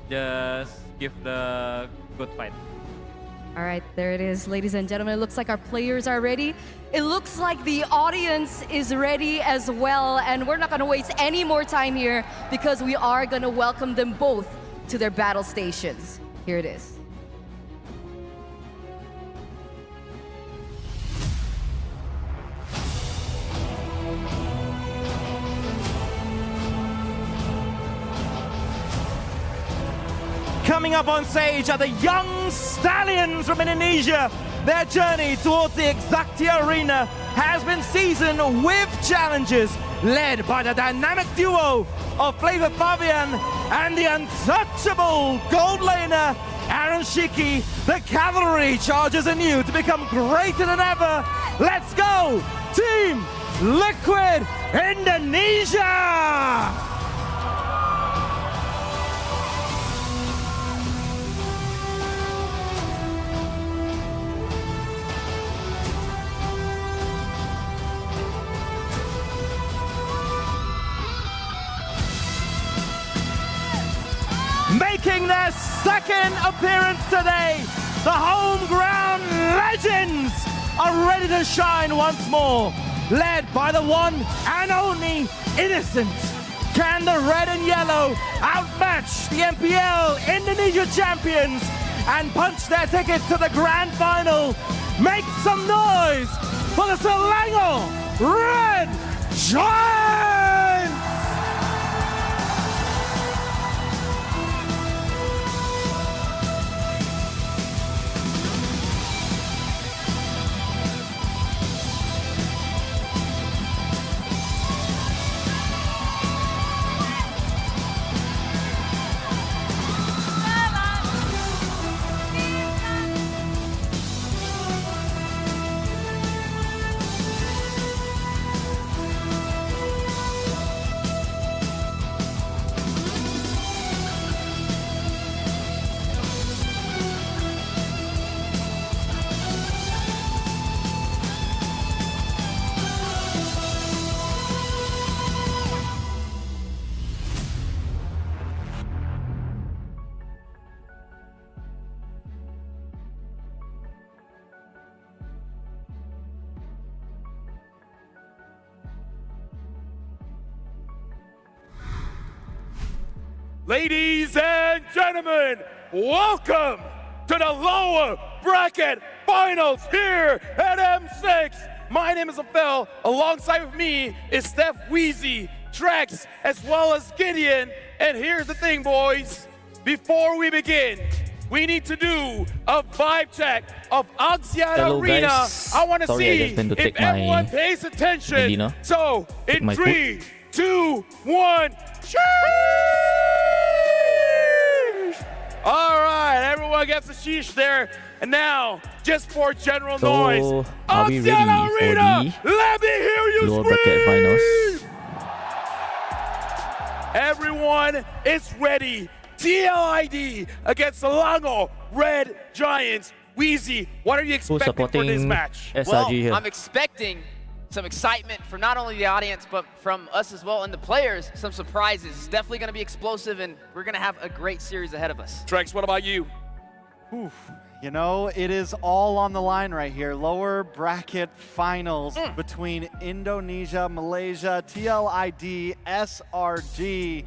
just give the good fight. All right, there it is, ladies and gentlemen. It looks like our players are ready. It looks like the audience is ready as well. And we're not going to waste any more time here because we are going to welcome them both to their battle stations. Here it is. Coming up on stage are the young stallions from Indonesia. Their journey towards the Exactia Arena has been seasoned with challenges, led by the dynamic duo of Flavor Fabian and the untouchable gold laner, Aaron Shiki. The cavalry charges anew to become greater than ever. Let's go, Team Liquid Indonesia! Making their second appearance today, the home ground legends are ready to shine once more, led by the one and only Innocent. Can the red and yellow outmatch the MPL Indonesia champions and punch their tickets to the grand final? Make some noise for the Selangor Red Giants! Ladies and gentlemen, welcome to the lower bracket finals here at M6. My name is Abel. Alongside of me is Steph, Wheezy, Trex, as well as Gideon. And here's the thing, boys. Before we begin, we need to do a vibe check of Axiata Arena. Guys. I want to Sorry, see I just went to if take my everyone pays attention. dinner. So, in my 3, 2, 1, cheers! All right, everyone gets a sheesh there. And now, just for general noise, are we ready Axiata for Arena, the let me hear you lower bracket finals? scream! Everyone is ready. TLID against Selangor Red Giants. Wheezy, what are you Who's expecting for this supporting match? SRG Well, here? I'm expecting some excitement from not only the audience, but from us as well, and the players, some surprises. It's definitely going to be explosive, and we're going to have a great series ahead of us. Trex, what about you? Oof. You know, it is all on the line right here. Lower bracket finals between Indonesia, Malaysia, TLID, SRG.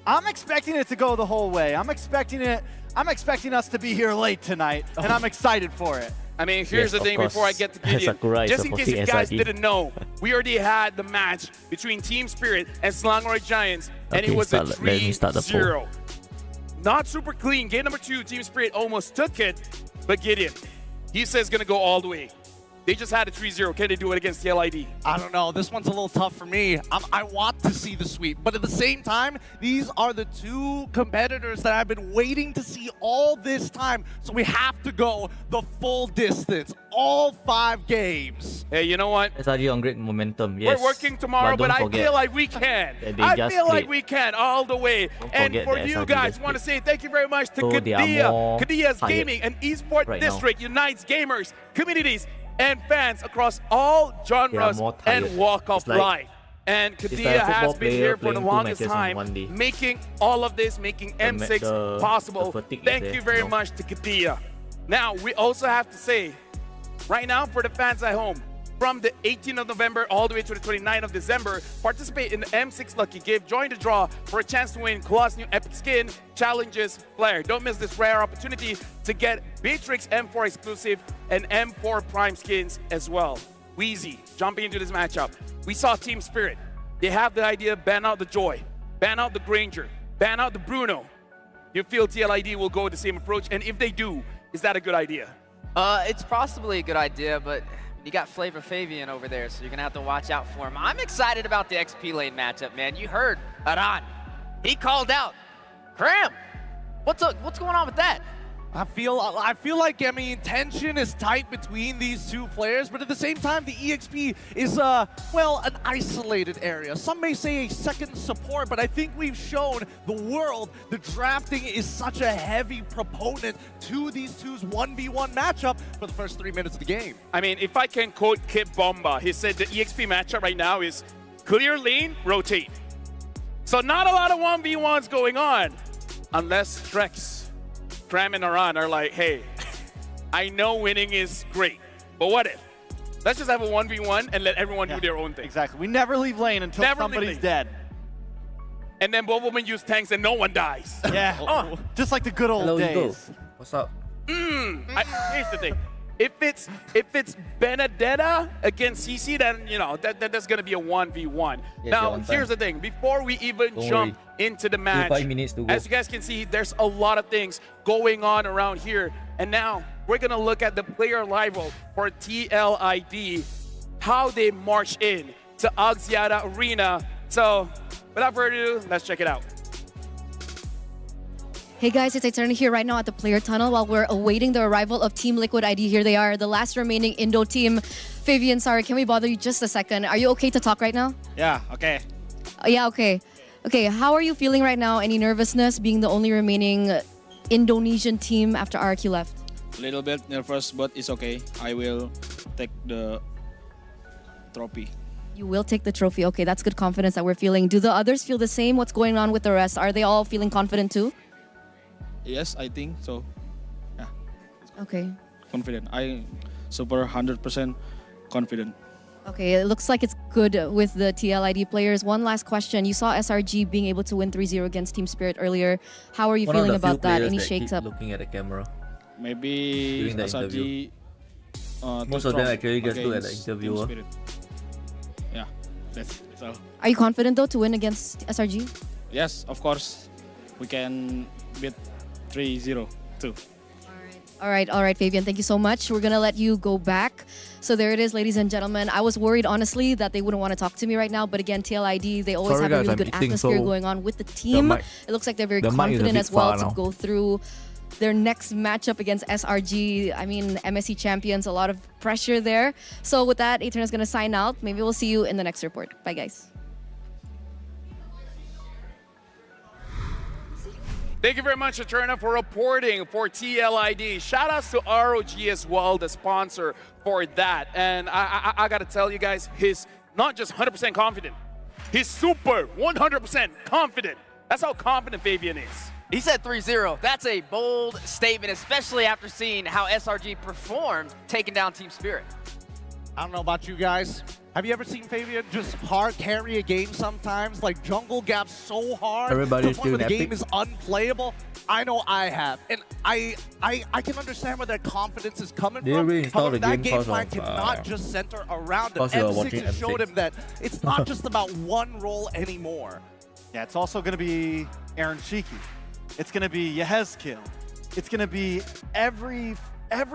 I'm expecting it to go the whole way. I'm expecting us to be here late tonight, and I'm excited for it. I mean, here's Yes, the of thing course. before I get to Gideon. Sakura is Just in case supporting you guys SRG. didn't know, we already had the match between Team Spirit and Selangor Giants, and it Okay, was a let me start the poll. 3-0. Not super clean. Game number 2, Team Spirit almost took it, but Gideon, he says going to go all the way. They just had a 3-0. Can they do it against TLID? I don't know. This one's a little tough for me. I want to see the sweep, but at the same time, these are the two competitors that I've been waiting to see all this time. So we have to go the full distance, all 5 games. Hey, you know what? SRG on great momentum. Yes. We're working tomorrow, but don't I forget feel like we can. that they I just feel like played. we can all the way. Don't And forget for that you SRG guys, just want to played. say thank you very much to So they are Kadia. more Kadia's tired Gaming, an esport right now. district unites gamers, communities, and fans across all genres more tired. and walk of It's like life. And like Katia a football has been player here for the playing two longest matches in time, one day. making all of this, making M6 the possible. fatigue is Thank there, you very you know. much to Katia. Now, we also have to say, right now for the fans at home, from the 18th of November all the way to the 29th of December, participate in the M6 Lucky Give. Join the draw for a chance to win Claw's new Epic Skin, Challenges, Flare. Don't miss this rare opportunity to get Beatrix M4 exclusive and M4 Prime skins as well. Wheezy, jumping into this matchup. We saw Team Spirit. They have the idea, ban out the Joy, ban out the Granger, ban out the Bruno. You feel TLID will go the same approach? And if they do, is that a good idea? It's possibly a good idea, but you got Flavor Fabian over there, so you're going to have to watch out for him. I'm excited about the XP lane matchup, man. You heard Aran. He called out. Cram, what's going on with that? I feel like, I mean, tension is tight between these two players, but at the same time, the EXP is, well, an isolated area. Some may say a second support, but I think we've shown the world the drafting is such a heavy proponent to these two's 1v1 matchup for the first 3 minutes of the game. I mean, if I can quote Kip Bomba, he said the EXP matchup right now is clear lane, rotate. So not a lot of 1v1s going on, unless Trex, Cram, and Aran are like, hey, I know winning is great, but what if? Let's just have a 1v1 and let everyone do their own thing. Exactly. We never leave lane until somebody's dead. And then both of them use tanks and no one dies. Yeah. Just like the good old Hello, Ego. days. What's up? Here's the thing. If it's Benedetta against CC, then you know that's gonna be a 1v1. Yes, now you're on here's the time. thing. Before we even Don't jump into the match, 5 minutes to go. as you guys can see, there's a lot of things going on around here. And now we're gonna look at the player arrival for TLID, how they march in to Axiata Arena. So without further ado, let's check it out. Hey guys, it's Eternity here right now at the player tunnel while we're awaiting the arrival of Team Liquid ID. Here they are, the last remaining Indo team. Fabian, sorry, can we bother you just a second? Are you okay to talk right now? Yeah, okay. Yeah, okay. Okay, how are you feeling right now? Any nervousness being the only remaining Indonesian team after RQ left? A little bit nervous, but it's okay. I will take the trophy. You will take the trophy. Okay, that's good confidence that we're feeling. Do the others feel the same? What's going on with the rest? Are they all feeling confident too? Yes, I think so. Yeah, Okay. confident. I super 100% confident. Okay, it looks like it's good with the TLID players. One last question. You saw SRG being able to win 3-0 against Team Spirit earlier. How are you One of feeling the few about that? players Any that shakes keep up? looking at the camera. Maybe During the SRG. Most of them actually just look at the interviewer. Yeah, that's so. Are you confident though to win against SRG? Yes, of course, we can beat 3-0 too. All right, Fabian. Thank you so much. We're gonna let you go back. So there it is, ladies and gentlemen. I was worried, honestly, that they wouldn't want to talk to me right now. But again, TLID, they always Sorry, have a guys, really I'm good eating, atmosphere so going on with the team. mic- It looks like they're very the mic is a confident bit as well far to now. go through their next matchup against SRG. I mean, MSC champions, a lot of pressure there. So with that, Etern is gonna sign out. Maybe we'll see you in the next report. Bye, guys. Thank you very much, Eterna, for reporting for TLID. Shout outs to ROG as well, the sponsor for that. And I gotta tell you guys, he's not just 100% confident, he's super 100% confident. That's how confident Fabian is. He said 3-0. That's a bold statement, especially after seeing how SRG performed taking down Team Spirit. I don't know about you guys. Have you ever seen Fabian just hard carry a game sometimes? Like jungle gaps so hard Everybody's to the point where the doing game epic. is unplayable. I know I have. And I can understand where that confidence is coming They from. reinstalled However, the that game game cause plan of, cannot just center around him. because you were M6 watching has showed M6. him that it's not just about one role anymore. Yeah, it's also going to be Aaron Shiki. It's going to be Yehezkiel. It's going to be every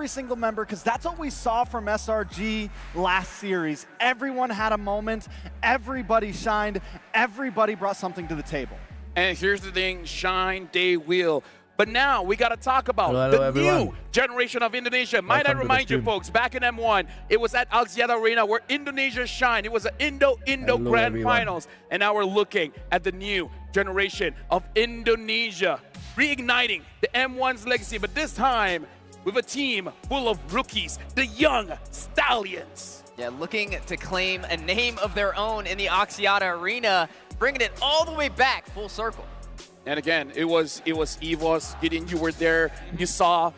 single member, because that's what we saw from SRG last series. Everyone had a moment. Everybody shined. Everybody brought something to the table. And here's the thing, shine, they will. But now we got to talk about Hello, the everyone. new generation of Indonesia. Might I Welcome to the remind you stream. folks, back in M1, it was at Axiata Arena where Indonesia shined. It was an Indo Hello, Grand everyone. Finals. And now we're looking at the new generation of Indonesia, reigniting the M1's legacy, but this time with a team full of rookies, the young Stallions. Yeah, looking to claim a name of their own in the Oxiata Arena, bringing it all the way back full circle. And again, it was EVOS. Gideon, you were there. You saw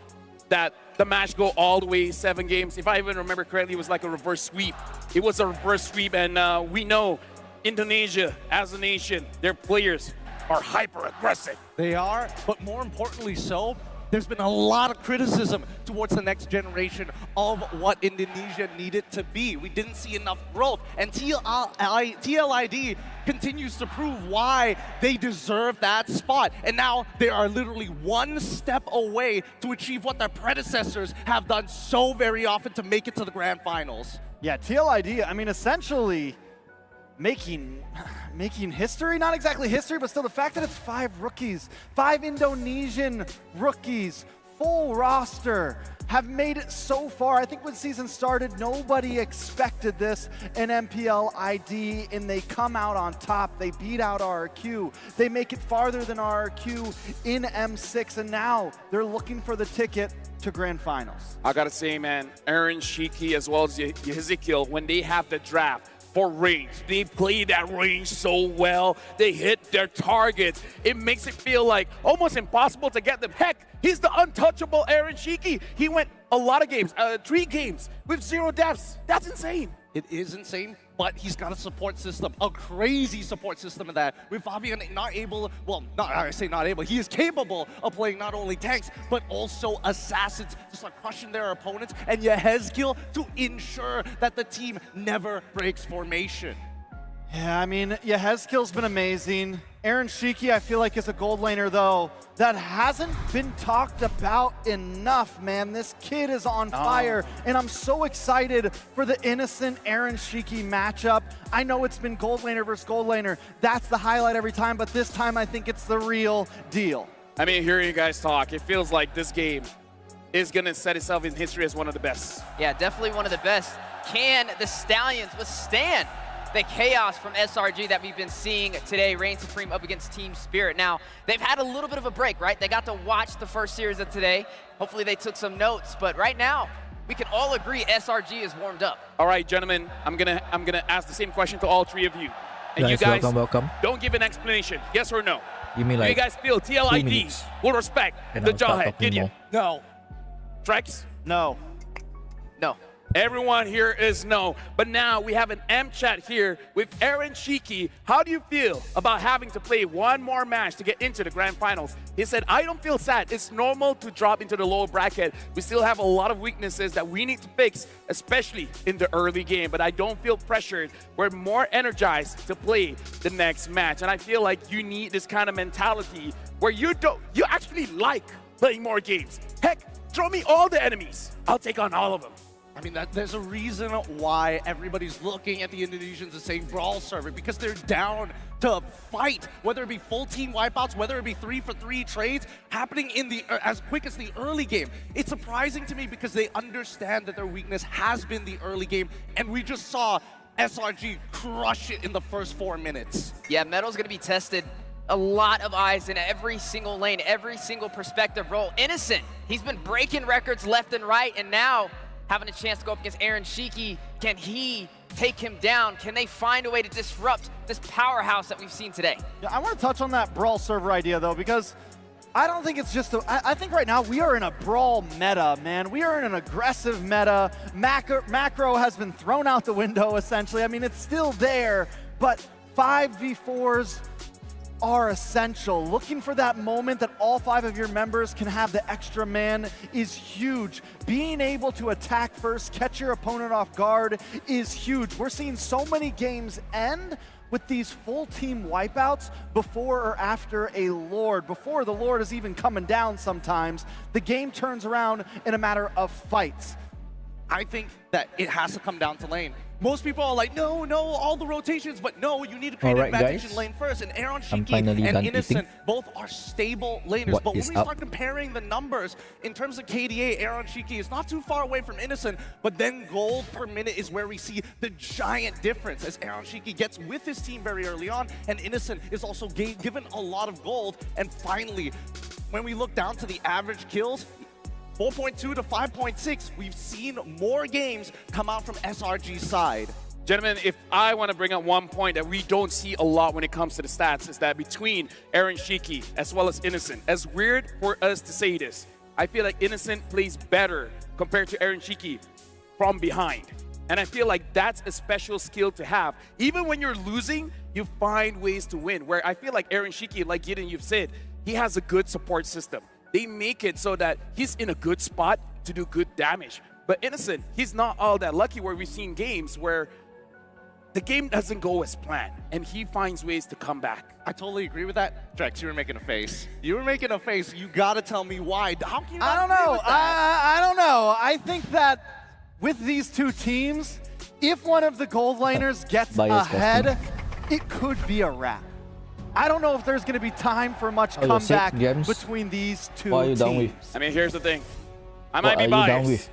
that the match go all the way 7 games. If I even remember correctly, it was like a reverse sweep. It was a reverse sweep, and we know Indonesia, as a nation, their players are hyper aggressive. They are, but more importantly so, there's been a lot of criticism towards the next generation of what Indonesia needed to be. We didn't see enough growth, and TLID continues to prove why they deserve that spot. And now they are literally one step away to achieve what their predecessors have done so very often to make it to the grand finals. Yeah, TLID, I mean, essentially making history, not exactly history, but still the fact that it's 5 rookies, 5 Indonesian rookies, full roster, have made it so far. I think when season started, nobody expected this in MPL ID, and they come out on top. They beat out RRQ. They make it farther than RRQ in M6, and now they're looking for the ticket to grand finals. I gotta say, man, Aaron Shiki as well as Ezekiel, when they have the draft, for range. They play that range so well. They hit their targets. It makes it feel like almost impossible to get them. Heck, he's the untouchable Aaron Shiki. He went a lot of games, 3 games with 0 deaths. That's insane. It is insane, but he's got a support system, a crazy support system of that. With Fabian not able, well, I say not able, he is capable of playing not only tanks, but also assassins to start crushing their opponents, and Yehezkiel to ensure that the team never breaks formation. Yeah, I mean, Yehezkiel's been amazing. Aaron Shiki, I feel like, is a gold laner, though, that hasn't been talked about enough, man. This kid is on fire, and I'm so excited for the Innocent Aaron Shiki matchup. I know it's been gold laner versus gold laner. That's the highlight every time, but this time I think it's the real deal. I mean, hearing you guys talk, it feels like this game is going to set itself in history as one of the best. Yeah, definitely one of the best. Can the Stallions withstand the chaos from SRG that we've been seeing today, reign supreme up against Team Spirit? Now, they've had a little bit of a break, right? They got to watch the first series of today. Hopefully they took some notes, but right now, we can all agree SRG is warmed up. All right, gentlemen, I'm gonna ask the same question to all 3 of you. And you guys, welcome. don't give an explanation, yes or no. Give me Do like you guys feel TLID minutes. will respect and the I'll start Jawhead? talking Gideon? No. Trex? No. No. Everyone here is no. But now we have an M chat here with Aaron Shiki. How do you feel about having to play one more match to get into the grand finals? He said, I don't feel sad. It's normal to drop into the lower bracket. We still have a lot of weaknesses that we need to fix, especially in the early game. But I don't feel pressured. We're more energized to play the next match. And I feel like you need this kind of mentality where you actually like playing more games. Heck, throw me all the enemies. I'll take on all of them. I mean, there's a reason why everybody's looking at the Indonesians and saying Brawl server, because they're down to fight, whether it be full team wipeouts, whether it be 3-for-3 trades happening in the as quick as the early game. It's surprising to me because they understand that their weakness has been the early game, and we just saw SRG crush it in the first 4 minutes. Yeah, Metal's going to be tested. A lot of eyes in every single lane, every single perspective role. Innocent, he's been breaking records left and right, and now having a chance to go up against Aaron Shiki. Can he take him down? Can they find a way to disrupt this powerhouse that we've seen today? Yeah, I want to touch on that Brawl server idea, though, because I don't think it's just I think right now we are in a Brawl meta, man. We are in an aggressive meta. Macro has been thrown out the window, essentially. I mean, it's still there, but 5v4s are essential. Looking for that moment that all 5 of your members can have the extra man is huge. Being able to attack first, catch your opponent off guard is huge. We're seeing so many games end with these full team wipeouts before or after a Lord. Before the Lord is even coming down sometimes, the game turns around in a matter of fights. I think that it has to come down to lane. Most people are like, no, all the rotations, but no, you need to create an advantage in lane first. And Aaron Shiki and Innocent both are stable laners. But when we start comparing the numbers in terms of KDA, Aaron Shiki is not too far away from Innocent, but then gold per minute is where we see the giant difference as Aaron Shiki gets with his team very early on, and Innocent is also given a lot of gold. And finally, when we look down to the average kills, 4.2 to 5.6. We've seen more games come out from SRG's side. Gentlemen, if I want to bring up one point that we don't see a lot when it comes to the stats, is that between Aaron Shiki as well as Innocent, as weird for us to say this, I feel like Innocent plays better compared to Aaron Shiki from behind. And I feel like that's a special skill to have. Even when you're losing, you find ways to win. Where I feel like Aaron Shiki, like Gideon, you've said, he has a good support system. They make it so that he's in a good spot to do good damage. But Innocent, he's not all that lucky, where we've seen games where the game doesn't go as planned, and he finds ways to come back. I totally agree with that. Drex, you were making a face. You were making a face. You gotta tell me why. How can you not I don't agree know. with that? I don't know. I think that with these two teams, if one of the gold laners gets ahead, it could be a wrap. I don't know if there's going to be time for much comeback between these two teams. I mean, here's the thing. I might be biased,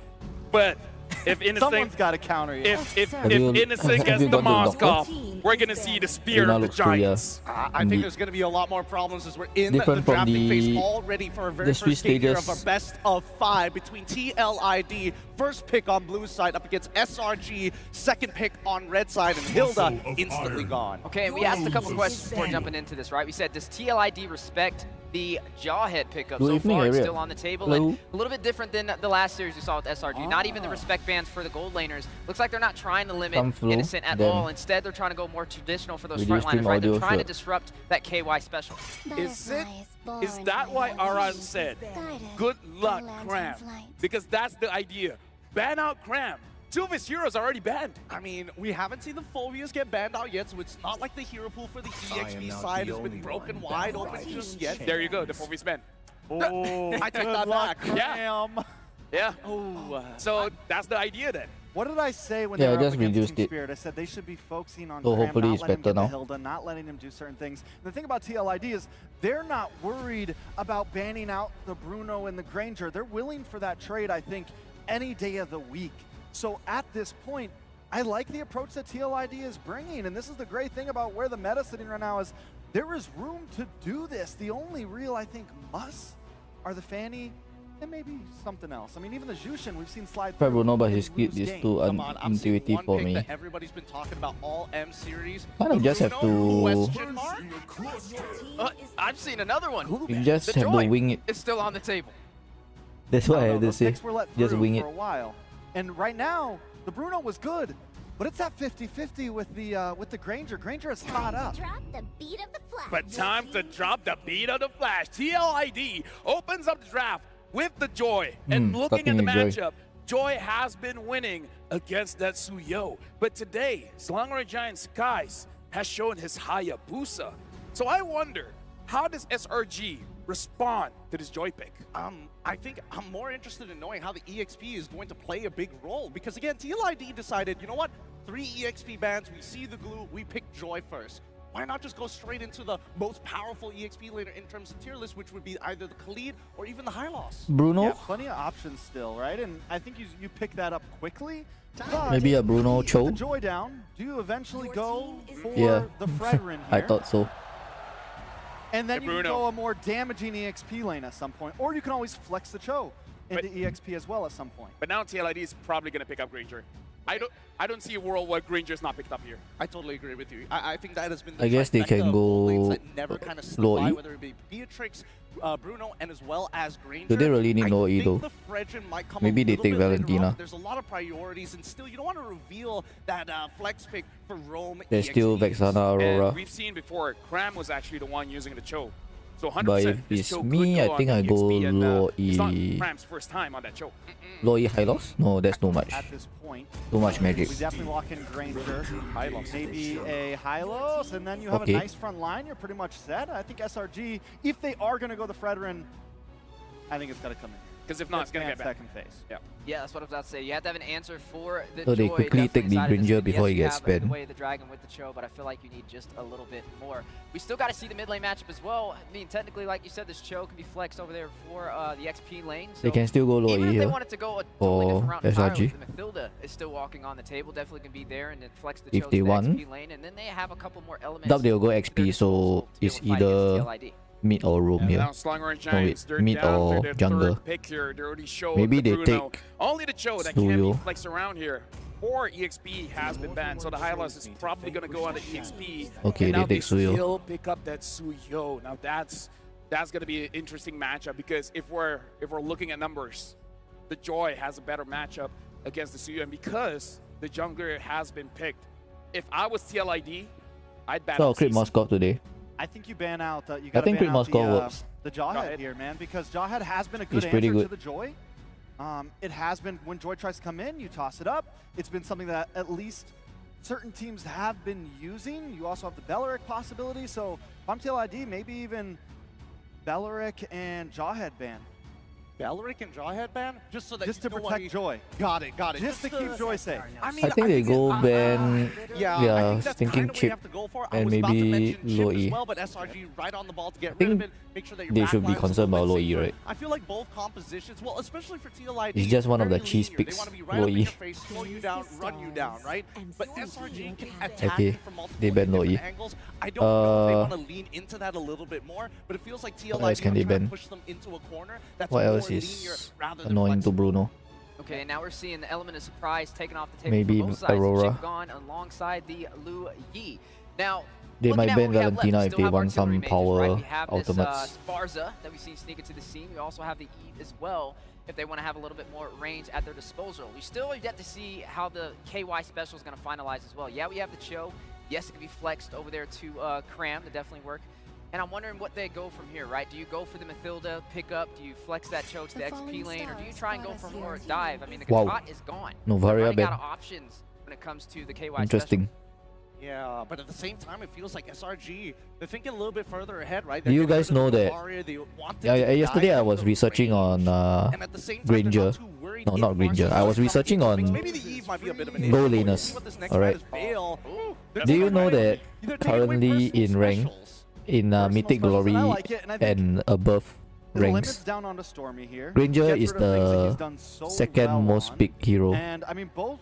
but if Innocent, someone's got to counter you. If Innocent gets the mask off, we're going to see the spear of the Giants. I think there's going to be a lot more problems as we're in the drafting phase already for our very first game here of our best of 5 between TLID, first pick on blue side up against SRG, second pick on red side, and Hilda instantly gone. Okay, and we asked a couple questions before jumping into this, right? We said, does TLID respect the Jawhead pickup? So far, it's still on the table, and a little bit different than the last series we saw with SRG. Not even the respect bands for the gold laners. Looks like they're not trying to limit Innocent at all. Instead, they're trying to go more traditional for those frontliners, right? They're trying to disrupt that KY special. Is that why Aran said, good luck, Cram? Because that's the idea. Ban out Cram. Two of his heroes are already banned. I mean, we haven't seen the Phobias get banned out yet, so it's not like the hero pool for the EXP side has been broken wide open just yet. There you go, the Phobias ban. Oh, I take that back. Yeah. So that's the idea then. What did I say when they were up against Team Spirit? I said they should be focusing on Cram, not letting him get the Hilda, not letting him do certain things. And the thing about TLID is they're not worried about banning out the Bruno and the Granger. They're willing for that trade, I think, any day of the week. So at this point, I like the approach that TLID is bringing, and this is the great thing about where the meta sitting right now is there is room to do this. The only real, I think, musts are the Fanny and maybe something else. I mean, even the Jushin, we've seen slide through. Bruno, but his skip is too unintuitive for me. Everybody's been talking about all M series. Kind of just have to... I've seen another one. You just have to wing it. It's still on the table. That's what I had to say. Just wing it. For a while. And right now, the Bruno was good, but it's at 50-50 with the Granger. Granger is caught up. But time to drop the beat of the Flash. TLID opens up the draft with the Joy. And looking at the matchup, Joy has been winning against that Suyo. But today, Selangor Giant Skies has shown his Hayabusa. So I wonder, how does SRG respond to this Joy pick? I think I'm more interested in knowing how the EXP is going to play a big role. Because again, TLID decided, you know what? 3 EXP bands, we see the glue, we pick Joy first. Why not just go straight into the most powerful EXP laner in terms of tier list, which would be either the KLID or even the Hylos? Bruno? Yeah, plenty of options still, right? And I think you pick that up quickly. Maybe a Bruno Cho? The Joy down, do you eventually go for the Fredrin here? I thought so. And then you can go a more damaging EXP lane at some point. Or you can always flex the Cho into EXP as well at some point. But now TLID is probably going to pick up Granger. I don't see a world where Granger is not picked up here. I totally agree with you. I think that has been the I guess they can go that never kind of slip by, whether it be Beatrix, Bruno, and as well as Granger. Do they really need no E though? Maybe they take Valentina. There's a lot of priorities, and still you don't want to reveal that flex pick for Rome. There's still Vexana, Aurora. And we've seen before, Cram was actually the one using the Cho. So 100% but if it's me, I think I go low E. It's not Cram's first time on that Cho. Low E Hylos? No, that's too much. At this point, too much magic. We definitely lock in Granger. Maybe a Hylos, and then you have a nice front line. You're pretty much set. I think SRG, if they are going to go the Fredrin, I think it's got to come in. Because if not, it's going to get back. Second phase. Yeah, that's what I was about to say. You have to have an answer for the So they Joy. quickly take the Granger before he gets spent. The way the Dragon with the Cho, but I feel like you need just a little bit more. We still got to see the mid lane matchup as well. I mean, technically, like you said, this Cho can be flexed over there for the XP lane. So they can still go low even E if here. they wanted to go a totally different route entirely, SRG. the Mathilda is still walking on the table. Definitely can be there and then flex the If Cho they to the want. XP lane. And then they have a couple more elements. Doubt they'll go XP, so it's either mid or roam And here. now Selangor and No, Giants, wait, they're mid down or to their jungle. third pick here. They already showed Maybe the they Bruno. take Only the Cho that can be Suyo. flexed around here. Or EXP has been banned, so the Hylos is probably going to go on the EXP. Okay, and they now take Suyo. still pick up that Suyo. Now that's going to be an interesting matchup, because if we're looking at numbers, the Joy has a better matchup against the Suyo, and because the jungler has been picked, if I was TLID, I'd ban So out Crit CC. Moscow today. I think you ban out. You I gotta think ban Crit out Moscow works. the Jawhead Jawhead. here, man, because Jawhead has been a He's good pretty answer good. to the Joy. It has been when Joy tries to come in, you toss it up. It's been something that at least certain teams have been using. You also have the Belleric possibility. So if I'm TLID, maybe even Belleric and Jawhead ban. Belleric and Jawhead ban? Just so that Just you to don't protect wanna- Joy. Got it. Just to keep Joy safe. I mean, I think they go ban. Yeah, Yeah, I I think was that's thinking kinda what you chip have to go for. and I was about to maybe mention chip low as E. well, but SRG right on the ball to get I rid of think it. Make sure that your they should be backline's a concerned little about bit low E, safer. right? I feel like both compositions, well, especially for TLID, It's just one of the very cheese linear. picks, They want to be right low up in E. your face, slow you down, run you down, right? But SRG can attack Okay, you from multiple they ban low different E. angles. I don't know if they want to lean into that a little bit more, but it feels like TLID else can are they trying to ban? push them into a corner that's What more else linear is rather than annoying to flexible. Bruno? Okay, now we're seeing the element of surprise taken off the table Maybe for both sides. Aurora. Chip gone alongside the Lu Yi. Now, They looking might at ban what we have left, Valentina we if still they have want artillery some mages, power right? We have this ultimates. Sparza that we've seen sneak into the scene. We also have the Eve as well, if they want to have a little bit more range at their disposal. We still have yet to see how the KY special is going to finalize as well. Yeah, we have the Cho. Yes, it can be flexed over there to Cram to definitely work. And I'm wondering what they go from here, right? Do you go for the Mathilda pickup? Do you flex that Cho to the XP lane? Or do you try and go for more dive? I mean, the Wow. Katat is gone. Novaria Running out ban. of options when it comes to the KY Interesting. Yeah, but at the same time, it feels like SRG, they're thinking a little bit further ahead, right? Do you They're getting guys rid of know the that- Novaria, they want Yeah, them to yesterday dive I was into the researching range. on And at the same time, they're not Granger. too worried No, if not Granger. Barca I was comes researching into on things. Maybe the Eve might be a bit of an Go issue. laners. See what this next Alright. guy is Veil. They're Do you taking know away- that they're taking away currently personal in rank, specials. in Personal Mythic specials, Glory and I like it, and I think and above the limits ranks, down onto Stormy here. Granger Gets is rid of things that he's the done so second well most on. picked hero. And I mean, both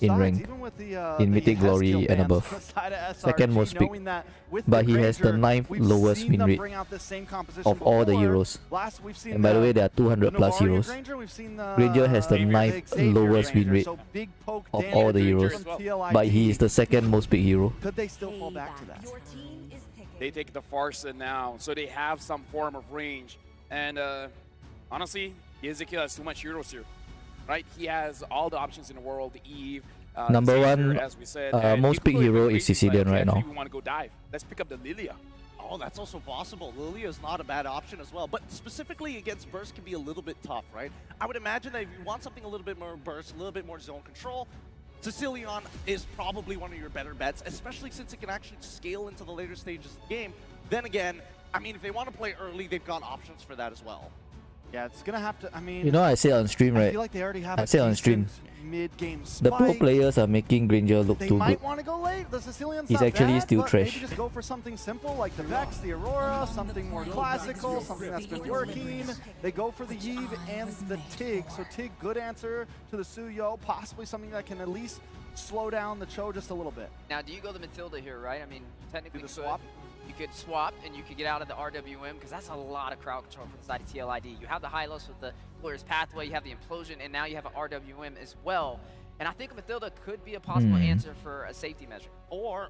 in sides, rank, even with the in the Mythic Glory Hestia and bans above. on the side of SRG, Second most picked. knowing that with But the he has the Granger, ninth we've lowest seen win them rate bring out the same composition of all the before. heroes. Last we've seen And by the way, there are 200 plus Novaria heroes. Granger, we've seen the Granger has the Xavier ninth Xavier lowest win Granger, rate so big poke of damage all the heroes. from TLID. But he is the second most picked hero. Could they still fall back to that? They take the Farsa now, so they have some form of range. And honestly, Ezekiel has too much heroes here, right? He has all the options in the world, the Eve, Number Xavier, one, as we said, most you could picked go even hero crazy, is Sicilian like, right actually, now. we want to go dive. Let's pick up the Lilia. Oh, that's also possible. Lilia is not a bad option as well. But specifically against Burst can be a little bit tough, right? I would imagine that if you want something a little bit more Burst, a little bit more zone control, Sicilian is probably one of your better bets, especially since it can actually scale into the later stages of the game. Then again, I mean, if they want to play early, they've got options for that as well. Yeah, it's gonna have to. I mean, You know, I said on stream, I right? feel like they already have I a said on stream, decent mid-game the pro spike. players are making Granger look They too might good. want to go late. The Sicilian's He's not actually bad, still but trash. Maybe just go for something simple like the Vex, the Aurora, something more classical, something that's been working. They go for the Eve and the Tig. So Tig, good answer to the Suyo. Possibly something that can at least slow down the Cho just a little bit. Now, do you go the Mathilda here, right? I mean, technically Do the you could. swap? You could swap and you could get out of the RWM because that's a lot of crowd control from the side of TLID. You have the Hylos with the Warrior's Pathway, you have the Implosion, and now you have an RWM as well. And I think Mathilda could be a possible answer for a safety measure. Or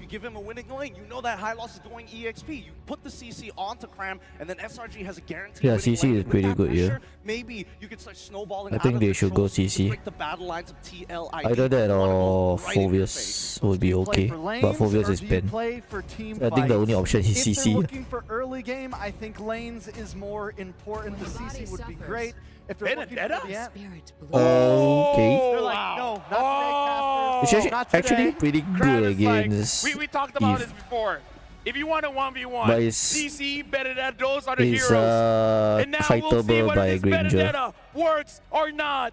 you give him a winning lane. You know that high loss is going EXP. You put the CC onto Cram, and then SRG has a guaranteed Yeah, winning CC lane. is With pretty that good, yeah. pressure, maybe you could start snowballing I out think of they the should go controls to CC. break the battle lines of TLID. Either that You wanna or go right in your face. Phoveus would be Play okay. for lanes, But Phoveus or is do you banned. play for team I think the fights? only option is If they're CC. looking for early game, I think lanes is more important. The CC would be great. If they're looking for the end, Okay. they're like, no, not today, It's Casper. Not actually today. pretty Crab good is like, against we talked about Eve. this before. If you want a 1v1, But it's- CC, Benedetta, those are the It's heroes. And now we'll see fightable whether by this Granger. Benedetta works or not.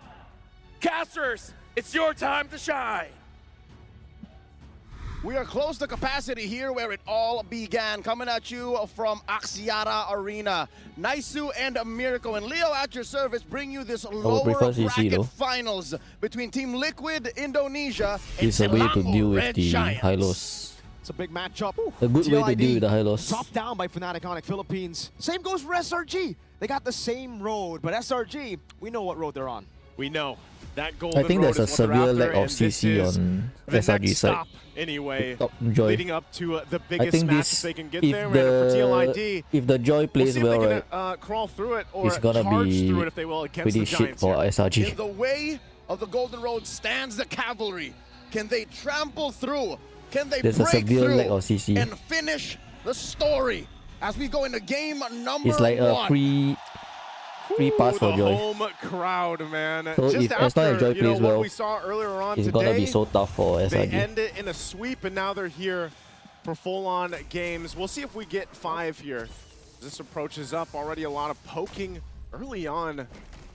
Casters, it's your time to shine. We are close to capacity here where it all began. Coming at you from Axiata Arena. Naisu and Miracle and Leo at your service bring you this lower prefer CC bracket though. finals between Team Liquid Indonesia and It's a way to Selangor deal with Red the Giants. Hylos. It's a big matchup. A good way to deal with the high loss. Top down by Fnatic Onyx Philippines. Same goes for SRG. They got the same road, but SRG, we know what road they're on. We know that golden I think road there's a is what they're severe after, lack of and this CC is on the SRG next side. stop, anyway, Top Joy. leading up to the I biggest think match this, they can get if there. And for TLID, if the Joy we'll plays see if well, they right, can crawl through it or it's gonna charge be through it if they will against pretty the shit Giants for here. SRG. In the way of the golden road stands the cavalry. Can they trample through? Can they There's a break severe through lack of CC. and finish the story as we go into game number It's like a one? free pass for the Joy. home crowd, man. So Just if as long as Joy you know, plays what well, we saw earlier on it's today, gonna be so tough for they SRG. end it in a sweep, and now they're here for full-on games. We'll see if we get 5 here. This approaches up. Already a lot of poking early on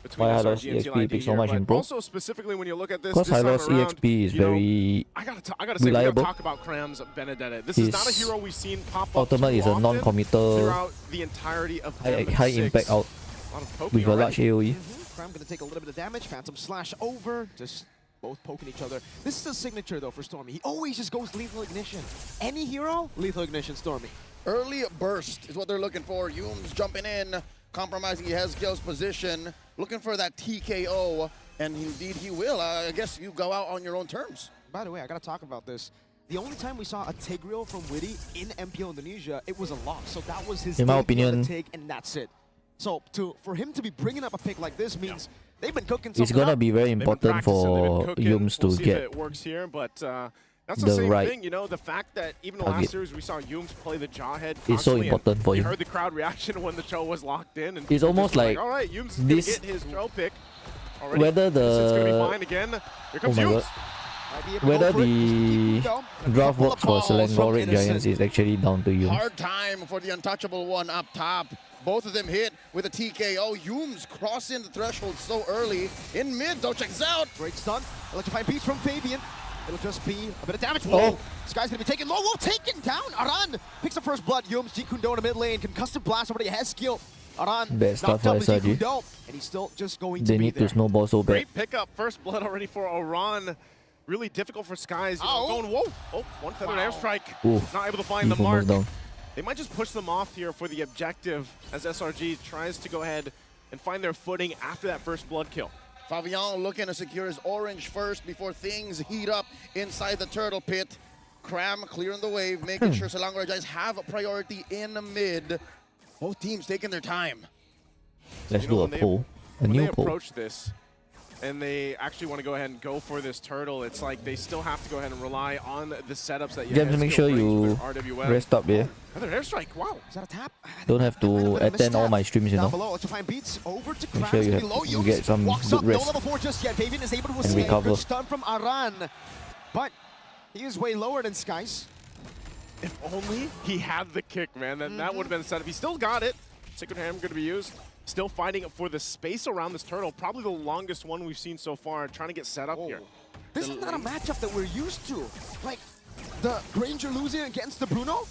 between Why SRG and EXP TLID picks so here, much but in pro? also specifically when you look at this Because time Hylos around, EXP is you know, very I gotta say, we reliable. gotta talk about Kram's Benedetta. This is not a hero we've seen pop up Ultimate too is a often non-committal, throughout the entirety of high M6. impact out A lot of poking with a large already. AoE. Kram gonna take a little bit of damage. Phantom Slash over. Just both poking each other. This is a signature though for Stormy. He always just goes Lethal Ignition. Any hero, Lethal Ignition Stormy. Early burst is what they're looking for. Humes jumping in, compromising Hezgil's position, looking for that TKO, and indeed he will. I guess you go out on your own terms. By the way, I gotta talk about this. The only time we saw a Tigreal from Witty in MPL Indonesia, it was a loss. So that was his In my debut on opinion, the Tig, and that's it. So for him to be bringing up a pick like this means they've been cooking It's something gonna up. be very They've been important practicing, they've been for cooking. Humes to We'll see if get it works here, but that's the the same right thing, you know, the fact that even the last target. series we saw Humes play the Jawhead It's so constantly, important and for you him. heard the crowd reaction when the show was locked in. And It's almost just like all right, Humes is this- gonna get his Joe pick already. whether It's gonna be the fine again. Here oh comes my Humes. god, whether the draft works for Selangor Red Giants is actually down to Humes. Hard time for the untouchable one up top. Both of them hit with a TKO. Humes crossing the threshold so early. In mid though, checks out. Great stun. Electrifying beats from Fabian. It'll just be a bit of damage. Whoa! This guy's gonna be taken low. Whoa, taken down. Aran picks up first blood. Humes, Jikundo in the mid lane. Concussive blast over the Hezgil. Aran Bad stuff knocked for up with SRG. Jikundo, and he's still just going They to be need there. to snowball so bad. Great pickup. First blood already for Oran. Really difficult for Skies. You know, going, whoa. Oh, one feathered airstrike. Ooh, Not able to find the he's mark. almost down. They might just push them off here for the objective as SRG tries to go ahead and find their footing after that first blood kill. Fabian looking to secure his orange first before things heat up inside the turtle pit. Kram clearing the wave, making sure Selangor Giants have a priority in the mid. Both teams taking their time. Let's You know, do a when they- poll. A When new they poll. approach this and they actually want to go ahead and go for this turtle, it's like they still have to go ahead and rely on the setups that you James, make sure you rest up here. Another airstrike, wow. Is that a tap? Don't have to attend all my streams, you Down know. below, electrifying beats over to Make Kram. sure It's you gonna be have- low. you Humes get some walks good up, no rest level 4 just yet. Fabian is able to and escape. recover. Good stun from Aran. But he is way lower than Skies. If only he had the kick, man. That would have been a setup. He still got it. Sacred Ham going to be used. Still fighting for the space around this turtle. Probably the longest one we've seen so far. Trying to get set up here. This is not a matchup that we're used to. Like, the Granger losing against the Bruno?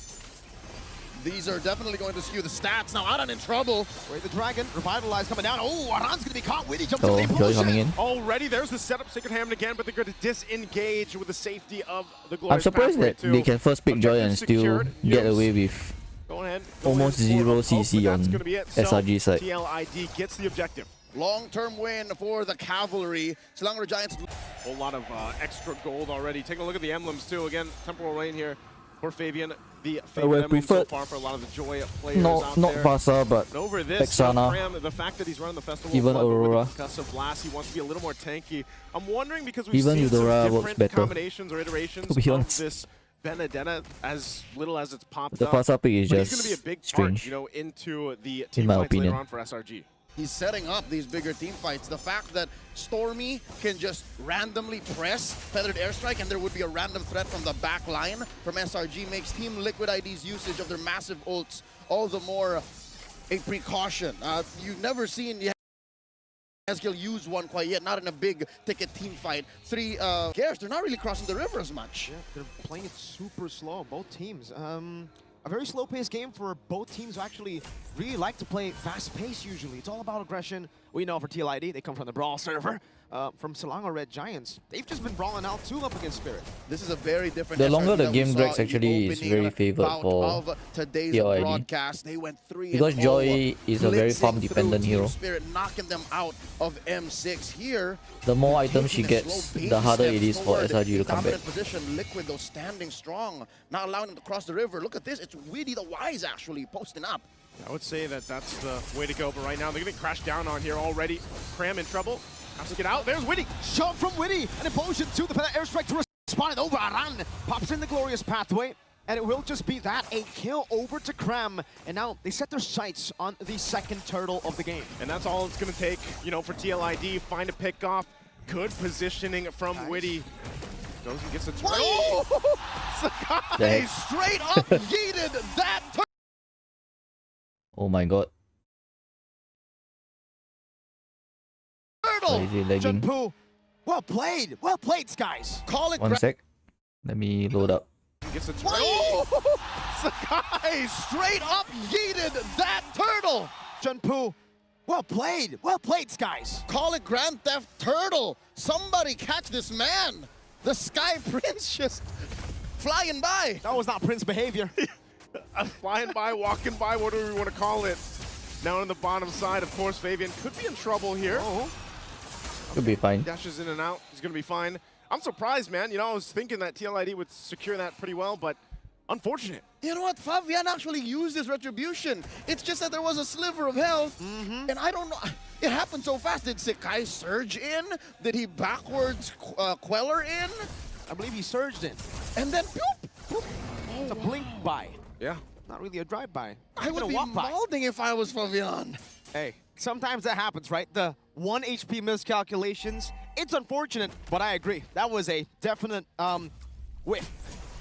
These are definitely going to skew the stats. Now Aran in trouble. Wait, the Dragon, Revitalize coming down. Oh, Aran's going to be caught. Witty jumps Oh, in. They Joy push coming it. in. Already there's the setup. Sacred Ham again, but they're going to disengage with the safety of the I'm Glorious surprised Pathway that too. they can first pick Joy and Objective still secured. get Humes. away with Go ahead. almost Go in for zero a poke, CC but that's on gonna be it. So, SRG side. TLID gets the objective. Long-term win for the Cavalry. Selangor Giants. A whole lot of extra gold already. Take a look at the emblems too. Again, Temporal Rain here for Fabian. The favorite would emblem so prefer far for a lot of the Joy players not out not there. Vasa, but And over this, Texana. Kram, the fact that he's running the festival Even Blood, but Aurora. with the concussive blast, he wants to be a little more tanky. I'm wondering because we've Even seen some Eudora works different better, combinations or iterations to be of honest. this Benedetta as little as it's popped The up. Vasa pick is But he's going to be a just big part, strange, you know, into the in team my fights opinion. later on for SRG. He's setting up these bigger team fights. The fact that Stormy can just randomly press Feathered Airstrike and there would be a random threat from the back line from SRG makes Team Liquid ID's usage of their massive ults all the more a precaution. You've never seen Hezgil use one quite yet, not in a big ticket team fight. Three Gears, they're not really crossing the river as much. Yeah, they're playing it super slow, both teams. A very slow-paced game for both teams who actually really like to play fast-paced usually. It's all about aggression. We know for TLID, they come from the Brawl server. from Selangor Red Giants. They've just been brawling out 2 up against Spirit. This is a very different. The longer SRG the that we game saw drags in the actually is opening very favored bout for of today's TLID. broadcast. They went 3-0. Because Joy is a very blitzing farm-dependent through hero. Team Spirit, knocking them out of M6 here. The more items she Taking gets, slow baby the harder steps it is for toward SRG to come back. dominant position. Liquid though standing strong, not allowing them to cross the river. Look at this, it's Witty the Wise actually posting up. I would say that that's the way to go, but right now they're getting crashed down on here already. Cram in trouble. Has to get out. There's Witty. Shove from Witty. An implosion to the airstrike to respond it over. Aran pops in the glorious pathway. And it will just be that, a kill over to Cram. And now they set their sights on the second turtle of the game. And that's all it's going to take, you know, for TLID. Find a pick off. Good positioning from Witty. Goes and gets a turtle. Oh! Sakai straight up yeeted that turtle. Oh my god. Why is it lagging? Junpoo, well played, Skies. Call it. One sec. Let me load up. Gets a turtle. Oh! Sakai straight up yeeted that turtle. Junpoo, well played, Skies. Call it Grand Theft Turtle. Somebody catch this man. The Sky Prince just flying by. That was not Prince behavior. Flying by, walking by, what do we want to call it? Now on the bottom side, of course, Fabian could be in trouble here. Oh. Could be fine. Dashes in and out. He's going to be fine. I'm surprised, man. You know, I was thinking that TLID would secure that pretty well, but unfortunate. You know what? Fabian actually used his retribution. It's just that there was a sliver of health, and I don't know. It happened so fast. Did Sakai surge in? Did he backwards Queller in? I believe he surged in. And then, boop, boop. It's a blink by. Yeah. Not really a drive-by. I would be mouthing if I was Fabian. Hey, sometimes that happens, right? The 1 HP miscalculations. It's unfortunate, but I agree. That was a definite whiff.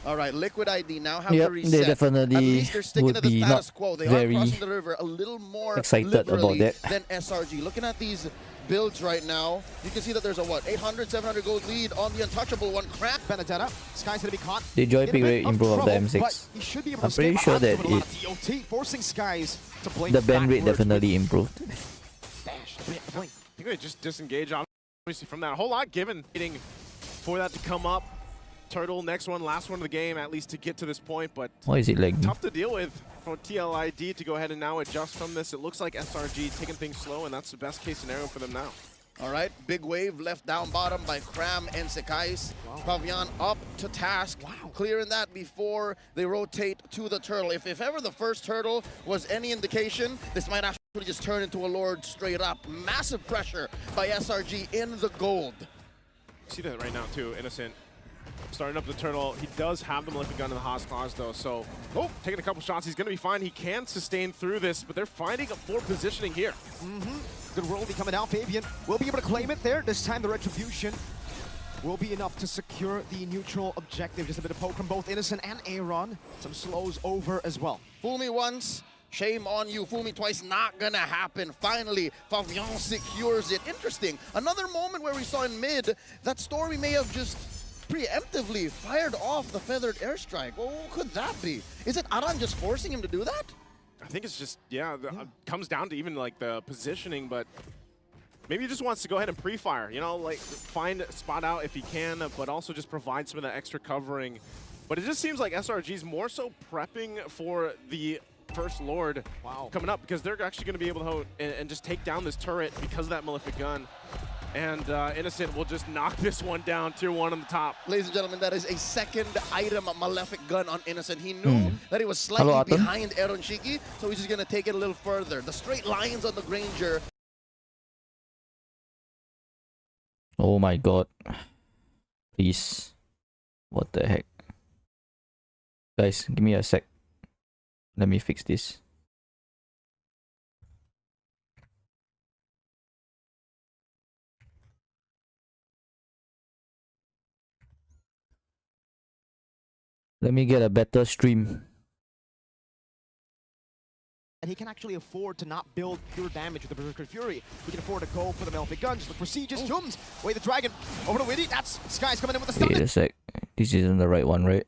All right, Liquid ID now have Yep, to reset. they definitely At least they're sticking would to the be status not quo. They very are crossing the river a little more excited about liberally that. than SRG. Looking at these builds right now, you can see that there's a, what, 800, 700 gold lead on the untouchable one. Crack. Benedetta, Sky's gonna be caught. The joy pick rate improve of the But M6. he should be able to I'm pretty escape sure Aran's that doing a lot of DOT, forcing Skies to blink the band rate backwards. definitely improved. Dash, blink. I think they just disengage obviously from that. A whole lot given, waiting for that to come up. Turtle, next one, last one of the game, at least to get to this point, but Why is it lagging? tough to deal with for TLID to go ahead and now adjust from this. It looks like SRG taking things slow, and that's the best case scenario for them now. All right, big wave left down bottom by Cram and Sekais. Fabian up to task, clearing that before they rotate to the turtle. If ever the first turtle was any indication, this might actually just turn into a Lord straight up. Massive pressure by SRG in the gold. See that right now too, Innocent. Starting up the turtle. He does have the Malefic gun in the Haas claws though, so taking a couple shots. He's going to be fine. He can sustain through this, but they're finding a poor positioning here. Good royalty coming out. Fabian will be able to claim it there. This time the retribution will be enough to secure the neutral objective. Just a bit of poke from both Innocent and Aaron. Some slows over as well. Fool me once, shame on you. Fool me twice, not gonna happen. Finally, Fabian secures it. Interesting. Another moment where we saw in mid that Stormy may have just preemptively fired off the feathered airstrike. Well, what could that be? Is it Aran just forcing him to do that? I think it's just, comes down to even like the positioning, but maybe he just wants to go ahead and pre-fire, you know, like find a spot out if he can, but also just provide some of that extra covering. But it just seems like SRG's more so prepping for the First Lord coming up, because they're actually going to be able to and just take down this turret because of that Malefic gun. And Innocent will just knock this one down, tier 1 on the top. Ladies and gentlemen, that is a second item Malefic gun on Innocent. He knew that he was slightly behind Aaron Shiki, so he's just going to take it a little further. The straight lines on the Granger. Oh my god. Please. What the heck? Guys, give me a sec. Let me fix this. Let me get a better stream. And he can actually afford to not build pure damage with the Berserker Fury. He can afford to go for the Malefic gun, just look for sieges, jumps, away the dragon, over to Witty, that's Sky's coming in with the stun. Wait a sec. This isn't the right one, right?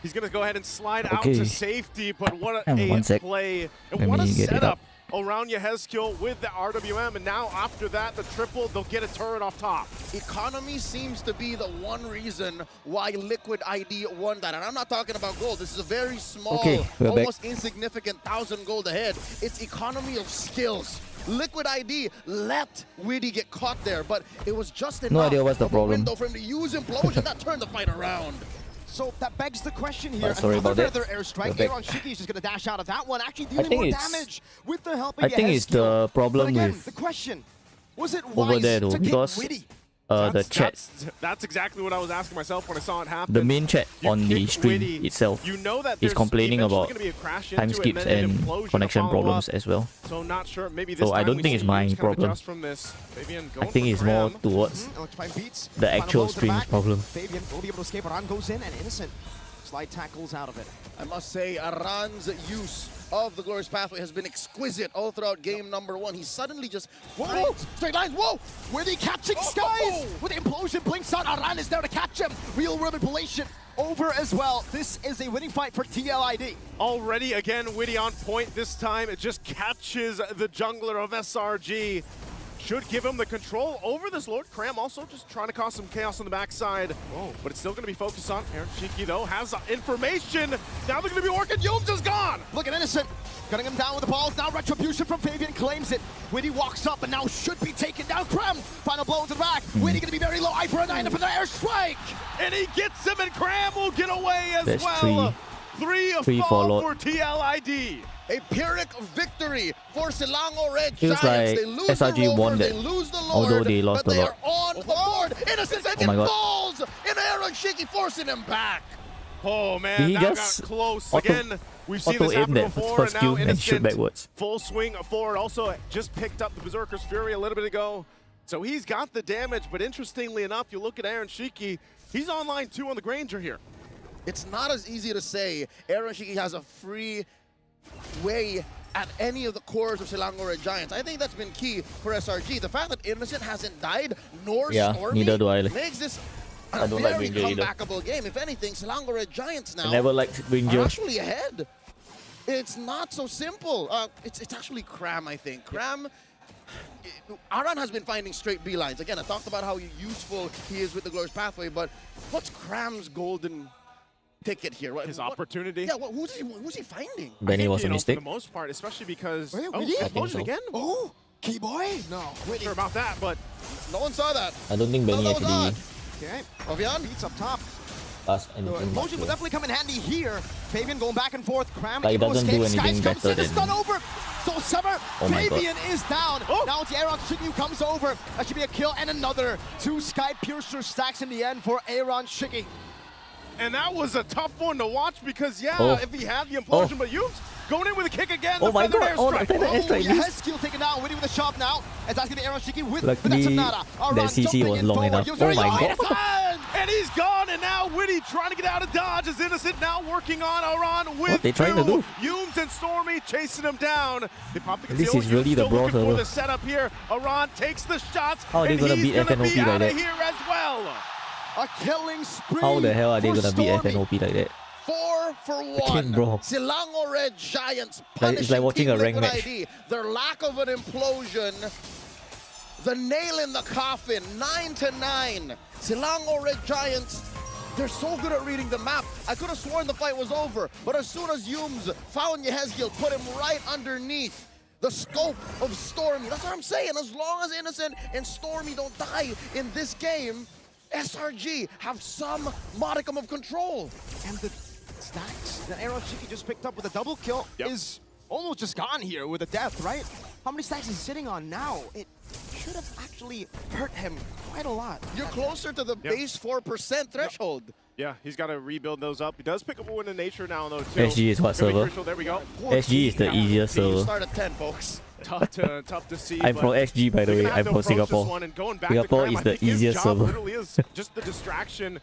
He's going to go ahead and slide out Okay. to safety, but what One a sec. play. And Let what a me get it setup up. around Yehezkiel with the RWM. And now after that, the triple, they'll get a turret off top. Economy seems to be the one reason why Liquid ID won that. And I'm not talking about gold. This is a very small, Okay, we're almost back. insignificant 1,000 gold ahead. It's economy of skills. Liquid ID let Widdy get caught there, but it was just enough idea what's the of a problem. window for him to use Implosion. That turned the fight around. So that begs the question here. Sorry about that. Another airstrike. We're back. Aaron Shiki is just going to dash out of that one, actually dealing think more it's- damage with the help of I think it's the Yehezkiel. problem But again, with the question, was it over wise there though, to kick because Widdy? the chat, That's exactly what I was asking myself when I saw it happen. the main chat You on the kick stream Widdy, itself you know that is there's complaining eventually about gonna be a crash time into it, skips then an and implosion to connection follow problems up. as well. So not sure. Maybe this So I time don't we think it's see my Hughes kind of problem. adjust from this. Fabian I going think for it's more Graham. towards Electrifying beats. the Final actual blow to the stream's back. problem. Fabian will be able to escape. Aran goes in, and Innocent slide tackles out of it. I must say, Aran's use of the Glorious Pathway has been exquisite all throughout game number 1. He suddenly just... Whoa! Straight lines, whoa! Widdy catching skies! With the implosion blinks out, Aran is there to catch him. Real manipulation over as well. This is a winning fight for TLID. Already, again, Widdy on point. This time, it just catches the jungler of SRG. Should give him the control over this Lord. Cram also just trying to cause some chaos on the backside. Whoa. But it's still going to be focused on Aaron Shiki, though. Has information. Now they're going to be working. Yums is gone. Look at Innocent. Cutting him down with the balls. Now Retribution from Fabian claims it. Widdy walks up and now should be taken down. Cram. Final blow to the back. Widdy going to be very low. Eye for a 9 up in the airstrike. And he gets him, and Cram will get away as That's well. Three for fall Lord. for TLID. A Pyrrhic victory for Selangor Red Feels Giants. like They lose SRG the rover, won they that, lose the Lord, although they lost but a they lot. are on the board. Innocent second my God. falls, and Aaron Shiki forcing him back. Oh man, Did he that just got close. auto- Again, we've seen auto this aim happen that before, first and now skill and shoot Innocent backwards? full swing forward. Also, just picked up the Berserker's Fury a little bit ago. So he's got the damage, but interestingly enough, you look at Aaron Shiki, he's on line 2 on the Granger here. It's not as easy to say Aaron Shiki has a free way at any of the cores of Selangor Red Giants. I think that's been key for SRG. The fact that Innocent hasn't died, nor Yeah, Stormy, neither do I. makes this I a don't like very Ranger either. comebackable game. If anything, Selangor Red Giants now I never liked are Ranger. actually ahead. It's not so simple. It's actually Cram, I think. Cram, Aran has been finding straight beelines. Again, I talked about how useful he is with the Glorious Pathway, but what's Cram's golden ticket here? His opportunity? Yeah, who's he finding? Benny was a For mistake. the most part, especially because... Wait, oh, Widdy? I think explosion so. again? Oh, Keyboy? No, Not Widdy. sure about that, but No one saw that. I don't think Benny that was odd. actually Okay, Ovian? beats up top. does So anything much. Implosion will definitely come in handy here. Fabian going back and forth. Cram Like, it able to doesn't do escape. anything Skies comes better in, it's than- done over. So Summer, Oh my God. Fabian is down. Now it's Aaron Shiki who comes over. That should be a kill and another 2 Sky Piercer stacks in the end for Aaron Shiki. and that was a tough one to watch because, yeah, Oh. if he had the implosion, Oh. but you going in with a kick again. Oh the my feathered God. Oh, the airstrike. feathered airstrike. Yehezkiel taken down. Widdy with a shove now. As that's going to be Aaron Shiki with Luckily, Vanessa Nara. Aran that CC jumping was in long forward. enough. Using Oh his my own God. defense. And he's gone, and now Widdy trying to get out of dodge as Innocent now working on Aran with What they trying to do? Yums and Stormy chasing him down. They pop the This conceal. is really Yums the still brawl looking for server. the setup here. Aran takes the shots, How are they and gonna he's beat gonna FNOP be like out that? of here as well. A killing spree. How the hell are they for gonna beat Stormy. FNOP like that? 4 for 1. bro. Selangor Red Giants It's punishing like watching Team a ranked Liquid match. ID. Their lack of an implosion, the nail in the coffin, 9-9. Selangor Red Giants, they're so good at reading the map. I could have sworn the fight was over, but as soon as Yums found Yehezkiel, put him right underneath the scope of Stormy. That's what I'm saying. As long as Innocent and Stormy don't die in this game, SRG have some modicum of control. And the stacks that Aaron Shiki just picked up with a double kill is almost just gone here with a death, right? How many stacks is he sitting on now? It should have actually hurt him quite a lot. You're closer to the base 4% threshold. Yeah, he's got to rebuild those up. He does pick up a win in nature now, though, too. SG is what Gonna be server? crucial. There we go. SG is the easiest You server. start at 10, folks. Tough to see. I'm but pro SG, by the they're way. gonna have I'm to pro approach this Singapore. one, and going back Singapore to Cram, is I the think his easiest job server. literally is just the distraction.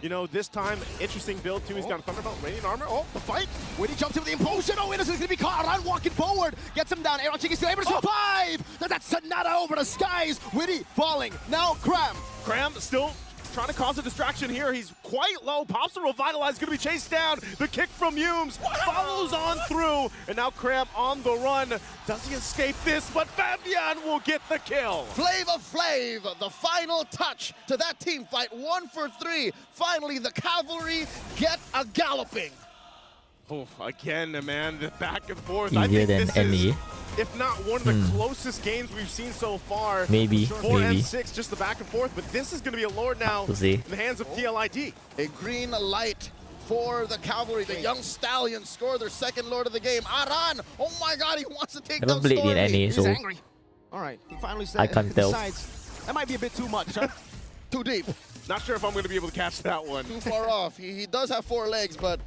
You know, this time, interesting build, too. He's got a Thunderbolt, Radiant Armor. Oh, the fight. When he jumps in with the implosion, oh, Innocent's gonna be caught. Aran walking forward, gets him down. Aaron Shiki still able to survive. That's Sonata over the skies. Widdy falling. Now Cram. Cram still trying to cause a distraction here. He's quite low. Pops the Revitalize, going to be chased down. The kick from Humes follows on through. And now Cram on the run. Does he escape this? But Fabian will get the kill. Flavor Flav, the final touch to that team fight. 1 for 3. Finally, the Cavalry get a galloping. Oh, again, man, the back and forth. Easier I think than this any. is, if not one of the closest games we've seen so far. Maybe, 4 maybe. and 6, just the back and forth. But this is going to be a Lord now We'll see. in the hands of TLID. A green light for the Cavalry. The young Stallions score their second Lord of the game. Aran, oh my God, he wants to take I down haven't played in Stormy. any, so He's angry. All right, he finally I can't tell. decides that might be a bit too much, huh? Too deep. Not sure if I'm going to be able to catch that one. Too far off. He does have 4 legs, but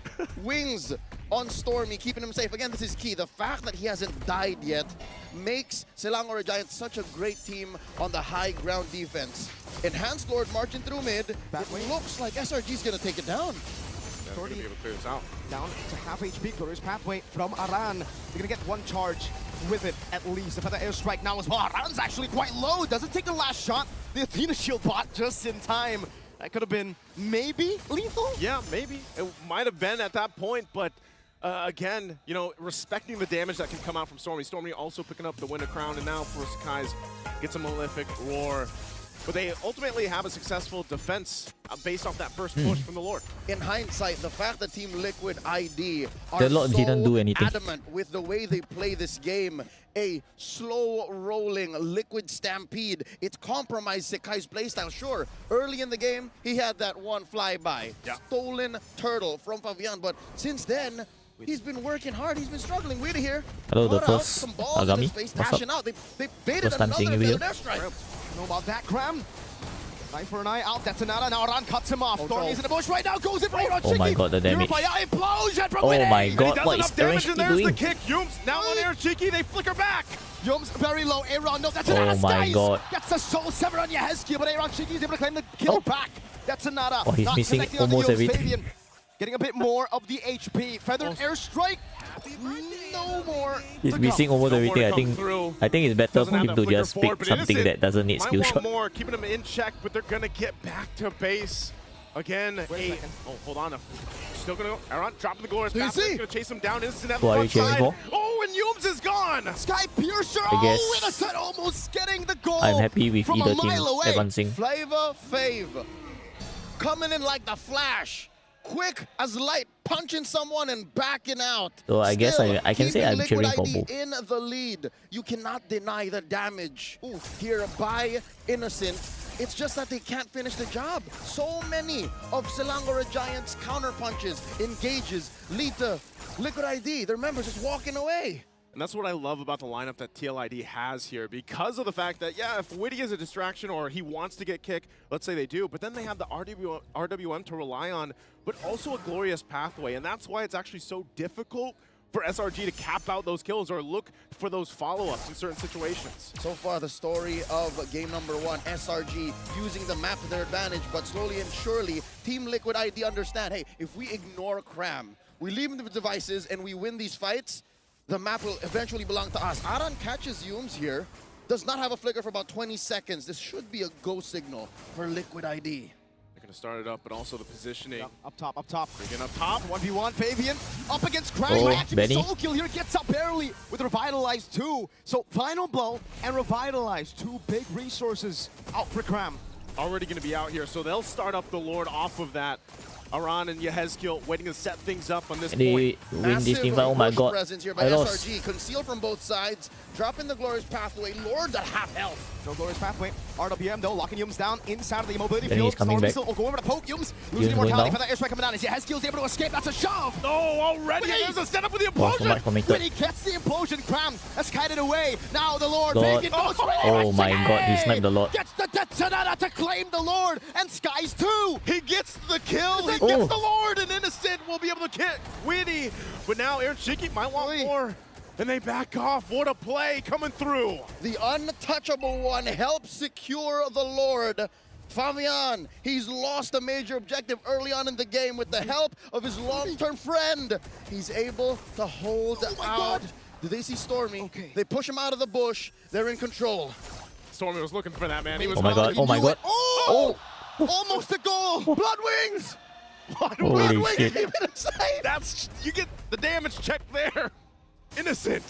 wings on Stormy, keeping him safe. Again, this is key. The fact that he hasn't died yet makes Selangor Giants such a great team on the high ground defense. Enhanced Lord marching through mid. It looks like SRG's going to take it down. Yeah, going to be able to clear this out. Down to half HP. Glorious pathway from Aran. They're going to get 1 charge with it at least. The Feather Airstrike now as well. Aran's actually quite low. Doesn't take the last shot. The Athena shield bot just in time. That could have been maybe lethal? Yeah, maybe. It might have been at that point, but again, you know, respecting the damage that can come out from Stormy. Stormy also picking up the Winter Crown, and now for Sakai's gets a Malefic Roar. But they ultimately have a successful defense based off that first push from the Lord. In hindsight, the fact that Team Liquid ID are The Lord didn't do anything. adamant with the way they play this game, a slow-rolling Liquid Stampede, it's compromised Sekai's playstyle. Sure, early in the game, he had that one flyby, stolen turtle from Fabian, but since then, he's been working hard. He's been struggling. We're here. Hello, the Brought out first some balls in Agami. his face, What's dashing up? out. They baited First time seeing another you here. Feather Airstrike. Know about that, Cram? Eye for an eye out. That's Anara. Now Aran cuts him off. Stormy's in the bush right now. Goes in for Aron. Oh my God, the damage. Implosion from Oh Winnie. my And he God, does what is enough damage, Ereshiki and there's the doing? kick. Yums now on Air Cheeky. They flicker back. Yums very low. Aron, no, that's Oh Anara. my Skies God. gets the soul sever on Yehezki, but Aron Shiki is able to claim the kill back. That's Anara. Oh, he's Not missing connecting on the almost Yums. everything. Fabian getting a bit more of the HP. Feathered Airstrike. No more. He's to missing come. almost No more to everything. come through. I think it's better Doesn't for have him that to just flicker pick forward, but something Innocent that doesn't need might skill want shot. more, keeping him in check, but they're going to get back to base. Again, Wait a second. oh, hold on. Still going to go. Aaron dropping the glorious Do you path. see? Going to chase him down. Innocent at Who the are front you cheering side. for? Oh, and Yums is gone. Sky Piercer. I guess Oh, Innocent almost getting the goal. I'm happy with from either a team mile away. advancing. Flavor Fave coming in like the Flash, quick as light, punching someone and backing out. So I guess Still I can say keeping I'm Liquid cheering for ID both. in the lead. You cannot deny the damage here by Innocent. It's just that they can't finish the job. So many of Selangor Giants counter punches, engages, lead to Liquid ID. Their members just walking away. And that's what I love about the lineup that TLID has here, because of the fact that, yeah, if Witty is a distraction or he wants to get kicked, let's say they do, but then they have the RWM to rely on, but also a glorious pathway. And that's why it's actually so difficult for SRG to cap out those kills or look for those follow-ups in certain situations. So far, the story of game number 1, SRG using the map to their advantage, but slowly and surely, Team Liquid ID understand, hey, if we ignore Cram, we leave them the devices, and we win these fights, the map will eventually belong to us. Aran catches Yums here, does not have a flicker for about 20 seconds. This should be a go signal for Liquid ID. They're going to start it up, but also the positioning. Yep, up top, up top. Again, up top. 1v1, Fabian up against Crash. Oh, Actually, Benny. solo kill here, gets up barely with Revitalize 2. So final blow and Revitalize, 2 big resources out for Cram. Already going to be out here, so they'll start up the Lord off of that. Aran and Yehezkiel waiting to set things up on this They point. win this Massive team fight. Oh my push God. presence here by I lost. SRG, concealed from both sides, dropping the glorious pathway. Lord at half health. No glorious pathway. RWM though, locking Yums down inside of the immobility Then field. he's coming Stormy back. still will go over to poke Yums. Yums Losing going immortality down. for that airstrike coming down. As Yehezkiel's able to escape, that's a shove. No, already there's a setup with the Wow, so implosion. much committed. When he gets the implosion, Cram has kited away. Now the Lord, God. Fabian goes for it. Oh my God, he sniped the Lord. Gets the Detonata to claim the Lord, and Skies too. He gets the kill, he Oh. gets the Lord, and Innocent will be able to kick Witty. But now Aaron Shiki might want more, and they back off. What a play coming through. The untouchable one helps secure the Lord. Fabian, he's lost a major objective early on in the game with the help of his long-term friend. He's able to hold out. Do they see Stormy? Okay. They push him out of the bush. They're in control. Stormy was looking for that, man. He was Oh my God, oh my God. Oh! Almost a goal. Blood Wings! Holy shit. Keep it inside. That's, you get the damage check there. Innocent.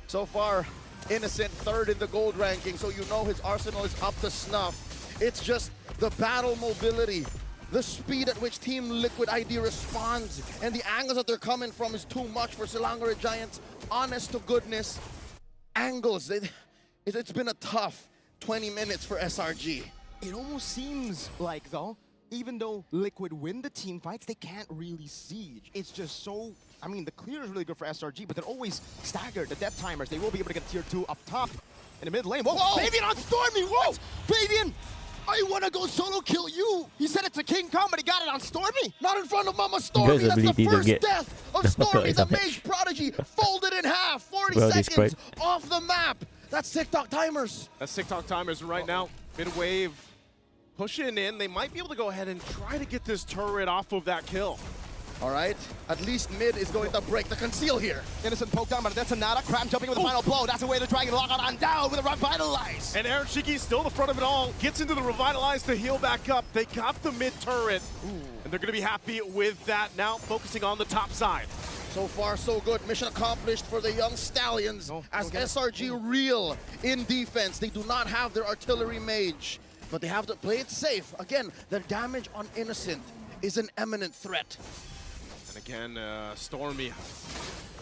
So far, Innocent third in the gold ranking, so you know his arsenal is up to snuff. It's just the battle mobility, the speed at which Team Liquid ID responds, and the angles that they're coming from is too much for Selangor Giants. Honest to goodness, angles. It's been a tough 20 minutes for SRG. It almost seems like, though, even though Liquid win the team fights, they can't really siege. It's just so, I mean, the clear is really good for SRG, but they're always staggered. The death timers, they will be able to get tier 2 up top in the mid lane. Whoa, Fabian on Stormy, whoa! Fabian, I want to go solo kill you. He said it to King Kong, but he got it on Stormy. Not in front of Mama Stormy. That's the first death of Stormy, the Mage Prodigy, folded in half. 40 seconds off the map. That's TikTok timers. That's TikTok timers right now. Mid-wave pushing in. They might be able to go ahead and try to get this turret off of that kill. All right, at least mid is going to break the conceal here. Innocent poke down, but that's Nada. Cram jumping with the final blow. That's the way to Dragon lock on down with a Revitalize. And Aaron Shiki still the front of it all. Gets into the Revitalize to heal back up. They got the mid turret, and they're going to be happy with that. Now focusing on the top side. So far, so good. Mission accomplished for the young Stallions as SRG reel in defense. They do not have their artillery mage, but they have to play it safe. Again, the damage on Innocent is an imminent threat. And again, Stormy,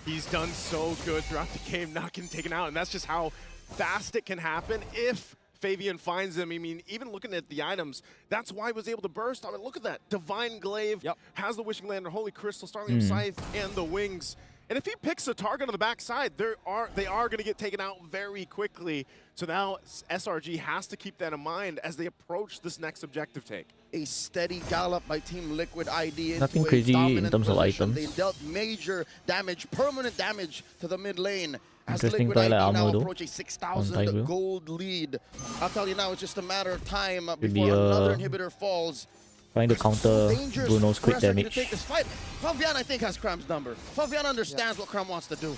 he's done so good throughout the game, not getting taken out. And that's just how fast it can happen if Fabian finds him. I mean, even looking at the items, that's why he was able to burst. I mean, look at that. Divine Glaive has the Wishing Lantern, Holy Crystal, Starling Scythe, and the Wings. And if he picks a target on the backside, they are going to get taken out very quickly. So now SRG has to keep that in mind as they approach this next objective take. A steady gallop by Team Liquid ID into Nothing a crazy dominant in terms of position. items. They dealt major damage, permanent damage to the mid lane. As Interesting Liquid ID Twilight now armor approach a 6,000 though. gold lead. I'll tell you now, it's just a matter of time Could before be, another inhibitor falls. Trying to counter Dangerous Bruno's for quick SRG to damage. take this fight. Fabian, I think, has Cram's number. Fabian understands what Cram wants to do.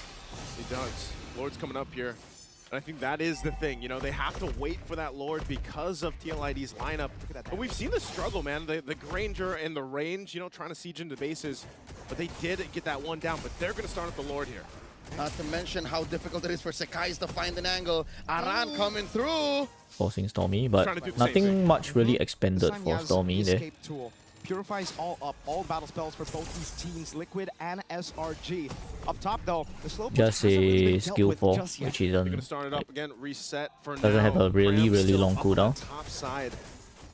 He does. Lord's coming up here. And I think that is the thing. You know, they have to wait for that Lord because of TLID's lineup. But we've seen the struggle, man. The Granger and the range, you know, trying to siege into bases. But they did get that one down. But they're going to start at the Lord here. Not to mention how difficult it is for Sekais to find an angle. Aran coming through. Forcing Stormy, but nothing much really expended for Stormy there. Tool. Purifies all up, all battle spells for both these teams, Liquid and SRG. Up top though, the slow Just a skill 4, which he They're gonna start it up again, reset for now. Doesn't have a really long cooldown. Top side.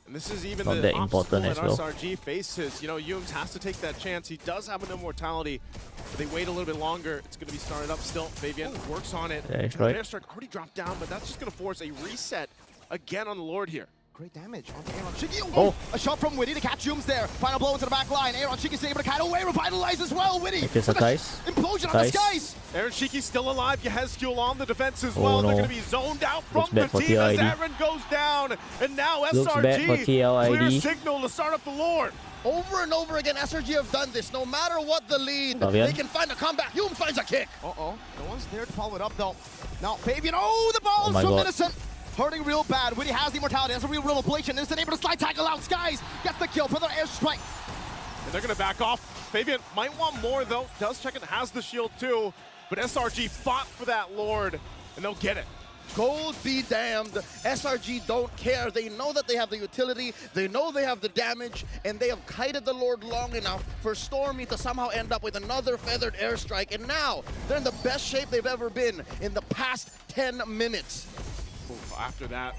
And this is even Not the that important as well. SRG faces. You know, Yums has to take that chance. He does have an immortality. But they wait a little bit longer. It's going to be started up still. Fabian works on it. That's right. Airstrike already dropped down, but that's just going to force a reset again on the Lord here. Great damage on Aaron Shiki. Oh, a shot from Witty to catch Yums there. Final blow into the back line. Aaron Shiki's able to kite away, revitalize as well. Witty. Implosion on the skies. Aaron Shiki's still alive. Yehezkiel on the defense as well. No. They're going to be zoned out from Looks the bad team for as TLID. Aaron goes down. And now Looks bad for SRG, TLID. clear signal to start up the Lord. Over and over again, SRG have done this. No matter what the lead, they can find a comeback. Hume finds a kick. No one's there to follow it up though. Now Fabian, the ball my from God. Innocent. Hurting real bad. Witty has the immortality. That's a real ablation. Innocent able to slide tackle out. Skies gets the kill for the airstrike. And they're going to back off. Fabian might want more though. Does check it, has the shield too. But SRG fought for that Lord, and they'll get it. Gold be damned. SRG don't care. They know that they have the utility. They know they have the damage. And they have kited the Lord long enough for Stormy to somehow end up with another feathered airstrike. And now they're in the best shape they've ever been in the past 10 minutes. After that,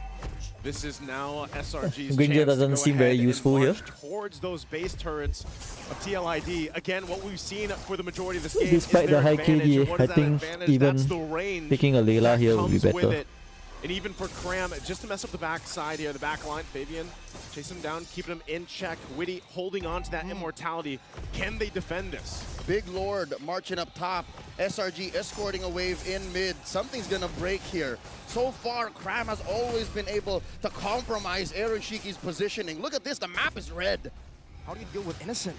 this is now SRG's Granger chance doesn't to go seem ahead very and useful here. march towards those base turrets of TLID. Again, what we've seen for the majority of this game Despite is the their high advantage. KD, And what is I that think advantage? even That's the range picking a Layla that here would be comes with better. it. And even for Cram, just to mess up the backside here, the back line, Fabian chasing him down, keeping him in check. Witty holding on to that immortality. Can they defend this? Big Lord marching up top. SRG escorting a wave in mid. Something's gonna break here. So far, Cram has always been able to compromise Aaron Shiki's positioning. Look at this, the map is red. How do you deal with Innocent?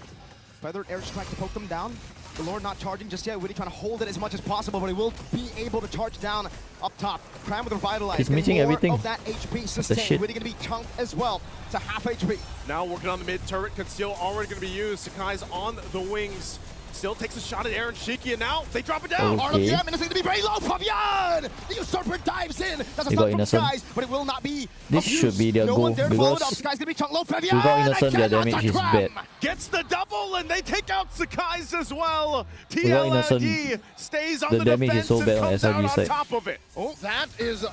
Feathered airstrike to poke them down. The Lord not charging just yet. Witty trying to hold it as much as possible, but he will be able to charge down up top. Cram with Revitalize. He's missing more everything. of that HP sustain. Witty going to be chunked as well to half HP. Now working on the mid turret, Conceal already going to be used. Sakai's on the wings. Still takes a shot at Aaron Shiki, and now they drop it down. Okay. RWM is going to be very low. Fabian! The Usurper dives in. That's a stun from Skies, but it will not be. This should be their goal because Skies going to be chunked low. Fabian! without Innocent, their damage is bad. Gets the double, and they take out Sakai's as well. Without Innocent, TLID stays on the damage is so defense bad and on comes out SRG on side. top of it. Oh, that is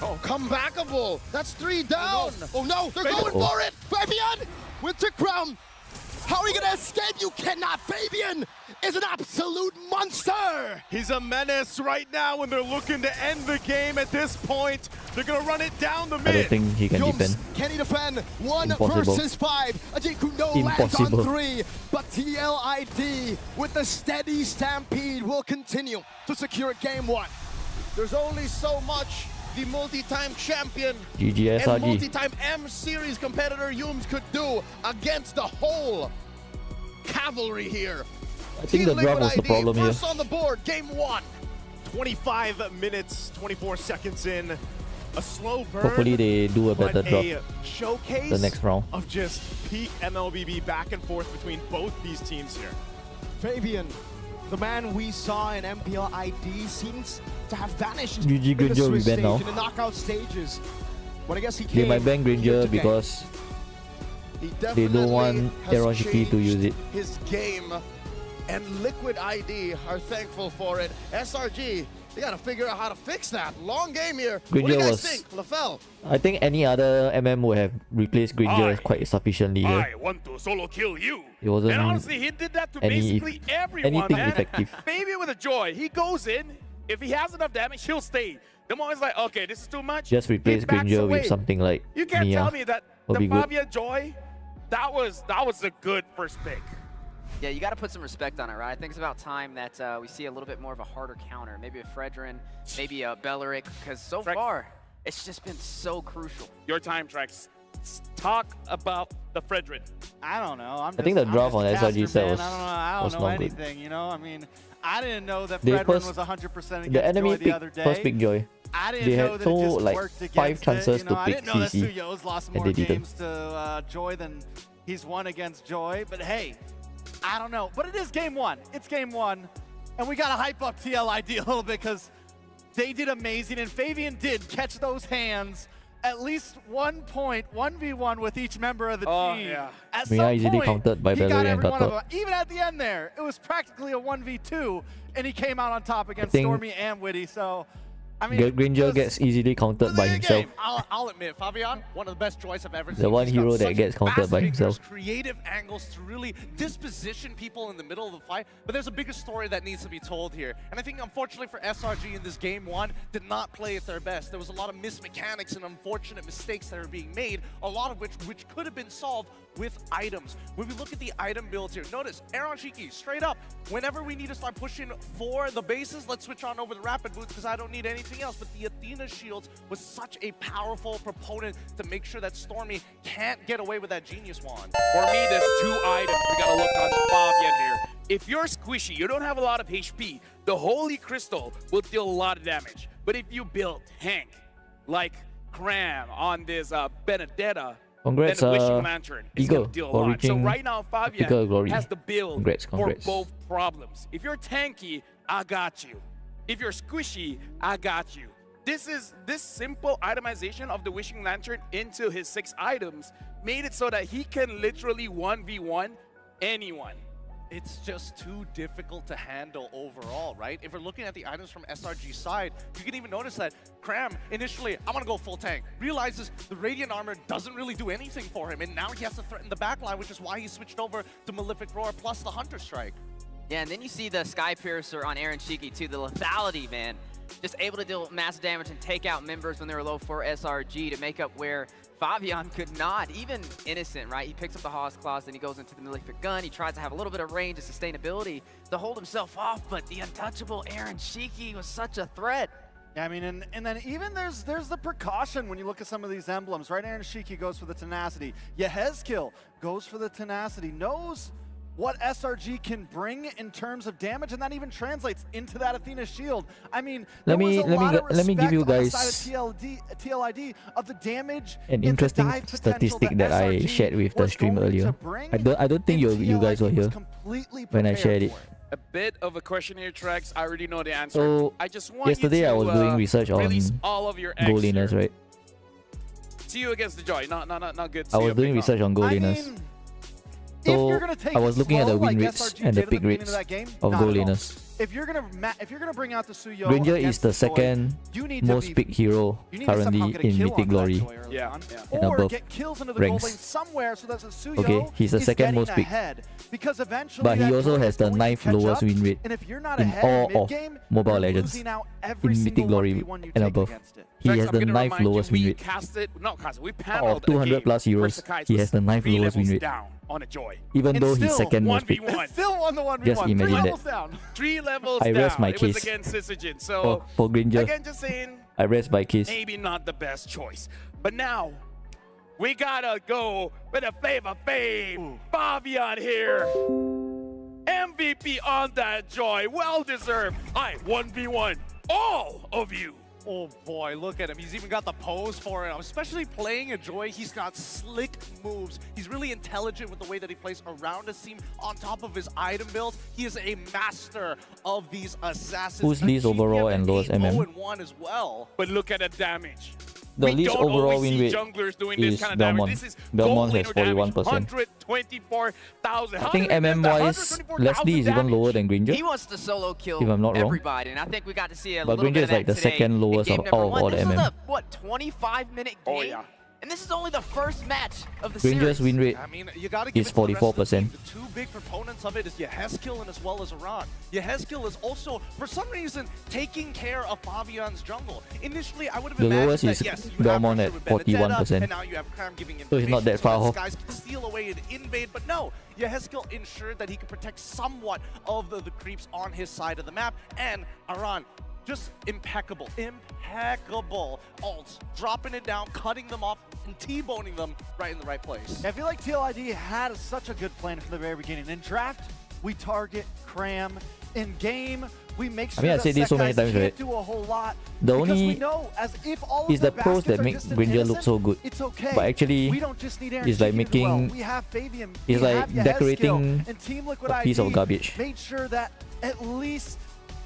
comebackable. That's 3 down. Oh no, they're going for it. Fabian with the crown. How are you going to escape? You cannot. Fabian is an absolute monster. He's a menace right now, and they're looking to end the game at this point. They're going to run it down the mid. I don't think he can defend. Can he defend? 1 Impossible. versus 5. Ajiku no lands on 3. But TLID with the steady stampede will continue to secure game 1. There's only so much the multi-time champion GG and SRG. multi-time M-Series competitor Yums could do against the whole cavalry here. I think the draft was the problem here. First on the board, game 1. 25 minutes, 24 seconds in. A slow burn. Hopefully they do a better but drop a showcase the next round. of just peak MLBB back and forth between both these teams here. Fabian, the man we saw in MPL ID, seems to have vanished GG in the Granger Swiss we ban stage, now. in the knockout stages. But I guess he They came might ban here Granger today. because He they don't want definitely has Eroshiki to use it. his game, and Liquid ID are thankful for it. SRG, they gotta figure out how to fix that. Long game here. What do you Granger guys was- think, LaFell? I think any other MM would have replaced Granger quite sufficiently here. I want to solo kill you. It wasn't And honestly, he did that to any- basically everyone, anything man. effective. Maybe with a Joy, he goes in. If he has enough damage, he'll stay. The moment it's like, okay, this is too much. Just replace he backs Granger away. with something like You can't Mia. tell me that Would the be good. Fabian Joy, that was a good first pick. Yeah, you got to put some respect on it, right? I think it's about time that we see a little bit more of a harder counter. Maybe a Fredrin, maybe a Belleric, because so far, it's just been so crucial. Your time, Trex. Talk about the Fredrin. I don't know. I think the draft on SRG set was I don't know not good. anything, you know? I mean, I didn't know that They Fredrin first- was 100% against The enemy Joy the other day. first pick Joy. I didn't They know had that it just like worked against 5 chances it, you know? to I pick didn't know that CC, Suyo's lost and more they didn't. games to Joy than he's won against Joy. But hey, I don't know. But it is game 1. It's game 1. And we got to hype up TLID a little bit because they did amazing. And Fabian did catch those hands at least 1 point, 1v1 with each member of the team. Yeah. At Mia some easily point, countered by he got Valerie and every one of got them. Even at the end there, it was practically a 1v2, and he came out on top against think Stormy and Witty. So, I mean, Granger just- gets easily countered by himself. I'll admit, Fabian, one of the best Joys I've ever seen. The one He's got hero that such gets countered fast by fingers, himself. creative angles to really disposition people in the middle of the fight. But there's a bigger story that needs to be told here. And I think, unfortunately for SRG in this game 1, did not play at their best. There was a lot of mismechanics and unfortunate mistakes that are being made, a lot of which could have been solved with items. When we look at the item builds here, notice Aaron Shiki, straight up, whenever we need to start pushing for the bases, let's switch on over the rapid boots because I don't need anything else. But the Athena shields was such a powerful proponent to make sure that Stormy can't get away with that genius wand. For me, there's 2 items we gotta look on Fabian here. If you're squishy, you don't have a lot of HP, the Holy Crystal will deal a lot of damage. But if you build tank, like Cram on this Benedetta, Congrats, then the Wishing Lantern is Eagle, gonna deal a for lot. So reaching right now, epical Fabian glory. has the build Congrats. for both problems. If you're tanky, I got you. If you're squishy, I got you. This simple itemization of the Wishing Lantern into his 6 items made it so that he can literally 1v1 anyone. It's just too difficult to handle overall, right? If we're looking at the items from SRG's side, you can even notice that Cram, initially, I'm gonna go full tank, realizes the Radiant Armor doesn't really do anything for him, and now he has to threaten the backline, which is why he switched over to Malefic Roar plus the Hunter Strike. Yeah, and then you see the Sky Piercer on Aaron Shiki too, the lethality, man. Just able to deal massive damage and take out members when they were low for SRG to make up where Fabian could not. Even Innocent, right? He picks up the Hawk's Claws, then he goes into the Malefic Gun. He tries to have a little bit of range and sustainability to hold himself off, but the untouchable Aaron Shiki was such a threat. Yeah, I mean, and then even there's the precaution when you look at some of these emblems, right? Aaron Shiki goes for the tenacity. Yehezkill goes for the tenacity. Knows what SRG can bring in terms of damage, and that even translates into that Athena shield. I mean, let me give you guys TLID of the damage an interesting statistic that I shared with the stream earlier. I don't think you guys were here when I shared it. A bit of a question here, Trex. I already know the answer. So I just want yesterday you to, I was doing research on all of your goal laners, right? See you against the Joy. Not good. I was doing research on goal laners. So I was looking at the win rates and the pick rates of goal laners. If you're gonna bring out the Suyo, Granger is the second most picked hero currently in Mythic Glory. Yeah. And above ranks. Okay, he's the second most picked. But he also has the 9th lowest win rate in all of Mobile Legends in Mythic Glory and above. He has the 9th lowest win rate. Of 200 plus heroes, he has the 9th lowest win rate. On a Joy. Even though he's second most picked. Still won the 1v1. Just imagine that. 3 levels I rest my it was case. against Syzygy. So for Granger, again, just saying, I rest my case. maybe not the best choice. But now, we gotta go with a Flavor Fave. Fabian here. MVP on that Joy. Well deserved. I 1v1 all of you. Oh boy, look at him. He's even got the pose for it. Especially playing a Joy, he's got slick moves. He's really intelligent with the way that he plays around his team on top of his item builds. He is a master of these assassins. Who's least overall and lowest MM? 0-1 as well. But look at the damage. The least overall win rate is Belmont. Belmont has 41%. 124,000. I think MM-wise, Leslie is even lower than Granger. He wants to solo kill if I'm not wrong. everybody, and I think we got to see a but little Granger bit is of like that the today second lowest in of game all number 1. the This MM. is a, what, 25-minute game? Oh, yeah. And this is only the first match of the Granger's series. win rate I mean, you gotta give is it to the rest of the 44%. team. The two big proponents of it is Yehezkiel and as well as Aran. Yehezkiel is also, for some reason, taking care of Fabian's jungle. Initially, I would have The imagined lowest that, is yes, you Belmont have at Vendetta, 41%. and now you have Cram giving So he's not that far off. Guys can steal away and invade, but no. Yehezkiel ensured that he could protect somewhat of the creeps on his side of the map, and Aran just impeccable. Ults, dropping it down, cutting them off, and T-boning them right in the right place. I feel like TLID had such a good plan from the very beginning. In draft, we target Cram. In game, we make sure I said this so many times, right? do a whole lot. The because only we know as if all is of the pros that baskets are make distant Granger innocent, look so good. It's okay. But actually, we don't just need Aaron it's like Shiki to do well. making We have Fabian, it's we like have Yehezkiel, decorating and Team Liquid a piece of ID garbage. made sure that at least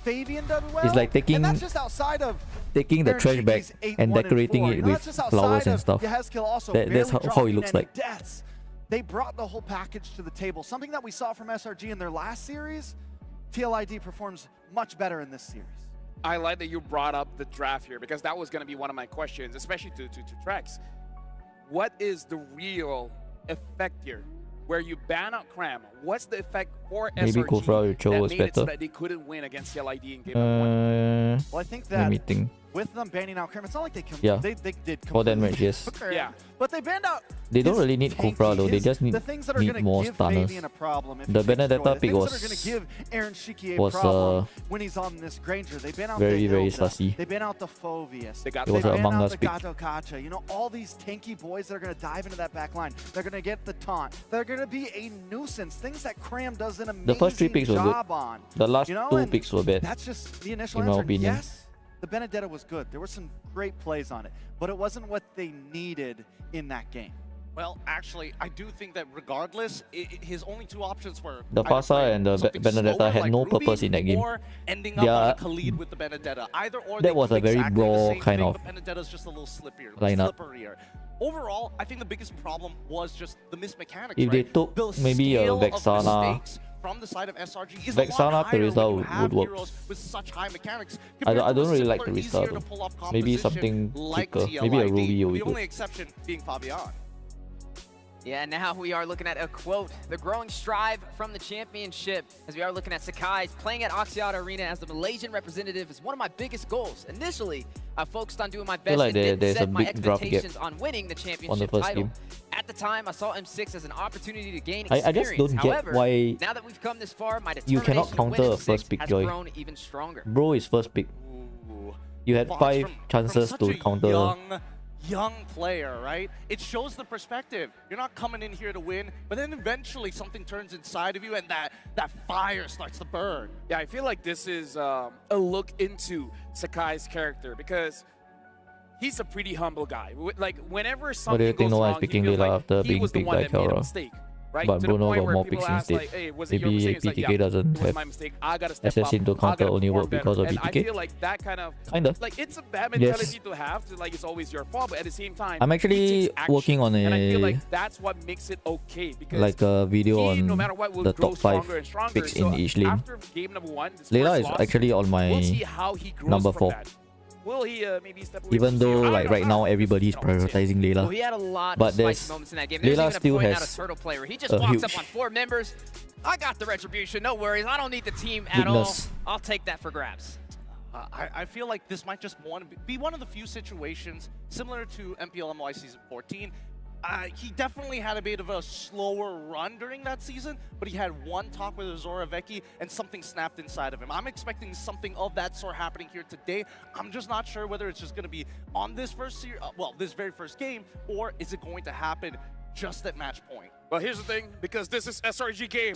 Fabian done well. It's like taking and that's just outside of the Aaron trash bag Shiki's and 8-1 decorating 4. it You know, with that's just outside flowers and of stuff. Yehezkiel also That's barely how he dropping looks any like. deaths. They brought the whole package to the table. Something that we saw from SRG in their last series, TLID performs much better in this series. I like that you brought up the draft here because that was going to be one of my questions, especially to Trex. What is the real effect here? Where you ban out Cram, what's the effect for Maybe SRG Kufra Cho that was made it so better. that they couldn't win against TLID in game number 1? Well, I think let me that think. with them banning out Cram, it's not like they they did For that match, completely yes. Cram, Yeah. but they banned out. They don't his really need tanky, Kufra though. They just need the things that are gonna more give stunners. Fabian a problem if The he picks Benedetta Joy. The pick things was that are gonna give Aaron Shiki a was, problem when he's on this Granger. They ban out very, the very Hilda. sussy. They ban out the Phoveus. They got It was they an ban Among out Us the pick. Gato Kacha. You know, all these tanky boys that are gonna dive into that back line. They're gonna get the taunt. They're gonna be a nuisance. Things that Cram does an amazing The first 3 picks were good. job on. The last You know, 2 and picks were bad. That's just the initial in my answer. opinion. Yes, the Benedetta was good. There were some great plays on it, but it wasn't what they needed in that game. Well, actually, I do think that regardless, his only 2 options were The either Fasa play and the something Benedetta slower had like no Ruby purpose in that game. or ending Their- up on a Khalid with the Benedetta. Either or, That they was do a very exactly the raw same kind thing, of but Benedetta's just a little lineup. slipperier. Overall, I think the biggest problem was just the mismechanics. If they took the maybe a scale of Vexana, mistakes from the side of SRG is Vexana a lot higher Teresa when you have would work. heroes with such high mechanics. I compared to don't a really like simpler, Teresa easier though. to pull off Maybe composition something like quicker. Maybe a TLID, Ruby will be the good. only exception being Fabian. Yeah, now we are looking at a quote. The growing strive from the championship, as we are looking at Sakai playing at Axiata Arena as the Malaysian representative is one of my biggest goals. Initially, I focused on doing my best like and didn't there's set a my big drop gap expectations on winning the on the championship first title. game. At the time, I saw M6 as an opportunity to gain I experience. just don't get However, why now that we've come this far, my you cannot determination to counter win a M6 first pick has Joy. grown even stronger. Bro is first pick. Ooh. You had Fox 5 from chances such to a counter. young young player, right? It shows the perspective. You're not coming in here to win, but then eventually something turns inside of you and that fire starts to burn. Yeah, I feel like this is a look into Sakai's character because he's a pretty humble guy. Like, whenever something What do you think goes Noah is wrong, you picking feel Lila like after he being was the picked one by that made a Kara? mistake. Right? But To the Bruno point got where more people picks ask, instead. like, hey, was it your Maybe mistake? It's like, BTK yeah, doesn't it was have my mistake. I gotta step assassin up. to I counter gotta only perform work because better. of And I BTK. feel like that kind of, Kinda. like, it's a bad Yes. mentality to have, to like, it's always your fault, but at the same time, I'm he actually takes action. working on And I feel a like that's what makes it okay because like a video he, on no matter what, will the grow top 5 stronger and stronger. picks So in each lane. after game number 1, this Layla first is loss, actually on my we'll see how he grows number from 4. that. Will he maybe step away Even from though zero? I like don't right know. now everybody's prioritizing Layla. Well, he had a lot But of there's spicy moments in that game. There's Layla even a still point out has of Turtle Play where he just a walks huge up on 4 members. I got the retribution, no worries. I don't need the team at weakness. all. I'll take that for grabs. I feel like this might just be one of the few situations similar to MPLMY Season 14. He definitely had a bit of a slower run during that season, but he had one talk with Azora Vecchi and something snapped inside of him. I'm expecting something of that sort happening here today. I'm just not sure whether it's just going to be on this this very first game, or is it going to happen just at match point? Well, here's the thing, because this is SRG game.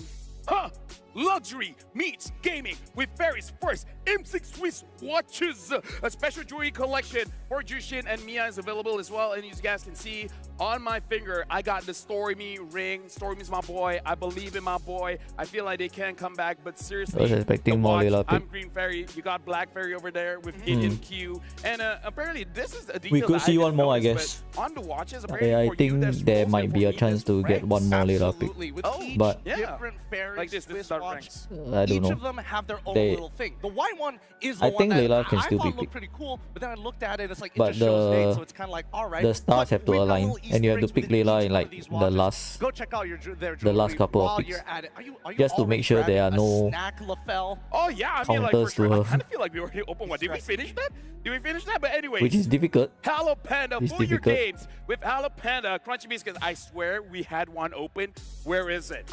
Huh! Luxury meets gaming with Ferry's first M6 Swiss watches. A special jewelry collection for Jushin and Mia is available as well. And you guys can see on my finger, I got the Story Me ring. Story Me's my boy. I believe in my boy. I feel like they can come back, but seriously, I was expecting the more watch, Layla pick. I'm Green Ferry. You got Black Ferry over there with Indian Q. And apparently, this is a detail We could that see I one didn't more, I notice, guess. but on the watches, apparently I for you, think there's there rules, might and be for a me, chance there's to get ranks. one more Layla pick. Absolutely. With each But different Ferry's Like this Swiss is our watch, ranks. I don't each know. of them have their own They- little thing. The white one is the I one think that Layla can I still thought be looked picked. pretty cool, but then I looked at it, it's like, it But just shows the- dates, so it's kind of like, all right. the stars have to We've got align, little and you have to Easter pick eggs within Layla each in one like of these the watches. last Go check out their the last jewelry couple of while picks. you're at it. Are you Just to make sure there are already no grabbing a snack, LaFell? Oh yeah, I mean, like, for counters sure. to I her. kind of feel like we already opened one. Did we finish that? Did we finish that? But anyways, which is difficult. Hello Panda, It's full your difficult. games with Hello Panda, Crunchy Biscuits. I swear we had one open. Where is it?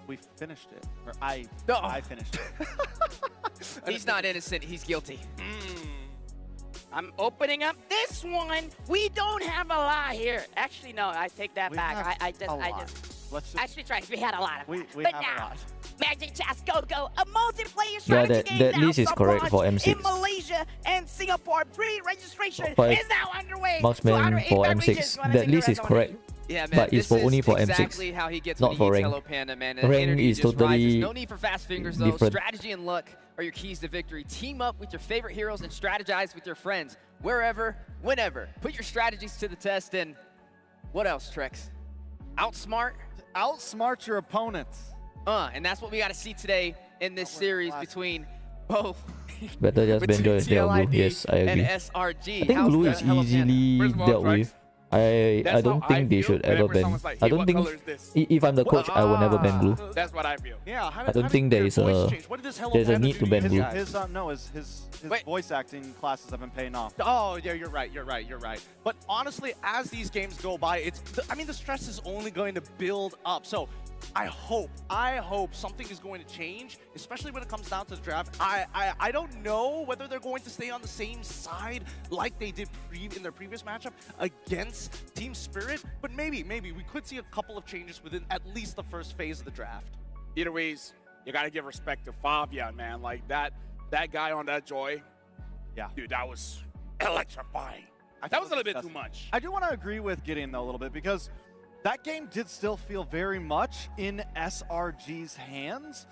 We finished it. Or No. I finished it. He's not innocent, he's guilty. I'm opening up this one. We don't have a lot here. Actually, no, I take that We back. have I just Let's just, actually tried. We had a lot of we them. we But have a now, lot. Magic Chess Go, a multiplayer Yeah, strategy game that now list is from correct launch for M6. in Malaysia and Singapore. Pre-registration Top 5 is now underway. marksman So for under M6. 8 regions, wanna That take the list is rest on correct. Yeah, man, But it's this for is only for M6, exactly how he gets not when for he rank. eats Hello Panda, man. Rank Energy is just totally rises. No need for fast fingers, though. different. Strategy and luck are your keys to victory. Team up with your favorite heroes and strategize with your friends. Wherever, whenever. Put your strategies to the test and what else, Trex? Outsmart? Outsmart your opponents. And that's what we got to see today in this series between both Better just ban Joy instead of Blue. TLID Yes, I and agree. SRG. I think How's Blue the is Hello Panda? easily First of all, dealt Trex, with. I that's don't how think I they feel should ever whenever ban. someone's like, I hey, don't what think color is this? if I'm the coach, I will never ban Blue. That's what I feel. Yeah, I don't think there is a there's a need to ban Blue. His voice acting classes have been paying off. Oh, yeah, you're right. But honestly, as these games go by, the stress is only going to build up. So I hope something is going to change, especially when it comes down to the draft. I don't know whether they're going to stay on the same side like they did in their previous matchup against Team Spirit, but maybe we could see a couple of changes within at least the first phase of the draft. Either ways, you gotta give respect to Fabian, man. Like that guy on that Joy. Yeah. Dude, that was electrifying. That was a little bit too much. I do want to agree with Gideon though a little bit because that game did still feel very much in SRG's hands.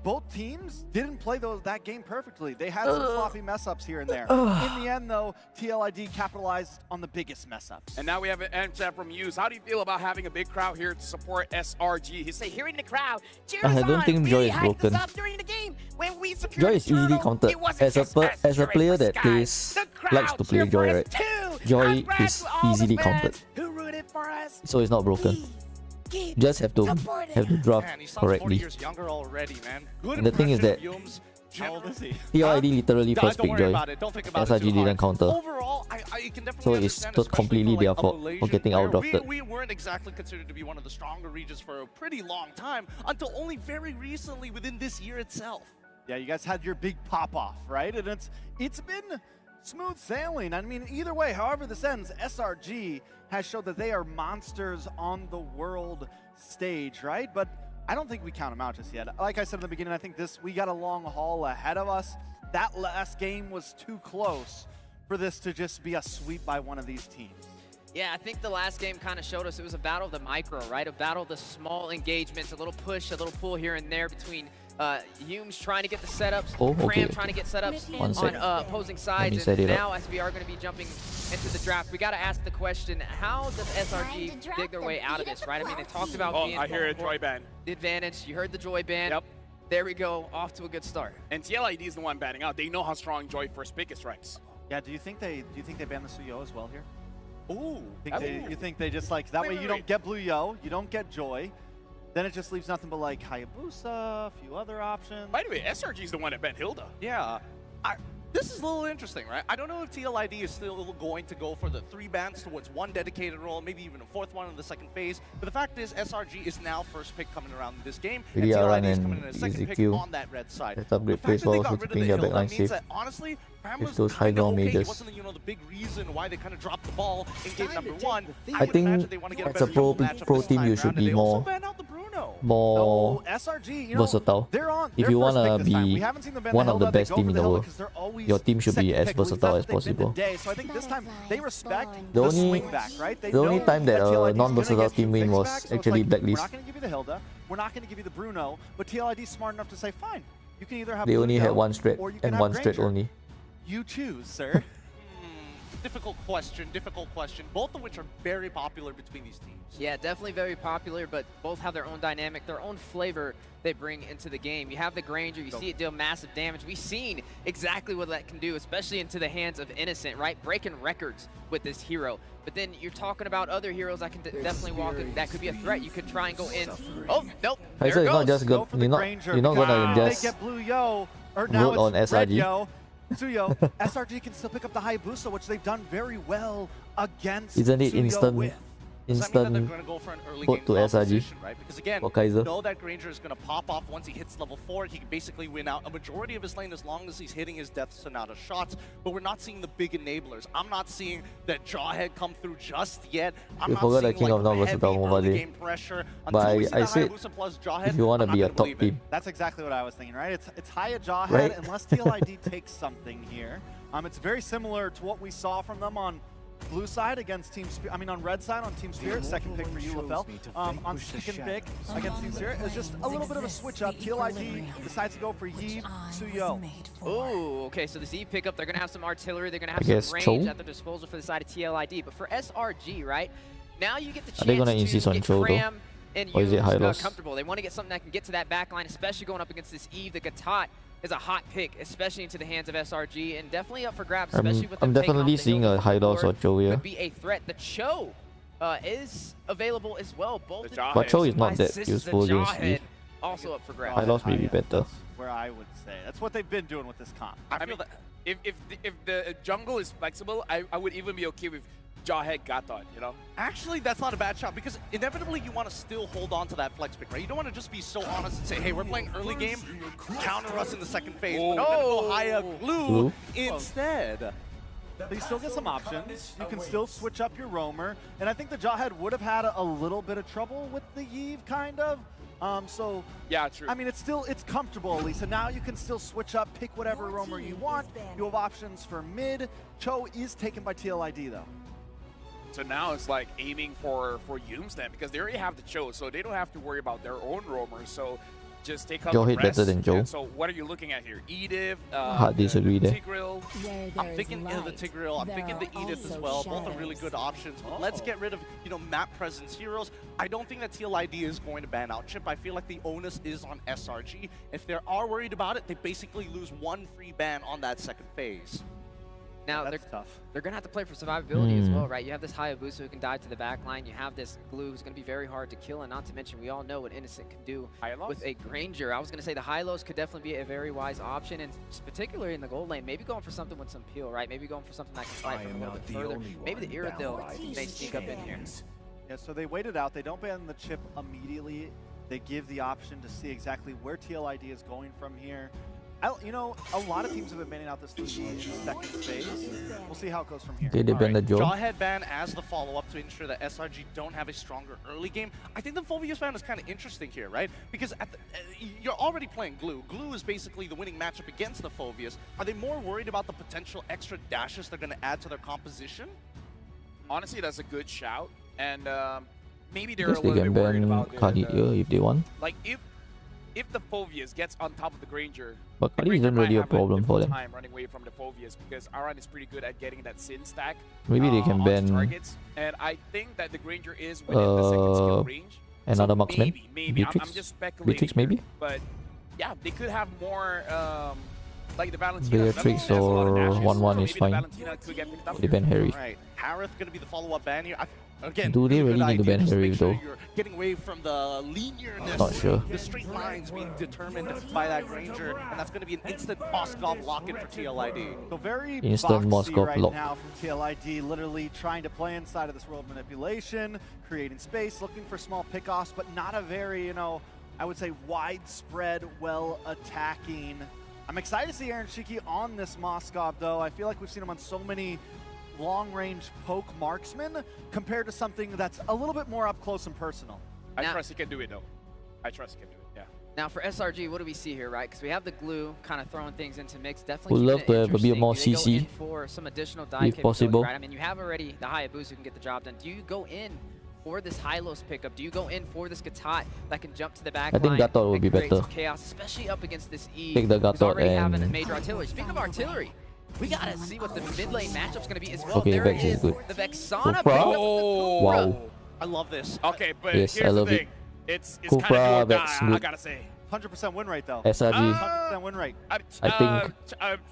Both teams didn't play that game perfectly. They had some sloppy mess-ups here and there. In the end, though, TLID capitalized on the biggest mess-ups. And now we have an end chat from Hughes. How do you feel about having a big crowd here to support SRG? He said, Hearing the crowd cheers I don't on, think really Joy is hyped us broken. up during the game. When we secured Joy is the easily turtle, counted. it wasn't As just a us cheering player for that Sky. plays The crowd likes to play cheered Joy, for us right? too. Joy Congrats is to all the easily fans counted. who rooted for us. So it's not broken. Keep Just have to supporting draft Man, he sounds 40 correctly. years younger already, man. Good And the thing is that impression of Yums. How old is he? TLID literally Don't first pick worry Joy. about it. Don't think about it SRG too hard. didn't counter. Overall, I can definitely So it's understand, just especially completely for, their like, a fault for Malaysian getting player. outdrafted. We weren't exactly considered to be one of the stronger regions for a pretty long time until only very recently within this year itself. Yeah, you guys had your big pop-off, right? And it's been smooth sailing. I mean, either way, however this ends, SRG has showed that they are monsters on the world stage, right? But I don't think we count them out just yet. Like I said in the beginning, I think we got a long haul ahead of us. That last game was too close for this to just be a sweep by one of these teams. Yeah, I think the last game kind of showed us it was a battle of the micro, right? A battle of the small engagements, a little push, a little pull here and there between Humes trying to get the setups, Cram trying to get setups on opposing sides, and now as we are going to be jumping into the draft, we got to ask the question, how does SRG dig their way out of this, right? I mean, they talked about being I hear a joy ban. The advantage, you heard the joy ban. Yep. There we go, off to a good start. And TLID is the one banning out. They know how strong Joy first pick strikes. Yeah, do you think they ban the Suyo as well here? Ooh. You think they just like, that way you don't get Blue Yo, you don't get Joy, then it just leaves nothing but like Hayabusa, a few other options. By the way, SRG is the one that banned Hilda. Yeah. This is a little interesting, right? I don't know if TLID is still going to go for the 3 bans towards 1 dedicated role, maybe even a 4th one in the second phase. But the fact is, SRG is now first pick coming around in this game, and TLID is coming in as second pick on that red side. Let's upgrade place while also keeping their backline safe. Honestly, If those high ground okay. mages. It wasn't the big reason why they kind of dropped the ball in game number 1. I think as a pro team, you should be more SRG, versatile. If you want to be one of the best team in the world, your team should be as versatile as possible. So I think this time they respect The the only swing back, right? the only time that a non-versatile team win was actually We're Blacklist. not going to give you the Hilda, we're not going to give you the Bruno, but TLID is smart enough to say, fine, you can either have They only Blue had Yo, one strat or you can and have one strat Granger. only. You choose, sir. Difficult question. Both of which are very popular between these teams. Yeah, definitely very popular, but both have their own dynamic, their own flavor they bring into the game. You have the Granger, you see it deal massive damage. We've seen exactly what that can do, especially into the hands of Innocent, right? Breaking records with this hero. But then you're talking about other heroes that can definitely walk in. That could be a threat. You could try and go in. Oh, nope. It's not just Go for the you're not Granger you're not gonna because just they get Blue Yo, or now root on it's Red SRG. Yo. Suyo, SRG can still pick up the Hayabusa, which they've done very well against Isn't it Suyo instant with. Does that mean that they're instant going to go for an early put game to SRG composition, right? Because again, for Kaiser? you know that Granger is going to pop off once he hits level 4. He can basically win out a majority of his lane as long as he's hitting his Death Sonata shots. But we're not seeing the big enablers. I'm not seeing that Jawhead come through just yet. I'm You not forgot seeing the king of non-versatile heavy mobile early day. game pressure. But Until we see I the said, Hayabusa plus Jawhead, if you want to I'm be not a gonna top believe it. team, That's exactly what I was thinking, right? It's Haya Jawhead, Right? unless TLID takes something here. It's very similar to what we saw from them on blue side against Team Spirit. I mean, on red side on Team Spirit, second pick for you, LaFell. On second pick against Team Spirit, it's just a little bit of a switch up. TLID decides to go for Yves, Suyo. Oh, okay, so the Z pickup, they're going to have some artillery, they're going to have guess some range Cho? at their disposal for the side of TLID. But for SRG, right, now you get the chance Are they gonna insist to on get Cho, though? Cram and Or is it Yu's, high loss? comfortable. They want to get something that can get to that back line, especially going up against this Eve. The Gatot is a hot pick, especially into the hands of SRG, and definitely up for grabs, especially with them I'm taking definitely off the seeing hill a from high the loss board. or Cho here. Could be a threat. The Cho is available as well. Both But Cho is not that sisters, useful the against Jawhead, Eve. also up for grabs. High loss may be better. That's where I would say. That's what they've been doing with this comp. I mean, if the jungle is flexible, I would even be okay with Jawhead Gatot, you know? Actually, that's not a bad shot because inevitably you want to still hold on to that flex pick, right? You don't want to just be so honest and say, hey, we're playing early game, counter us in the second phase, but no, go Haya Glue instead. But you still get some options. You can still switch up your roamer. And I think the Jawhead would have had a little bit of trouble with the Yves, kind of. So, yeah, true. I mean, it's comfortable at least. And now you can still switch up, pick whatever roamer you want. You have options for mid. Cho is taken by TLID, though. So now it's like aiming for Yumes then, because they already have the Cho, so they don't have to worry about their own roamers. So just take out Joe the hit rest. better than Joe. And so what are you looking at here? Edith, Hard disagree there. Tigreal. I'm thinking the Tigreal, I'm thinking the Edith as well. Both are really good options. But let's get rid of, map presence heroes. I don't think that TLID is going to ban out Chip. I feel like the onus is on SRG. If they are worried about it, they basically lose one free ban on that second phase. Now, that's tough. They're going to have to play for survivability as well, right? You have this Hayabusa who can dive to the back line. You have this Glue who's going to be very hard to kill. And not to mention, we all know what Innocent can do with a Granger. I was going to say the high-lows could definitely be a very wise option, and particularly in the gold lane, maybe going for something with some peel, right? Maybe going for something that can fight from a little bit further. Maybe the Iridil may sneak up in here. Yeah, so they waited out. They don't ban the Chip immediately. They give the option to see exactly where TLID is going from here. You know, a lot of teams have been banning out this 3D in second phase. We'll see how it goes from here. Okay, they ban the Joe. Jawhead ban as the follow-up to ensure that SRG don't have a stronger early game. I think the Phoveus ban is kind of interesting here, right? Because you're already playing Glue. Glue is basically the winning matchup against the Phoveus. Are they more worried about the potential extra dashes they're going to add to their composition? Honestly, that's a good shout. And maybe they're Yes, a they little can bit worried ban about Khalid here if they want. like if the Phoveus gets on top of the Granger, But Khalid isn't really a problem for them. Time running away from the Phoveus because Aran is pretty good at getting that Sin stack. Maybe they can on ban targets, and I think that the Granger is within the second skill range. another So marksman. maybe. I'm Beatrix. just speculating. Beatrix maybe. But yeah, they could have more like the Valentina. Beatrix or 1-1 is fine. They ban Harry. Right, Harith going to be the follow-up ban here. Again, Do they really really need to ban just Harry make sure though? you're getting away from the linearness, Not sure. the straight lines being determined by that Granger, and that's going to be an instant Moskov lock-in for TLID. So very Instant boxy Moskov right lock. now from TLID, literally trying to play inside of this world manipulation, creating space, looking for small pickoffs, but not a very, you know, I would say widespread, well attacking. I'm excited to see Aaron Shiki on this Moskov though. I feel like we've seen him on so many long-range poke marksman compared to something that's a little bit more up close and personal. I trust he can do it though. I trust he can do it. Yeah. Now for SRG, what do we see here, right? Because we have the Glue kind of throwing things into mix. Definitely Would love keeping to it have a bit more interesting. Do they go CC in for some additional dive if capability, possible. right? I mean, you have already the Hayabusa who can get the job done. Do you go in for this Hylos pickup? Do you go in for this Gatot that can jump to the back I think line Gatot would and be create better. some chaos, especially up against this E. Take the who's Gatot already having a and- major artillery. Speaking of artillery, we gotta see what the mid lane matchup's gonna be as well. Okay, There Vex is is good. the Vexana Kupra. picking up the Oh. Kupra. Wow. I love this. Okay, but Yes, here's I love the it. thing. It's Kupra, kind of do or Vex, die, I good. gotta say. 100% win rate though. SRG. 100% win rate. I think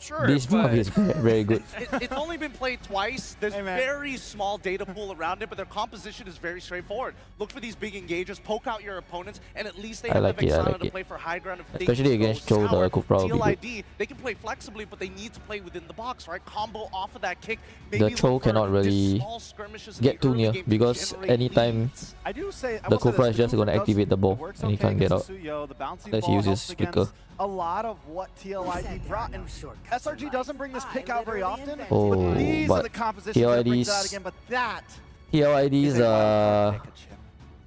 sure, this but draft is very good. It's only been played twice. There's Hey, man. very small data pool around it, but their composition is very straightforward. Look for these big engages, poke out your opponents, and at least they have like the it, I Vexana like to it. play for high ground. If Especially they against go Joe, the sour, Kupra will be good. TLID, they can play flexibly, but they need to play within the box, right? Combo off of that kick. The Maybe Cho look for cannot just really small skirmishes in get the too early near game to because generate anytime leads. I do say the Kupra is just going to activate the ball works and he okay can't get out. against Suyo. The bouncy Let's ball use helps his flicker. against a lot of what TLID brought, and SRG doesn't bring this pick out very often. Oh, but these are but the compositions that brings TLID's out again. But that TLID's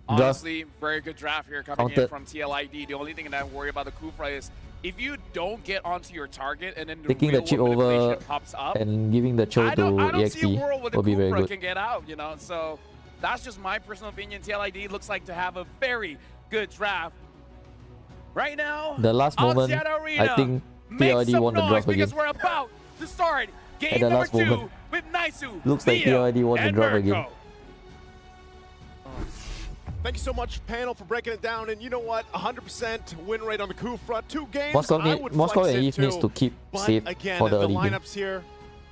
honestly, very good draft here coming in counted. from TLID. The only thing that I worry about the Kupra is if you don't get onto your target and then the taking the real chip world over manipulation pops up, and giving the Cho I to don't see a world where EXP the will be very Kupra good. can get out, you know. So that's just my personal opinion. TLID looks like to have a very good draft. Right now, The last on moment, Seattle Arena, I think make TLID some won the noise draft because again. we're about to start At game the number last 2 moment. with Naisu, Looks like Leo, TLID won the and draft Mirko. again. Thank you so much, panel, for breaking it down. And you know what? 100% win rate on the Kufra. 2 games. Moscow I need- would Moscow flex and it Eve needs too. to keep But safe again, for the the early game. lineups here.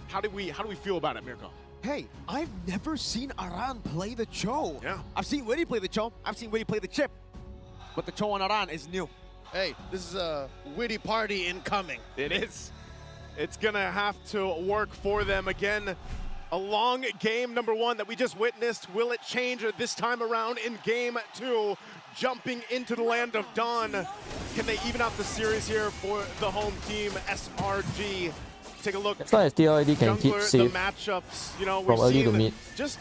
How do we feel about it, Mirko? Hey, I've never seen Aran play the Cho. Yeah. I've seen Witty play the Cho. I've seen Witty play the Chip. But the Cho on Aran is new. Hey, this is a witty party incoming. It is. It's gonna have to work for them again. A long game number 1 that we just witnessed. Will it change this time around in game 2? Jumping into the land of dawn. Can they even out the series here for the home team, SRG? Take a look. As long as TLID can keep Jungler, safe the matchups, you know, from we're early to seeing mid. just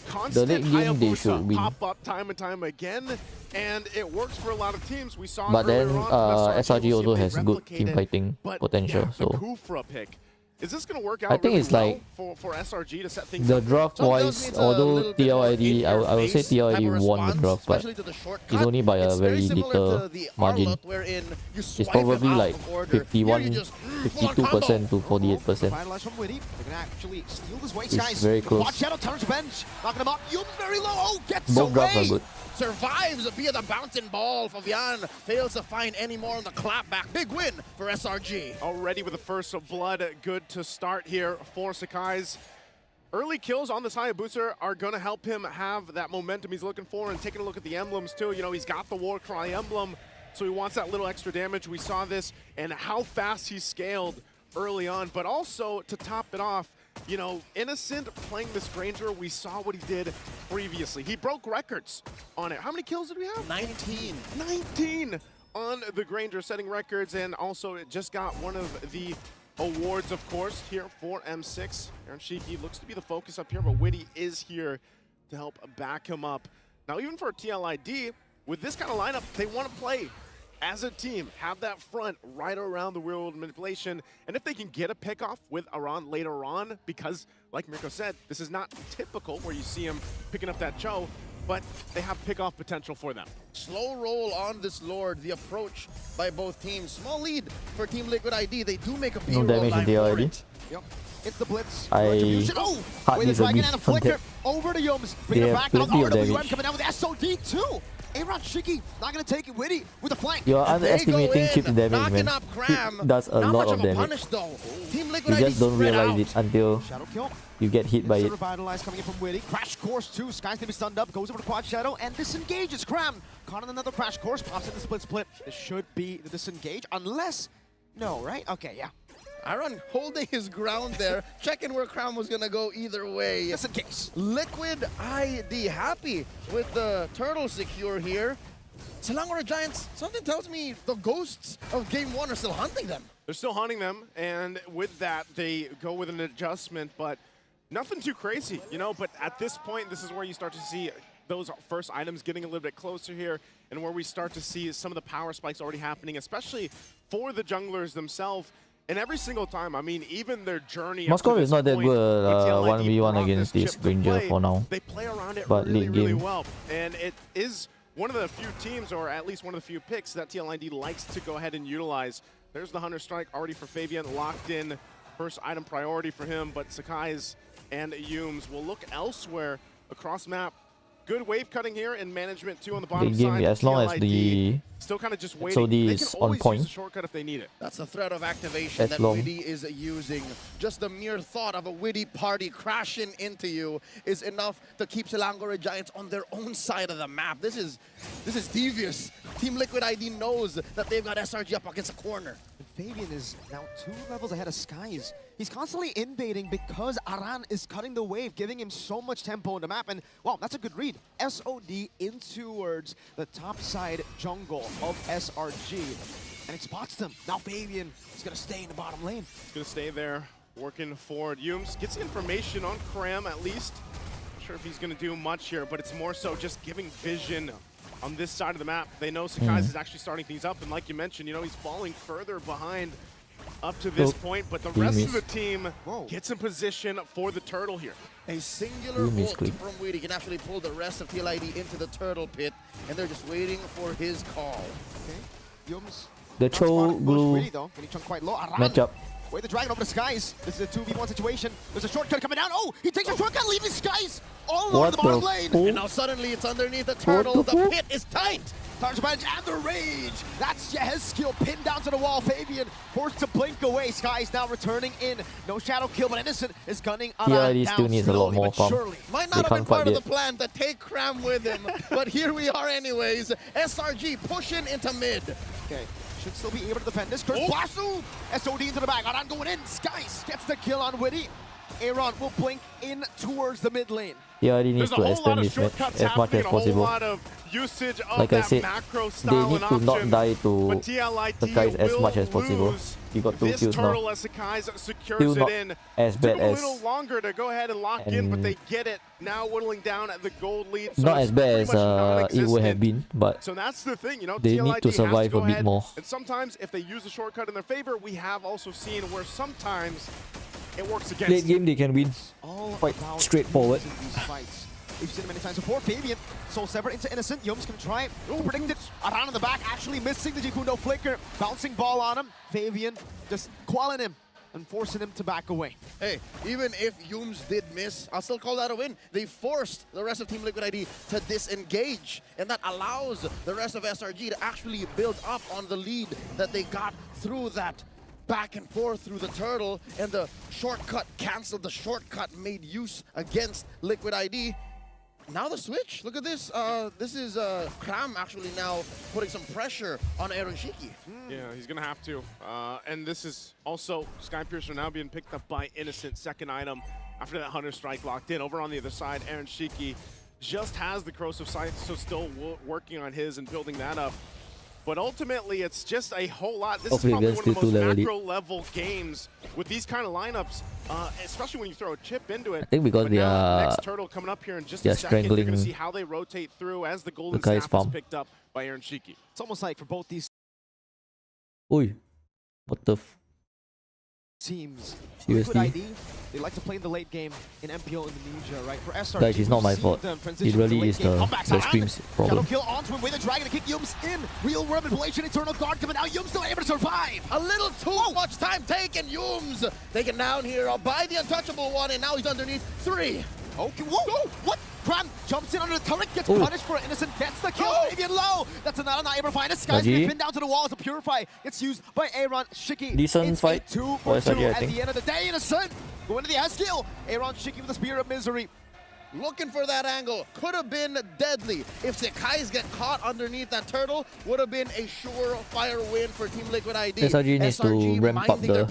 constant late game they should Hayabusa win. pop up time and time again, and it works for a lot of teams. We saw But earlier then on from SRG we'll see also if they has good replicate team it. fighting But potential. yeah, So the Kufra pick. Is this going to work out I think really it's well like for SRG to set things the up? draft wise, although TLID, I would say TLID won the draft, but it's only by a very little margin. It's probably like 52% to 48%. Finalize from Witty. They're going to actually steal this way, It's guys. very close. Watch out, Turner's bench. Knocking him up. Yum very low. Oh, gets Both drafts are away. good. Survives via the bouncing ball. Fabian fails to find any more on the clapback. Big win for SRG. Already with the first blood, good to start here for Sakai's. Early kills on this Hayabusa are going to help him have that momentum he's looking for, and taking a look at the emblems too. You know, he's got the Warcry emblem, so he wants that little extra damage. We saw this and how fast he scaled early on, but also to top it off, you know, Innocent playing this Granger, we saw what he did previously. He broke records on it. How many kills did we have? 19. 19 on the Granger, setting records, and also it just got one of the awards, of course, here for M6. Aaron Shiki looks to be the focus up here, but Witty is here to help back him up. Now, even for TLID, with this kind of lineup, they want to play as a team, have that front right around the real-world manipulation, and if they can get a pickoff with Aran later on, because, like Mirko said, this is not typical where you see him picking up that Cho, but they have pickoff potential for them. Slow roll on this Lord, the approach by both teams. Small lead for Team Liquid ID. They do make a No B-roll damage in line the for already. it. Yep. It's the blitz. Oh, with the dragon and a flicker over to Yums. Bring it back out. RWM coming down with SOD too. Aaron Shiki not going to take it. Witty with a flank. You're underestimating chip damage, man. Up Cram. It does a Not lot much of a damage. punish, though. Team Liquid You ID just don't spread realize out. it until Shadow kill. you get hit by it. Revitalize coming in from Witty. Crash Course 2. Sky's going to be stunned up. Goes over to Quad Shadow and disengages Cram. Caught on another Crash Course. Pops in the split. This should be the disengage. Unless... No, right? Okay, yeah. Aaron holding his ground there, checking where Cram was gonna go either way. Just in case. Liquid ID happy with the turtle secure here. Selangor Giants, something tells me the ghosts of Game 1 are still hunting them. They're still hunting them, and with that, they go with an adjustment, but nothing too crazy, you know? But at this point, this is where you start to see those first items getting a little bit closer here, and where we start to see some of the power spikes already happening, especially for the junglers themselves. And every single time, I mean, even their journey. Moscow is not that point, good 1v1 against this Granger play, for now. They play around it but really, late really game. well. And it is one of the few teams, or at least one of the few picks, that TLID likes to go ahead and utilize. There's the Hunter Strike already for Fabian, locked in. First item priority for him, but Sakai's and Yums will look elsewhere across map. Good wave cutting here and management too on the bottom Game, side. as long as the still kind of just waiting. SOD They is can on always point. use a shortcut if they need it. That's the threat of activation that Witty is using. Just the mere thought of a Witty party crashing into you is enough to keep Selangor Giants on their own side of the map. This is devious. Team Liquid ID knows that they've got SRG up against a corner. And Fabian is now 2 levels ahead of Skies. He's constantly invading because Aran is cutting the wave, giving him so much tempo on the map. And, wow, that's a good read. SOD in towards the top side jungle of SRG. And it spots them. Now Fabian is going to stay in the bottom lane. He's going to stay there, working forward. Yums gets the information on Cram, at least. Not sure if he's going to do much here, but it's more so just giving vision on this side of the map. They know Sakai's is actually starting things up. And like you mentioned, you know, he's falling further behind up to this point, but the rest of the team gets in position for the turtle here. A singular bolt from Witty can actually pull the rest of TLID into the turtle pit, and they're just waiting for his call. Okay, Yums. The Cho Glue matchup. Wait, the dragon over the Skies. This is a 2v1 situation. There's a shortcut coming down. Oh, he takes a shortcut, leaving Skies all along the bottom lane. And now suddenly it's underneath the turtle. The pit is tight. Target advantage and the rage. That's his skill pinned down to the wall. Fabian forced to blink away. Skies now returning in. No shadow kill, but Innocent is gunning Aran down still needs a lot more farm. Might not have been part of the plan to take Cram with him, but here we are anyways. SRG pushing into mid. Okay. Should still be able to defend this. Curse blast! SOD into the back. Aran going in. Skies gets the kill on Witty. Aaron will blink in towards the mid lane. He already needs to extend this match as much as possible. Like I said, they need to not die to Sakai's as much as possible. He got 2 kills now. Still not as bad as... A little longer to go ahead and lock in, but they get it. Now whittling down at the gold lead. So not as bad as it would have been, but so that's the thing, you know, they need to survive a bit more. And sometimes if they use a shortcut in their favor, we have also seen where sometimes it works against late game they can win. Quite straightforward. We've seen it many times before. Fabian, Soul Severed into Innocent. Yums can try it. Predict it. Aran in the back, actually missing the Jikundo flicker. Bouncing ball on him. Fabian just quelling him and forcing him to back away. Hey, even if Yums did miss, I'll still call that a win. They forced the rest of Team Liquid ID to disengage, and that allows the rest of SRG to actually build up on the lead that they got through that back and forth through the turtle, and the shortcut canceled. The shortcut made use against Liquid ID. Now the switch, look at this. This is Cram actually now putting some pressure on Aaron Shiki. Yeah, he's gonna have to. And this is also Skypiercer now being picked up by Innocent, second item after that Hunter Strike locked in. Over on the other side, Aaron Shiki just has the Corrosive Sight, so still working on his and building that up. But ultimately, it's just a whole lot. This Hopefully is probably one of the most macro-level games with these kind of lineups, especially when you throw a chip into it. I think because they are next turtle coming up here in just a second. You're going to see how they rotate through as the golden staff is picked up by Aaron Shiki. It's almost like for both these Oi, what the teams, seriously? Liquid ID, they like to play in the late game in MPO Indonesia, right? For SRG, guys, it's not my fault. It really is the stream's problem. Kill onto him with a dragon to kick Yums in. Real world manipulation, eternal guard coming out. Yums still able to survive. A little too much time taken. Yums taken down here by the untouchable one, and now he's underneath 3. Okay, whoa, what? Cram jumps in under the turret, gets punished for innocent, gets the kill. Fabian low. That's another not able to find it. Sky's been pinned down to the wall as a Purify gets used by Aaron Shiki. Decent fight. 2 for 2 at the end of the day. Innocent going to the S-kill. Aaron Shiki with the Spear of Misery. Looking for that angle. Could have been deadly. If Sekai's get caught underneath that turtle, would have been a surefire win for Team Liquid ID. SRG needs to ramp up the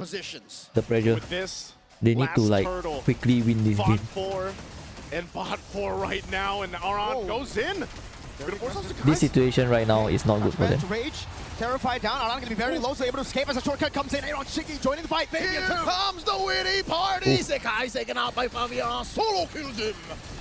pressure. With this, they need to like quickly win this game. And bot 4 right now, and Aran goes in. This situation right now is not good for them. Rage, terrified down. Aran gonna be very low, so able to escape as a shortcut comes in. Aaron Shiki joining the fight. Here comes the Witty party. Sekai's taken out by Fabian. Solo kills him.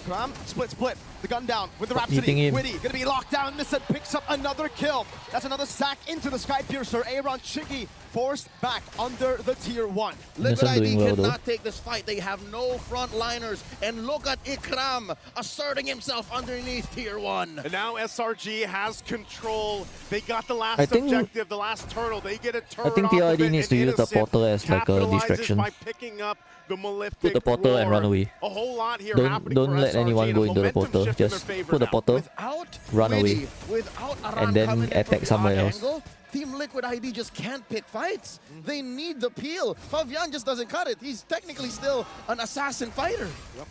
Kram, split. The gun down with the Rhapsody. Witty gonna be locked down. Innocent picks up another kill. That's another sack into the Sky Piercer. Aaron Shiki forced back under the tier 1. Liquid ID cannot take this fight. They have no frontliners. And look at Ikram asserting himself underneath tier 1. And now SRG has control. They got the last objective, the last turtle. They get a turret. I think TLID needs to use the portal as like a distraction. By picking up the put the portal and run away. A whole lot here don't let anyone go into the portal. Just put the portal, run away, and then attack somewhere else. Team Liquid ID just can't pick fights. They need the peel. Fabian just doesn't cut it. He's technically still an assassin fighter. Yep.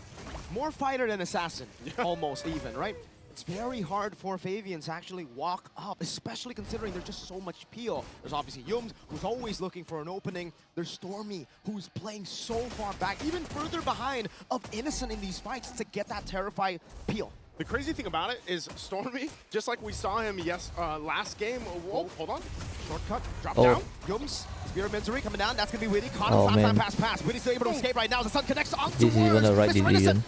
More fighter than assassin, almost even, right? It's very hard for Fabian to actually walk up, especially considering there's just so much peel. There's obviously Yums, who's always looking for an opening. There's Stormy, who's playing so far back, even further behind of Innocent in these fights to get that terrified peel. The crazy thing about it is Stormy, just like we saw him last game. Whoa, hold on. Shortcut, drop down. Yums, Spear of Misery coming down. That's going to be Witty. Caught him, pass. Witty's still able to escape right now. The sun connects onto This is even the right decision.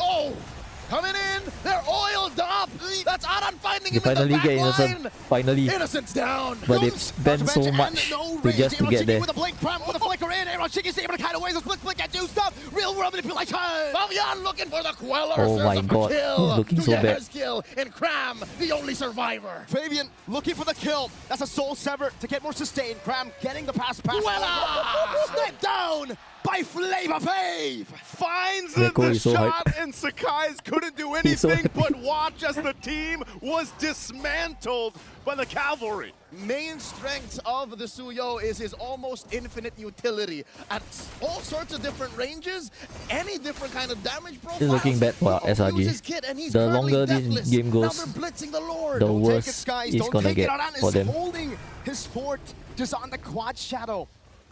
Coming in, they're oiled up. That's Aran finding him finally in the get Innocent. Finally. Innocent's down. But they spend so much to just to get there. With a blink, with a flicker in. Aaron Shiki's able to kind of ways. Flick, get juiced up. Real world manipulation. Fabian looking for the Queller. Oh my god, he's looking so bad. Kill, and Cram, the only survivor. Fabian looking for the kill. That's a soul sever to get more sustain. Cram getting the pass. Snip down by Flavor Fave. Finds the shot, and Sekai's couldn't do anything but watch as the team was dismantled by the cavalry. Main strength of the Suyo is his almost infinite utility. At all sorts of different ranges, any different kind of damage profile. It's looking bad for SRG. The longer this game goes, the worse it's gonna get for them. Holding his fort just on the quad shadow.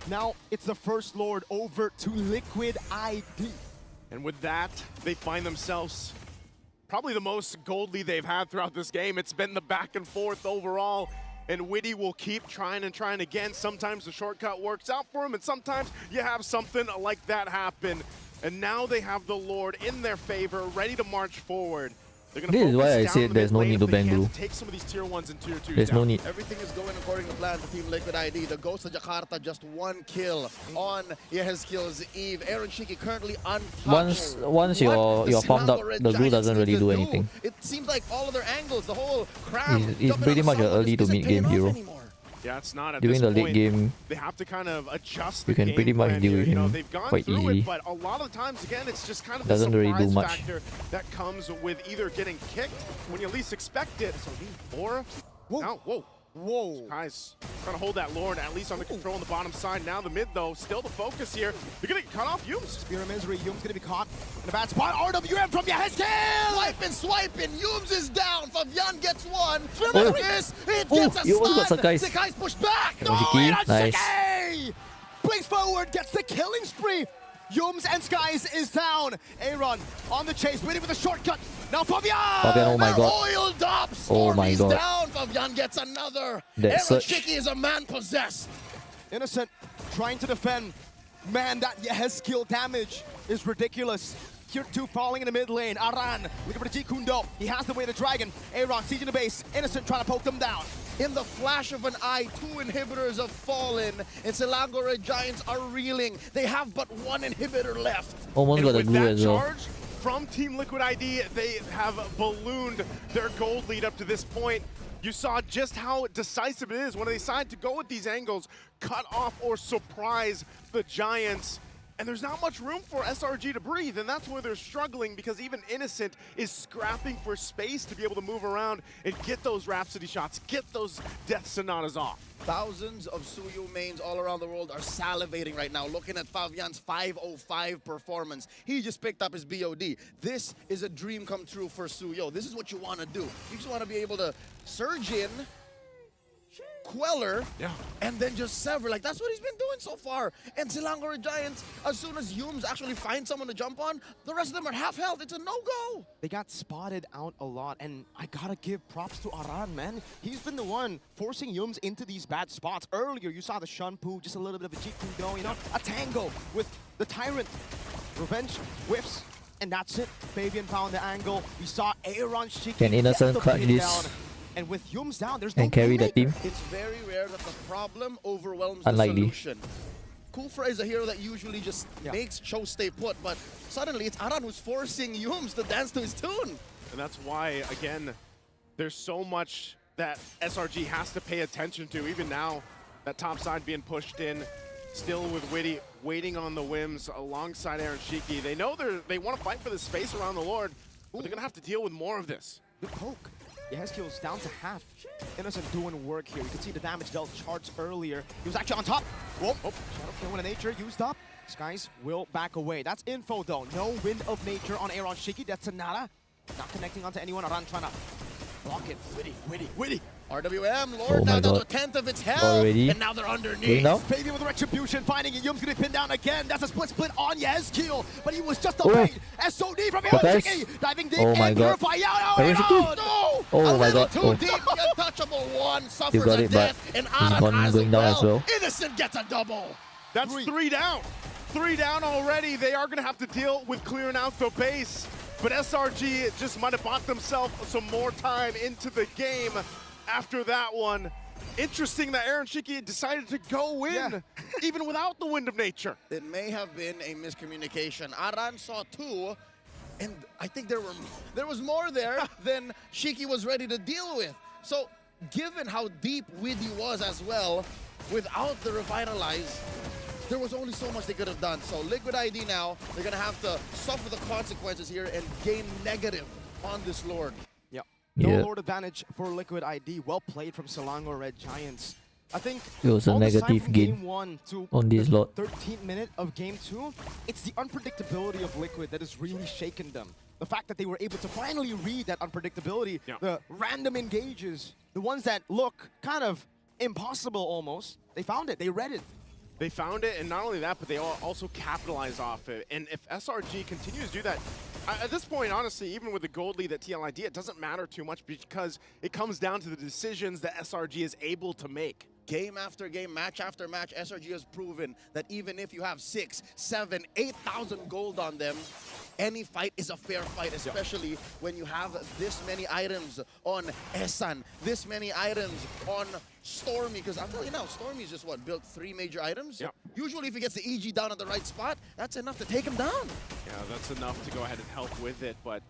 Now it's the First Lord over to Liquid ID. And with that, they find themselves probably the most gold lead they've had throughout this game. It's been the back and forth overall. And Witty will keep trying and trying again. Sometimes the shortcut works out for him, and sometimes you have something like that happen. And now they have the Lord in their favor, ready to march forward. This is why I said there's no need to bang blue. Take some of these tier 1s and tier 2s There's no need. Everything is going according to plan for Team Liquid ID. The Ghost of Jakarta just 1 kill on Yehezkiel's Eve. Aaron Shiki currently untouched. Once you're farmed up, the blue doesn't really do anything. It seems like all of their angles, the whole crowd. It's pretty much an early to mid game hero. Yeah, it's not at During this the late point. game, They have to kind of adjust you can pretty much deal with him they've gone quite through easily. it, but a lot of times, again, it's just kind of Doesn't the really surprise do much. factor that comes with either getting kicked when you least expect it, or whoa. Guys, trying to hold that Lord at least on the control on the bottom side. Now the mid, though, still the focus here. They're going to get cut off. Yums. Spear of Misery. Yums going to be caught in a bad spot. RWM from Yehezkiel! Swiping. Yums is down. Fabian gets 1. Oh. It gets a you almost got stun. Sekai's. Sekai's pushed back. Shiki, nice. Blinks forward, gets the killing spree. Yums and Skies is down. Aaron on the chase, waiting for the shortcut. Now Fabian! Fabian, oh my god. Oiled up. Oh my Stormy's god. down. Fabian gets another. That Aaron search. Shiki is a man possessed. Innocent trying to defend. Man, that Yehezkiel damage is ridiculous. Tier 2 falling in the mid lane. Aran looking for the G Kundo. He has the way to Dragon. Aaron sieging the base. Innocent trying to poke them down. In the flash of an eye, 2 inhibitors have fallen, and Selangor Red Giants are reeling. They have but 1 inhibitor left. Almost And got a with glue that as well. charge from Team Liquid ID, they have ballooned their gold lead up to this point. You saw just how decisive it is when they decide to go with these angles, cut off or surprise the Giants. And there's not much room for SRG to breathe, and that's where they're struggling, because even Innocent is scrapping for space to be able to move around and get those Rhapsody shots, get those Death Sonatas off. Thousands of Suyo mains all around the world are salivating right now, looking at Fabian's 505 performance. He just picked up his BOD. This is a dream come true for Suyo. This is what you want to do. You just want to be able to surge in, Queller, and then just sever. Like, that's what he's been doing so far. And Selangor Giants, as soon as Yums actually find someone to jump on, the rest of them are half health. It's a no-go. They got spotted out a lot, and I gotta give props to Aran, man. He's been the one forcing Yums into these bad spots. Earlier, you saw the Shunpu, just a little bit of a G-Kundo, you know, a tango with the Tyrant. Revenge whiffs, and that's it. Fabian found the angle. We saw Aaron Shiki Can Innocent clutch this? down. And with Yums down, there's And no carry the playmaker. team? It's very rare that the problem overwhelms Unlikely. the solution. Kufra is a hero that usually just makes Cho stay put, but suddenly it's Aran who's forcing Yums to dance to his tune. And that's why, again, there's so much that SRG has to pay attention to. Even now, that top side being pushed in, still with Witty waiting on the whims alongside Aaron Shiki. They know they want to fight for the space around the Lord, but they're going to have to deal with more of this. Good poke. Yehezkiel's down to half. Innocent doing work here. You can see the damage dealt charts earlier. He was actually on top. Whoa, Shadow Kill in nature used up. Skies will back away. That's info though. No Wind of Nature on Aaron Shiki. That's Sonata. Not connecting onto anyone. Aran trying to block it. Witty. RWM, Lord, Oh now my down to god. a tenth of its health, Already? and now they're Going underneath. down? Fabian with Retribution, finding it. Yum's gonna be pinned down again. That's a split on Yehezkiel, but he was just a Oh. bait. SOD from Aaron guys. Shiki. Diving deep Oh my and god. purify out. Aaron Shiki. No! Oh a my little god. too Oh. deep. The untouchable one suffers got a it, but death, and he's Aran gone has going it down as well. Innocent gets a double. That's 3 down. 3 down already. They are going to have to deal with clearing out the base. But SRG just might have bought themselves some more time into the game after that one. Interesting that Aaron Shiki decided to go in, even without the Wind of Nature. It may have been a miscommunication. Aran saw 2, and I think there was more there than Shiki was ready to deal with. So, given how deep Widdy was as well, without the Revitalize, there was only so much they could have done. So Liquid ID now, they're going to have to suffer the consequences here and gain negative on this Lord. No Lord advantage for Liquid ID. Well played from Selangor Red Giants. I think It was a all this time negative from gain game 1 to on this the lot. 13th minute of game 2, it's the unpredictability of Liquid that has really shaken them. The fact that they were able to finally read that unpredictability, the random engages, the ones that look kind of impossible almost, they found it, they read it. They found it, and not only that, but they also capitalized off it. And if SRG continues to do that, at this point, honestly, even with the gold lead at TLID, it doesn't matter too much because it comes down to the decisions that SRG is able to make. Game after game, match after match, SRG has proven that even if you have 6, 7, 8,000 gold on them, any fight is a fair fight, especially when you have this many items on Esan, this many items on Stormy, because I'm telling you now, Stormy's just built 3 major items. Usually if he gets the EG down at the right spot, that's enough to take him down. Yeah, that's enough to go ahead and help with it, but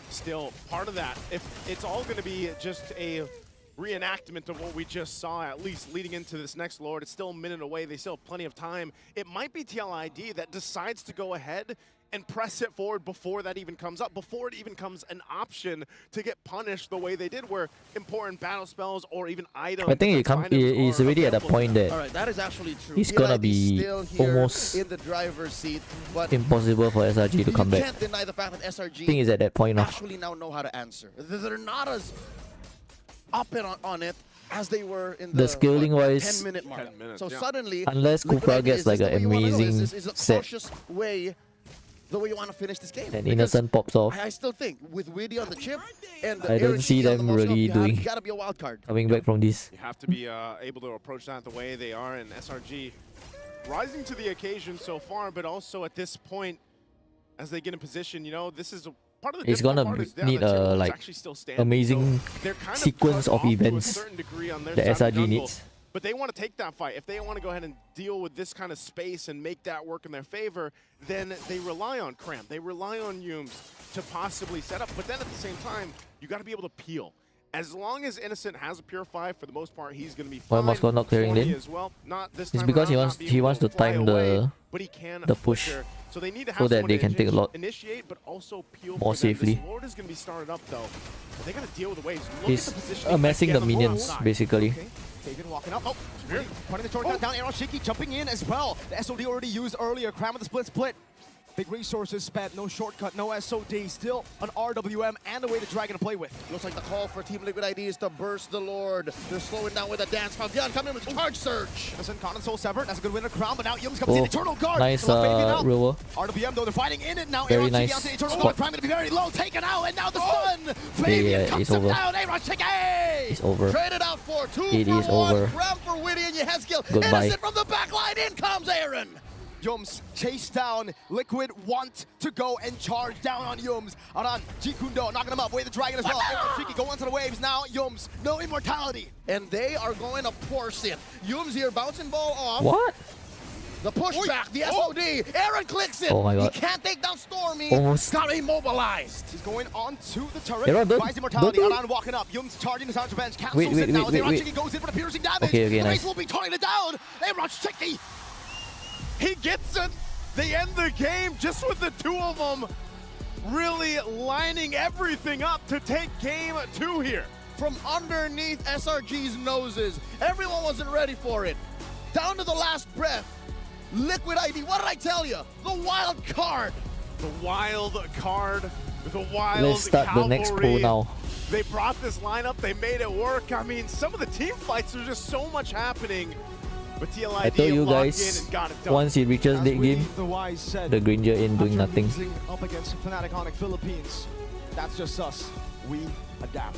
still, part of that, if it's all going to be just a reenactment of what we just saw, at least leading into this next Lord, it's still a minute away, they still have plenty of time. It might be TLID that decides to go ahead and press it forward before that even comes up, before it even comes an option to get punished the way they did, where important battle spells or even items. I think he's already at a point that All right, that is actually true. he's gonna TLID be still here almost in the driver's seat, but impossible for SRG to come you back. can't deny the fact that SRG I think he's at that point now. actually now know how to answer. They're not as up and on it, as they were in the scaling wise, 10-minute mark. 10 minutes, So yeah. suddenly, unless Liquid Kufra ID gets is like this an the way you wanna go? amazing Is a set cautious way, the way you want to finish this game. and Because Innocent pops off, I still think with Widdy on the chip and I don't see them really doing you gotta be a wild card. coming back from this. You have to be able to approach that the way they are, and SRG rising to the occasion so far, but also at this point, as they get in position, you know, this is a part of the It's gonna need a like amazing sequence of events that SRG needs. But they want to take that fight. If they want to go ahead and deal with this kind of space and make that work in their favor, then they rely on Cram. They rely on Yumes to possibly set up. But then at the same time, you got to be able to peel. As long as Innocent has a Purify, for the most part, he's going to be fine. Why Moscow not clearing lane? As well. Not this It's time because around, he wants to time but he can the push so they need to have so that someone they to can take a lot initiate, but also peel more for them. safely. This Lord is going to be started up though. They got to deal with the waves. Look He's at the positioning amassing again the on minions side. basically. Okay, David walking up. Oh, putting the torque down. Aaron Shiki jumping in as well. The SOD already used earlier. Cram with the split. Big resources spent, no shortcut, no SOD. Still an RWM and a way to Dragon to play with. Looks like the call for Team Liquid ID is to burst the Lord. They're slowing down with a dance. Fabian coming in with charge surge. Listen, Conan Soul severed. That's a good winner crown, but now Yums comes in. Eternal Guard. Nice rover. RWM though, they're fighting in it now. Very Aaron nice Shiki out to Eternal spot. Guard. Prime going to be very low. Taken out, and now the stun. Fabian Yeah, comes it's him over. down. Aaron Shiki! It's over. Traded out for 2 It for is 1. over. Cram for Widdy and Yehezkiel. Goodbye. Innocent from the back line. In comes Aaron. Yums chased down. Liquid want to go and charge down on Yums. Aran, Jikundo knocking him up. Way the Dragon as well. Shiki go onto the waves now. Yums, no immortality. And they are going to force it. Yums here bouncing ball off. What? The pushback, the SOD. Aaron clicks it. Oh my god. He can't take down Stormy. Almost. Got immobilized. He's going on to the turret. Aaron, don't- Buys immortality. don't do it. Aran walking up. Yums charging his arms revenge. Cancels Wait, it now. wait, Aaron wait. Shiki goes in for the piercing damage. Okay, The nice. Race will be toning it down. Aaron Shiki. He gets it. They end the game just with the two of them really lining everything up to take game 2 here. From underneath SRG's noses. Everyone wasn't ready for it. Down to the last breath. Liquid ID, what did I tell you? The wild card. The wild card, the wild Let's start the next poll cavalry. now. They brought this lineup, they made it work. I mean, some of the team fights, there's just so much happening. But TLID I told you locked in guys, and got it done. once it reaches As late we, game, the wise said, the Granger in doing after nothing. losing up against Fnatic Onyx Philippines, that's just us. We adapt.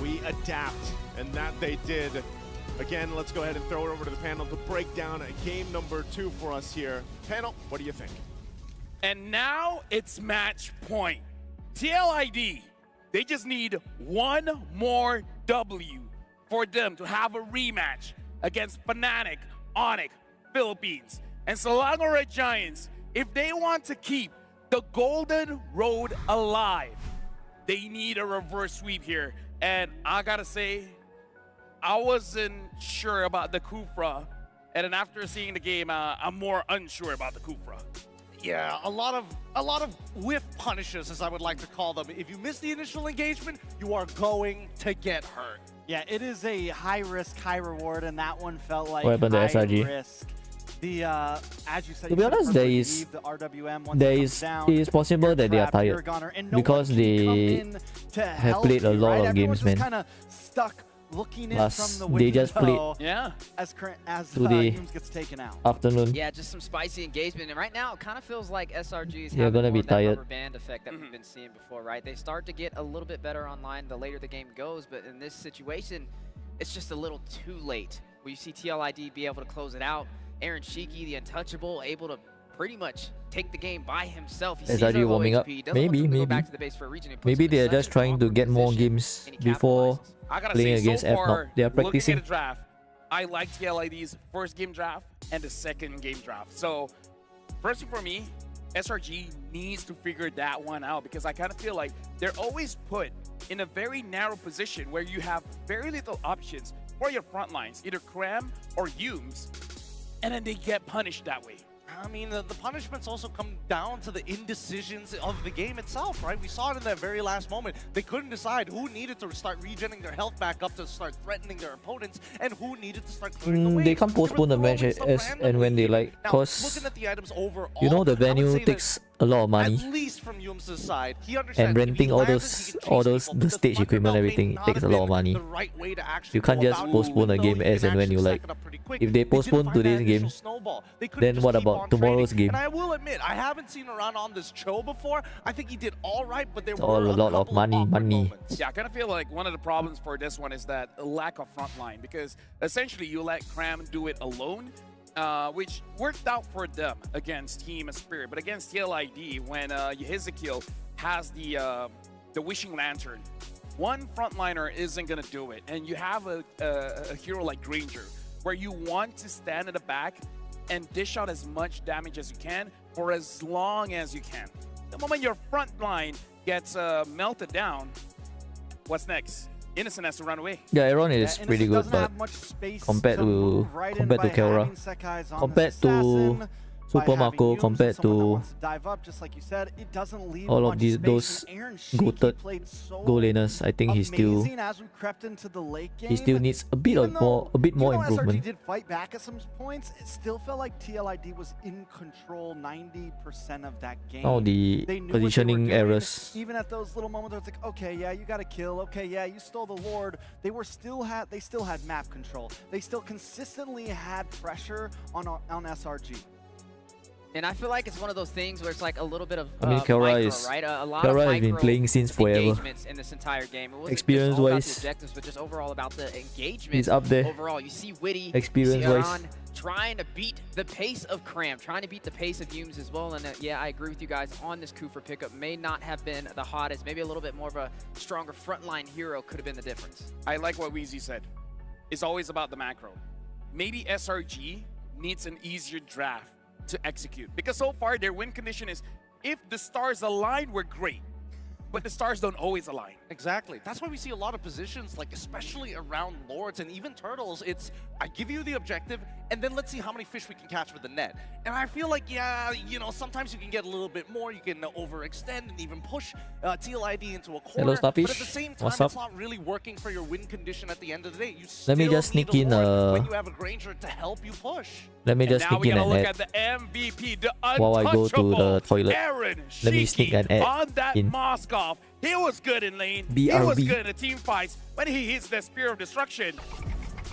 We adapt, and that they did. Again, let's go ahead and throw it over to the panel to break down game number 2 for us here. Panel, what do you think? And now it's match point. TLID, they just need one more W for them to have a rematch against Fnatic, Onyx, Philippines. And Selangor Red Giants, if they want to keep the Golden Road alive, they need a reverse sweep here. And I gotta say, I wasn't sure about the Kufra. And then after seeing the game, I'm more unsure about the Kufra. Yeah, a lot of whiff punishes, as I would like to call them. If you miss the initial engagement, you are going to get hurt. Yeah, it is a high risk, high reward, and that one felt like What happened to high SRG? risk. The as you said, To be honest, there is possible that they are tired because they have played a lot of games, man. Kind of stuck looking in Plus, from the they just window played as today Yums gets taken out. afternoon. Yeah, just some spicy engagement. And right now, it kind of feels like SRG is You're having gonna more be of that tired. rubber band effect that we've been seeing before, right? They start to get a little bit better online the later the game goes, but in this situation, it's just a little too late. Where you see TLID be able to close it out. Aaron Shiki, the untouchable, able to pretty much take the game by himself. He sees SRG their low warming up. HP, doesn't want Maybe, them to go maybe. back to the base for a region and puts Maybe them in they are such just an trying to awkward get more position, games and he before capitalizes. I gotta playing say, against so F0. far, They are looking practicing. at the draft, I like TLID's first game draft and the second game draft. So, personally for me, SRG needs to figure that one out because I kind of feel like they're always put in a very narrow position where you have very little options for your front lines, either Cram or Yumes, and then they get punished that way. I mean, the punishments also come down to the indecisions of the game itself, right? We saw it in that very last moment. They couldn't decide who needed to start regenerating their health back up to start threatening their opponents, and who needed to start clearing the waves. They can't postpone the match as and when they like, Now, cause looking at the items overall, you know the I would venue say that takes a lot of money. At least from Yums' side, he understands. And renting all those the stage equipment, everything, it takes a lot of money. You can't just postpone a game as and when you like. If they postpone today's game, then what about tomorrow's game? And I will admit, I haven't seen Aran on this show before. I think he did all right, but there It's were all a lot of money. Yeah, I kind of feel like one of the problems for this one is that lack of frontline, because essentially you let Cram do it alone, which worked out for them against Team Spirit, but against TLID, when Yehizekiel has the Wishing Lantern, one frontliner isn't gonna do it, and you have a hero like Granger, where you want to stand at the back and dish out as much damage as you can for as long as you can. The moment your front line gets melted down, what's next? Innocent has to run away. Yeah, Aaron is pretty good, but compared to Kelra, compared to Super Marco, compared to all of those goated goal laners, I think he still needs a bit more improvement. SRG did fight back at some points. It still felt like TLID was in control 90% of that game. All the positioning errors. Even at those little moments where it's like, okay, yeah, you got a kill. Okay, yeah, you stole the Lord. They still had map control. They still consistently had pressure on SRG. And I feel like it's one of those things where it's like a little bit of Kelra right? A lot Kelra of has been playing since forever. engagements in this entire game. It wasn't Experience just all about wise, the objectives, but just overall about the engagement. he's up there. Overall, you see Witty, Experience you see wise. Aran trying to beat the pace of Cram, trying to beat the pace of Yums as well. And yeah, I agree with you guys on this coup for pickup. May not have been the hottest. Maybe a little bit more of a stronger frontline hero could have been the difference. I like what Weezy said. It's always about the macro. Maybe SRG needs an easier draft to execute, because so far their win condition is if the stars align, we're great, but the stars don't always align. Exactly. That's why we see a lot of positions, like especially around Lords and even Turtles. It's, I give you the objective, and then let's see how many fish we can catch with the net. And I feel like, yeah, you know, sometimes you can get a little bit more. You can overextend and even push TLID into a corner. Hello, Starfish. But at the same time, What's up? it's not really working for your win condition at the end of the day. You Let me still just sneak need a in Lord when you have a Granger to help you push. Let me just Now sneak we in gotta an look ad at the MVP, the while I go to the toilet. Aaron Let me sneak an ad on that in. Moskov. He was good in lane. He was BRB. good in the team fights. When he hits the Spear of Destruction,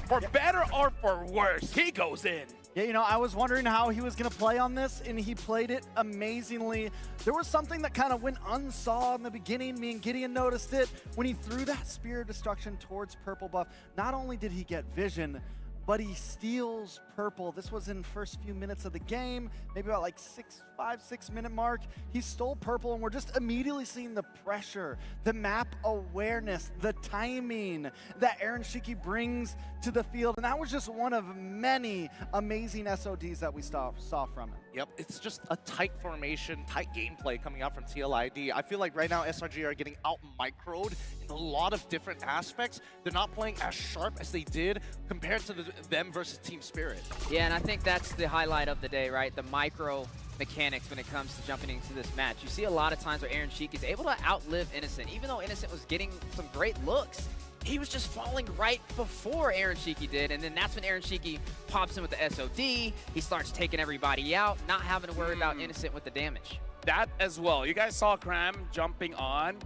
for better or for worse, he goes in. Yeah, you know, I was wondering how he was going to play on this, and he played it amazingly. There was something that kind of went unsaw in the beginning. Me and Gideon noticed it. When he threw that Spear of Destruction towards Purple Buff, not only did he get vision, but he steals Purple. This was in first few minutes of the game, maybe about like 5-6 minute mark. He stole Purple, and we're just immediately seeing the pressure, the map awareness, the timing that Aaron Shiki brings to the field. And that was just one of many amazing SODs that we saw from him. Yep, it's just a tight formation, tight gameplay coming out from TLID. I feel like right now SRG are getting out-microed in a lot of different aspects. They're not playing as sharp as they did compared to them versus Team Spirit. Yeah, and I think that's the highlight of the day, right? The micro mechanics when it comes to jumping into this match. You see a lot of times where Aaron Sheik is able to outlive Innocent. Even though Innocent was getting some great looks, he was just falling right before Aaron Shiki did, and then that's when Aaron Shiki pops in with the SOD. He starts taking everybody out, not having to worry about Innocent with the damage. That as well. You guys saw Cram jumping on.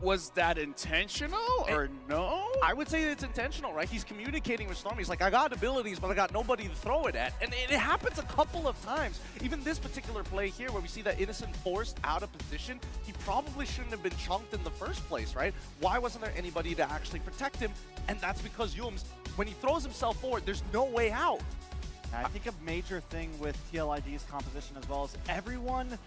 Was that intentional or no? I would say it's intentional, right? He's communicating with Stormy. He's like, I got abilities, but I got nobody to throw it at. And it happens a couple of times. Even this particular play here where we see that Innocent forced out of position, he probably shouldn't have been chunked in the first place, right? Why wasn't there anybody to actually protect him? And that's because Yums, when he throws himself forward, there's no way out. I think a major thing with TLID's composition as well is everyone,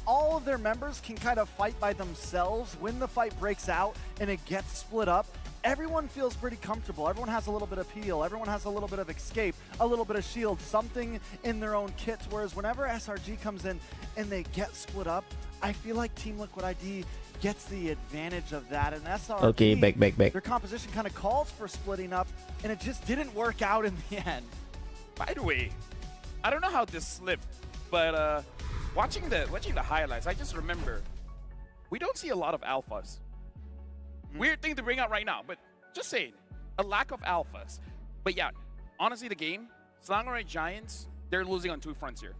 all of their members can kind of fight by themselves. When the fight breaks out and it gets split up, everyone feels pretty comfortable. Everyone has a little bit of peel. Everyone has a little bit of escape, a little bit of shield, something in their own kits. Whereas whenever SRG comes in and they get split up, I feel like Team Liquid ID gets the advantage of that. And SRG, okay, back. Their composition kind of calls for splitting up, and it just didn't work out in the end. By the way, I don't know how this slipped, but watching the highlights, I just remember we don't see a lot of alphas. Weird thing to bring out right now, but just saying, a lack of alphas. But yeah, honestly, the game, Selangor Giants, they're losing on two fronts here.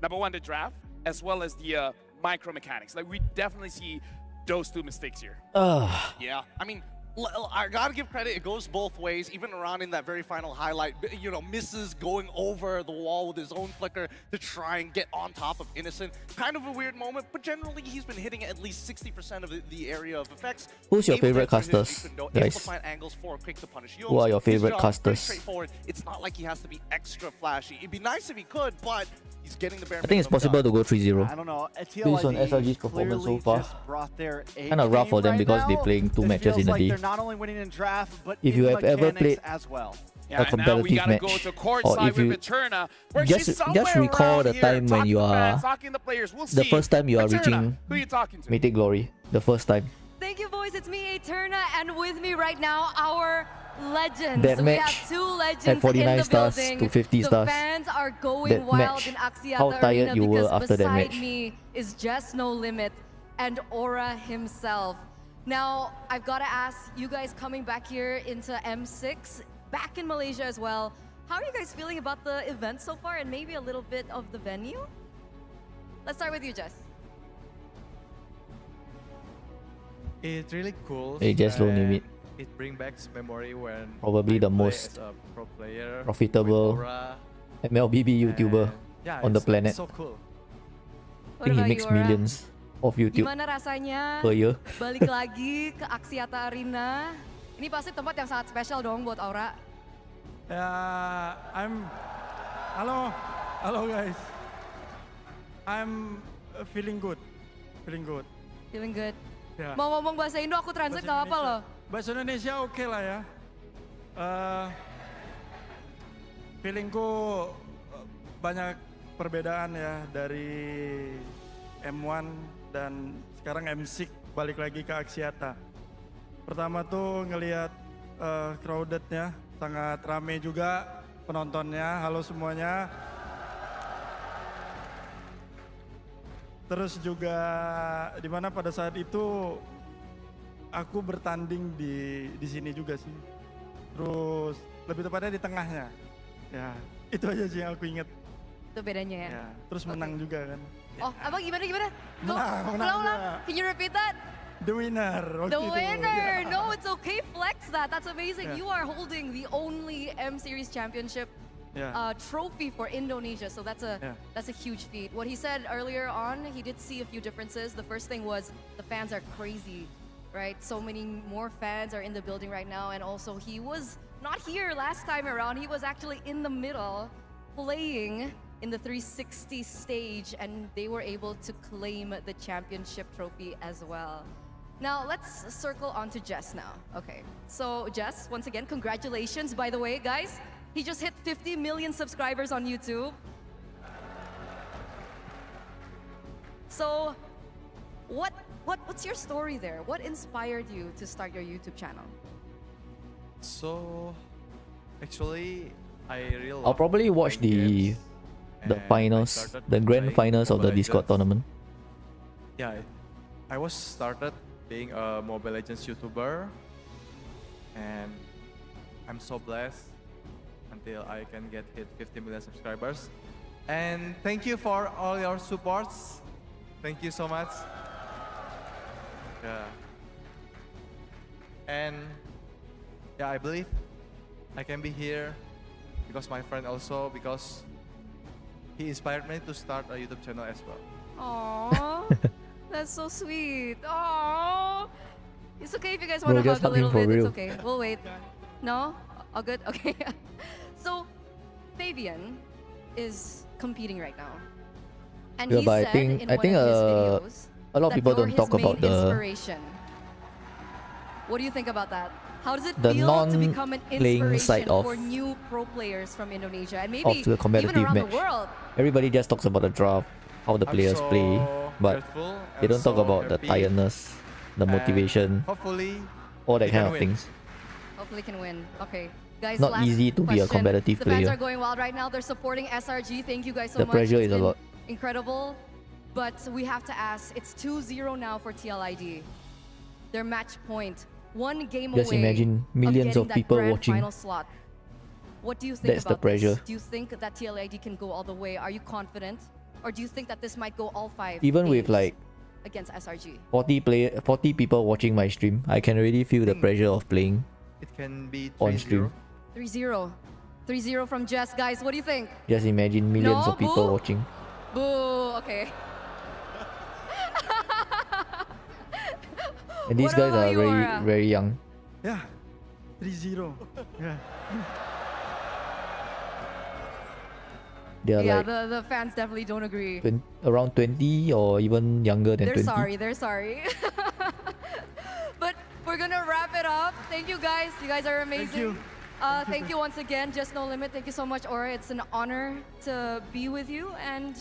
Number one, the draft, as well as the micro mechanics. Like, we definitely see those two mistakes here. Yeah, I mean, I gotta give credit, it goes both ways. Even around in that very final highlight, you know, misses going over the wall with his own flicker to try and get on top of Innocent. Kind of a weird moment, but generally he's been hitting at least 60% of the area of effects. Who's your favorite casters, Able guys? to find angles for quick to punish Who are your favorite His job, casters? pretty straightforward. It's not like he has to be extra flashy. It'd be nice if he could, but he's getting the bare I think it's minimum possible done. to go 3-0. I don't know. Based on SRG's performance so clearly far. just brought their Kind of rough for them because they're playing 2 It matches feels in a like day. they're not only winning in draft, but If in you have ever mechanics played as well. Yeah, a and now we competitive gotta match, go to or courtside if with you Eterna, where just she's somewhere recall around the here, time when talking you to fans, are talking to players. We'll the see. first time you are Eterna, reaching who are you talking to? Mythic Glory, the first time. Thank you, boys. It's me, Eterna, and with me right now, our legends. That we match have 2 legends at 49 in the stars building. to 50 the stars. fans are going That wild match, in Axiata how tired Arena you were because after that beside match. me is Just No Limit and Aura himself. Now, I've got to ask you guys coming back here into M6, back in Malaysia as well. How are you guys feeling about the event so far and maybe a little bit of the venue? Let's start with you, Jess. It's really cool. Hey, Just No Limit. It brings back memory when Probably the I play most as a pro player profitable with Aura. MLBB YouTuber Yeah, on the it's planet. so cool. I think he about makes you, Aura? millions of YouTube Gimana rasanya per year. balik lagi ke Axiata Arena? Ini pasti tempat yang sangat spesial dong buat Aura. Hello guys. I'm feeling good. Feeling good. Ya. Mau ngomong bahasa Indo aku translate nggak apa-apa loh. Bahasa Indonesia oke lah ya. Feelingku banyak perbedaan ya dari M1 dan sekarang M6 balik lagi ke Axiata. Pertama tuh ngelihat crowdednya sangat rame juga penontonnya. Halo semuanya. Terus juga dimana pada saat itu aku bertanding di sini juga sih. Terus lebih tepatnya di tengahnya. Ya, itu aja sih yang aku inget. Itu bedanya ya. Ya, terus menang juga kan. Oh, apa gimana? Menang Ulang. juga. Can you repeat that? The winner. waktu The itu. winner! Ya. No, it's okay. Flex that. That's amazing. Yeah. You are holding the only M Series Championship trophy for Indonesia. So that's a huge feat. What he said earlier on, he did see a few differences. The first thing was the fans are crazy, right? So many more fans are in the building right now. And also he was not here last time around. He was actually in the middle playing in the 360 stage, and they were able to claim the championship trophy as well. Now, let's circle on to Jess now. Okay, so Jess, once again, congratulations, by the way, guys. He just hit 50 million subscribers on YouTube. So, what's your story there? What inspired you to start your YouTube channel? So, actually, I really I'll love probably watch playing the games, and finals, I started the grand playing finals of the Mobile Discord Legends. tournament. Yeah, I was started being a Mobile Legends YouTuber, and I'm so blessed until I can hit 50 million subscribers. And thank you for all your supports. Thank you so much. Yeah. And yeah, I believe I can be here because my friend also, because he inspired me to start a YouTube channel as well. Aww, that's so sweet. Aww. It's okay if you guys want Bro, to just hug a hug him little for bit. real. It's okay. We'll wait. No? All good? Okay. So, Fabian is competing right now. And Yeah, he but I said think- in I one think, of his videos a lot of that people you're don't his talk about main the- inspiration. What do you think about that? How does it The feel to become an non-playing side inspiration of- for new pro players from Indonesia and maybe of the even competitive around match. the world? Everybody just talks about the draft, how the I'm players so play, but grateful they and don't talk so about the happy. tiredness, the And motivation, hopefully, all that we kind can of win. things. Hopefully can win. Okay. Guys, Not last easy to be a question. competitive The fans player. are going wild right now. They're supporting SRG. Thank you guys so The much. pressure It's is a been lot. incredible. But we have to ask, it's 2-0 now for TLID. Their match point. One game Just away imagine millions getting of that people grand watching. final slot. What do you think That's the about this? pressure. Do you think that TLID can go all the way? Are you confident? Or do you think that this might go all 5 Even with games like against SRG? 40 people watching my stream, I can already feel the pressure of playing It can be on stream. 3-0. 3-0 from Jess, guys. What do you think? Just imagine millions No, of people boo? watching. Boo. Okay. And these What guys about are you, very, Aura? very young. Yeah, 3-0. Yeah. They are Yeah, like the fans definitely don't agree. around 20 or even younger than They're 20. sorry. They're sorry. But we're gonna wrap it up. Thank you guys. You guys are amazing. Thank you once again, Just No Limit. Thank you so much, Aura. It's an honor to be with you, and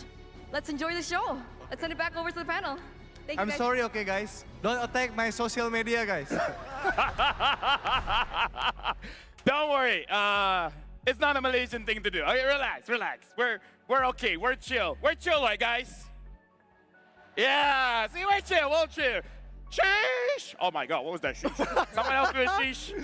let's enjoy the show. Let's send it back over to the panel. Thank you, I'm guys. sorry, okay, guys. Don't attack my social media, guys. Don't worry. It's not a Malaysian thing to do. Okay, relax, relax. We're okay. We're chill. We're chill, right, guys? Yeah. See, we're chill. We'll chill. Sheesh. Oh my God, what was that? Sheesh. Someone else do a sheesh.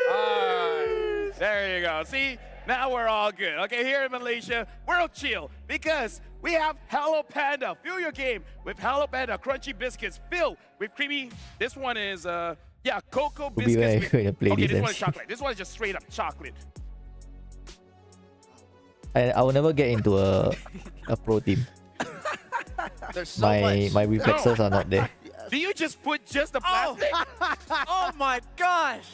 Sheesh. There you go. See, now we're all good. Okay, here in Malaysia, we're chill because we have Hello Panda. Fill your game with Hello Panda crunchy biscuits filled with creamy. This one is cocoa Ruby, where are you biscuits. going to play Okay, this this one is actually? chocolate. This one is just straight up chocolate. I will never get into a pro team. There's so much. My reflexes are not there. Do you just put just the plastic? Oh my gosh!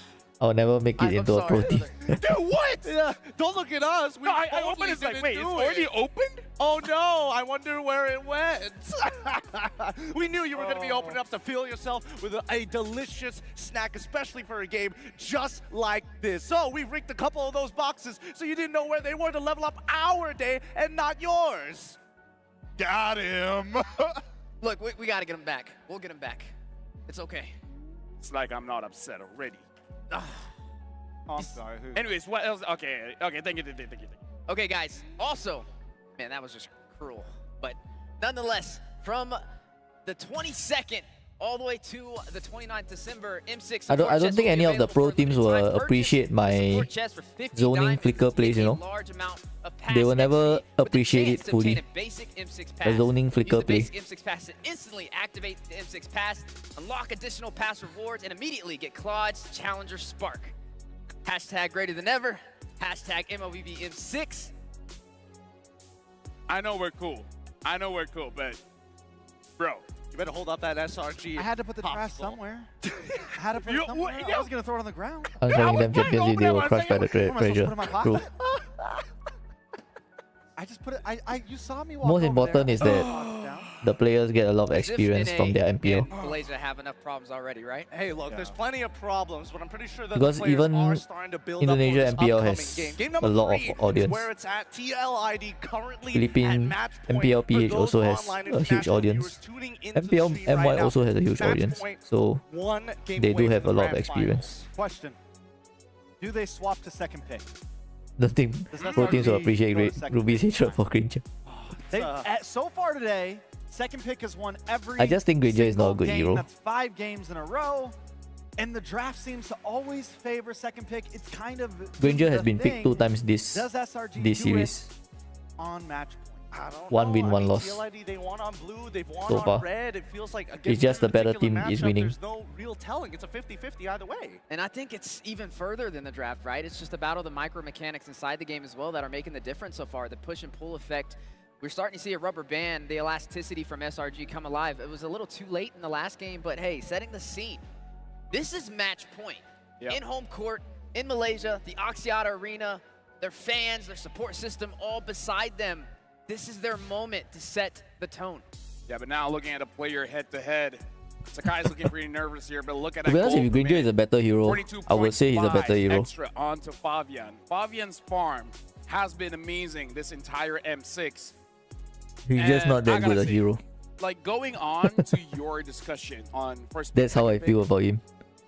I'll never make it into a pro team. Dude, what? Yeah, don't look at us. We No, I totally opened it. It's like, didn't wait, it's do already it. opened? Oh no, I wonder where it went. We knew you were going to be opening up to fill yourself with a delicious snack, especially for a game just like this. So we rigged a couple of those boxes so you didn't know where they were to level up our day and not yours. Got him. Look, we got to get him back. We'll get him back. It's okay. It's like I'm not upset already. Oh, I'm sorry. Who? Anyways, what else? Okay, thank you. Okay, guys. Also, man, that was just cruel. But nonetheless, from the 22nd all the way to the 29th December, M6. I don't think any of the pro teams will appreciate my zoning flicker plays, you know. They will never appreciate it fully. A zoning flicker play. Use the basic M6 pass to instantly activate the M6 pass, unlock additional pass rewards, and immediately get Claude's Challenger Spark. Hashtag greater than ever. Hashtag MLBB M6. I know we're cool, but bro, You better hold up that SRG. I had to put the trash somewhere. I had to put it somewhere. I was going to throw it on the ground. I'm telling them champions if they were crushed by the What am I supposed to pressure. put in my True. pocket? I just put it. You saw me walk Most over important there. is that the players get a lot of experience from their MPL. Malaysia have enough problems already, right? Hey, look, there's plenty of problems, but I'm pretty sure that Because the players even are starting to build Indonesia up for this MPL upcoming has game. Game a number lot of 3 audience. is where it's at. TLID currently at Philippine match point. MPLPH For also those has online a huge international audience. viewers tuning into the MPL stream right MY now, also has a huge match audience. point, So one game they away do have from a the lot of grand experience. Question: do they swap to second pick? The team pro teams will appreciate Ruby's hatred for Granger. They, so far today, second pick has won every. I just think Granger is not a good game. hero. That's 5 games in a row, and the draft seems to always favor second pick. It's kind of Granger has the been picked thing. 2 times this Does SRG this do series. it on match point? I don't 1 know. win, 1 I mean, loss. TLID, they won on blue, they've won So on far. red. It feels like against It's just this the better particular team is matchup, winning. There's no real telling. It's a 50-50 either way. And I think it's even further than the draft, right? It's just about all the micro mechanics inside the game as well that are making the difference so far. The push and pull effect. We're starting to see a rubber band, the elasticity from SRG come alive. It was a little too late in the last game, but hey, setting the scene. This is match point. Yep. In home court, in Malaysia, the Axiata Arena, their fans, their support system, all beside them. This is their moment to set the tone. Yeah, but now looking at a player head-to-head, Sakai's looking pretty nervous here, but look at To that be honest, gold if Granger is a better hero, I would say he's a better 42.5 hero. extra onto Fabian. Fabian's farm has been amazing this entire M6. He's just And not that I gotta good a say, hero. Like, going on to your discussion on first pick, That's how I second feel pick, about him.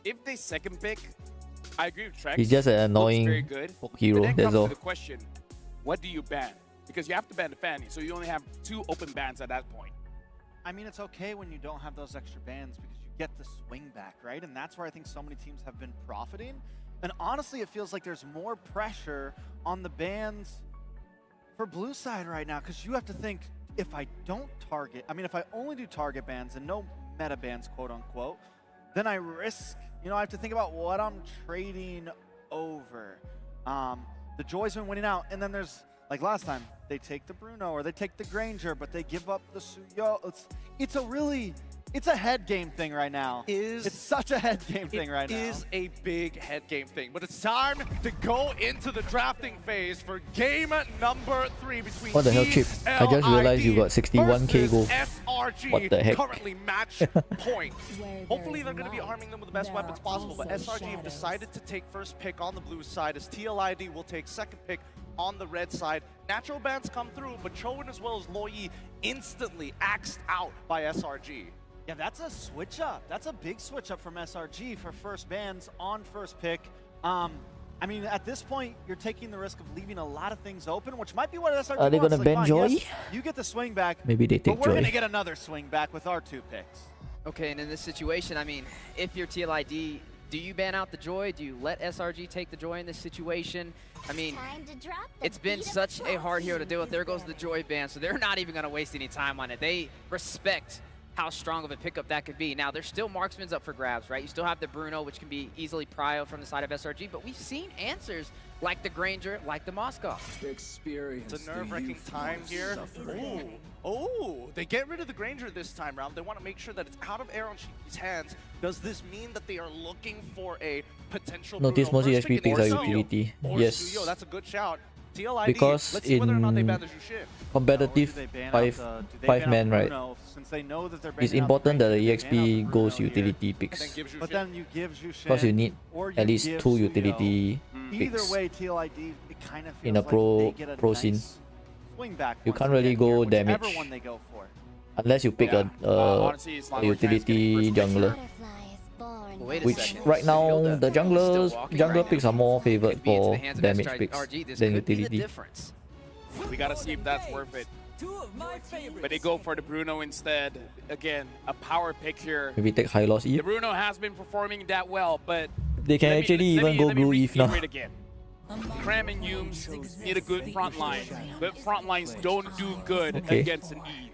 if they second pick, I agree with Trex. He's just an annoying looks very good. hero, But then that's comes all. to the question, what do you ban? Because you have to ban the Fanny, so you only have 2 open bans at that point. I mean, it's okay when you don't have those extra bans because you get the swing back, right? And that's where I think so many teams have been profiting. And honestly, it feels like there's more pressure on the bans for blue side right now because you have to think, if I don't target, I mean, if I only do target bans and no meta bans, quote unquote, then I risk, I have to think about what I'm trading over. The Joy's been winning out, and then there's, like last time, they take the Bruno or they take the Granger, but they give up the Suyo. It's a head game thing right now. It's such a head game thing right now. It is a big head game thing, but it's time to go into the drafting phase for game number 3 between What the hell, Chip? I just realized you got 61k gold. SRG, What the heck? currently match point. Hopefully they're going to be arming them with the best weapons possible, but SRG have decided to take first pick on the blue side as TLID will take second pick on the red side. Natural bans come through, but Chowen as well as Loyi instantly axed out by SRG. Yeah, that's a switch up. That's a big switch up from SRG for first bans on first pick. I mean, at this point, you're taking the risk of leaving a lot of things open, which might be what SRG wants. Are they going to ban Joy? Yes, you get the swing back. Maybe they take but we're Joy. going to get another swing back with our 2 picks. Okay, and in this situation, I mean, if you're TLID, do you ban out the Joy? Do you let SRG take the Joy in this situation? I mean, it's been such a hard hero to deal with. There goes the Joy ban, so they're not even going to waste any time on it. They respect how strong of a pickup that could be. Now, there's still marksman's up for grabs, right? You still have the Bruno, which can be easily prio from the side of SRG, but we've seen answers like the Granger, like the Moskov. It's a nerve-wracking time here. Oh, they get rid of the Granger this time round. They want to make sure that it's out of Aaron Shiki's hands. Does this mean that they are looking for a potential Notice Bruno most first pick HP picks in are Suyo? utility. Or Yes. Suyo, that's a good shout. TLID, Because let's see whether or not they in ban the Jushin. competitive five man, right, it's important that the EXP goes utility picks. But then you give Jushin, Because you need or at you least give 2 Suyo. utility Either picks. way, TLID, it kind of feels In a like they get pro nice scene. swing back You once can't they really get here, go whichever damage. one they go for. Unless you pick a utility jungler. Wait a Which second. right now the Still jungler walking picks are more favored Could be into for the hands of damage SRG. picks This than could be the utility. difference. We gotta see if that's worth it. But they go for the Bruno instead. Again, a power pick here. Maybe take high loss The Eve. Bruno has been performing that well, but They can actually even go blue Eve now. reiterate again. Cram and Humes need a good front line, but front lines don't do good Okay. against an Eve.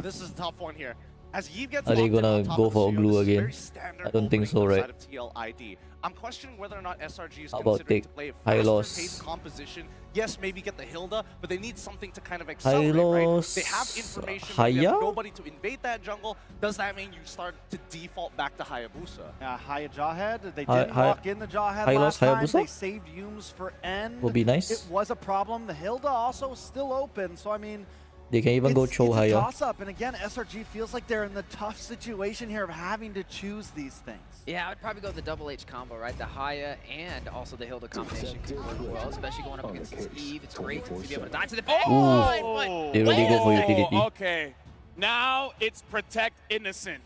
This is a tough one here. As Yves gets Are they locked in gonna on top go of for Suyo, glue this is again? very standard I don't think so, opening right? from the side of TLID. I'm questioning whether or not SRG is How about considering take to play a high faster loss? paced composition. Yes, maybe get the Hilda, but they need something to kind of High accelerate, right? loss, They have information, but they have Haya? nobody to invade that jungle. Does that mean you start to default back to Hayabusa? Yeah, Haya Jawhead. They Hi- didn't hi- lock in the Jawhead High last loss time. Hayabusa? They saved Humes for end. Will be nice. It was a problem. The Hilda also still open. So, I mean, They can even go Cho it's a higher. toss-up. And again, SRG feels like they're in the tough situation here of having to choose these things. Yeah, I would probably go with the double H combo, right? The Haya and also the Hilda combination could work well, especially going up against this Eve. It's great to be able to die to the back. Oh, They really go for utility. Okay, now it's Protect Innocent.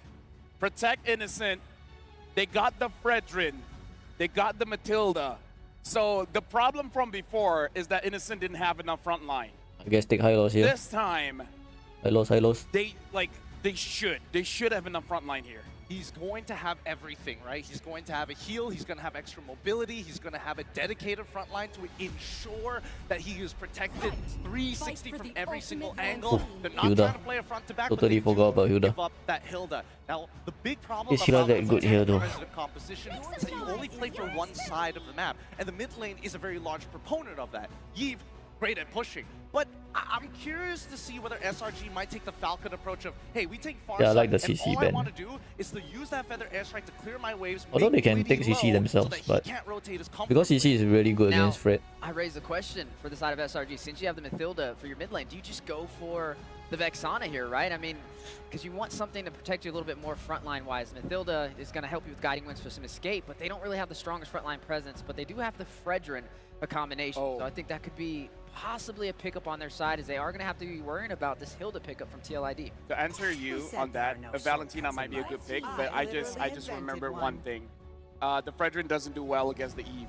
Protect Innocent. They got the Fredrin. They got the Matilda. So the problem from before is that Innocent didn't have enough front line. I guess take high loss here. This time, High loss, high loss. they should have enough front line here. He's going to have everything, right? He's going to have a heal, he's going to have extra mobility, he's going to have a dedicated front line to ensure that he is protected 360 from every single angle. They're not Hilda. trying to play a front to back, Totally but they forgot about Hilda. give up that Hilda. Now, the big problem Is Hilda about that good here, though? resident composition is that you only play for one side of the map, and the mid lane is a very large proponent of that. Yves, great at pushing, but I'm curious to see whether SRG might take the Falcon approach of, hey, we take far Yeah, I side, like the and CC all I ban. want to do is to use that Feather Airstrike to clear my waves. Although make they can Witty take CC low themselves, so that but he can't rotate as because CC is really good Now, against Fred. I raise a question for the side of SRG. Since you have the Mathilda for your mid lane, do you just go for the Vexana here, right? I mean, because you want something to protect you a little bit more frontline wise. Mathilda is going to help you with guiding winds for some escape, but they don't really have the strongest frontline presence, but they do have the Fredrin, a combination. So I think that could be possibly a pickup on their side, as they are going to have to be worrying about this Hilda pickup from TLID. To answer you on that, Valentina might be a good pick, but I just remember one thing. The Fredrin doesn't do well against the Eve.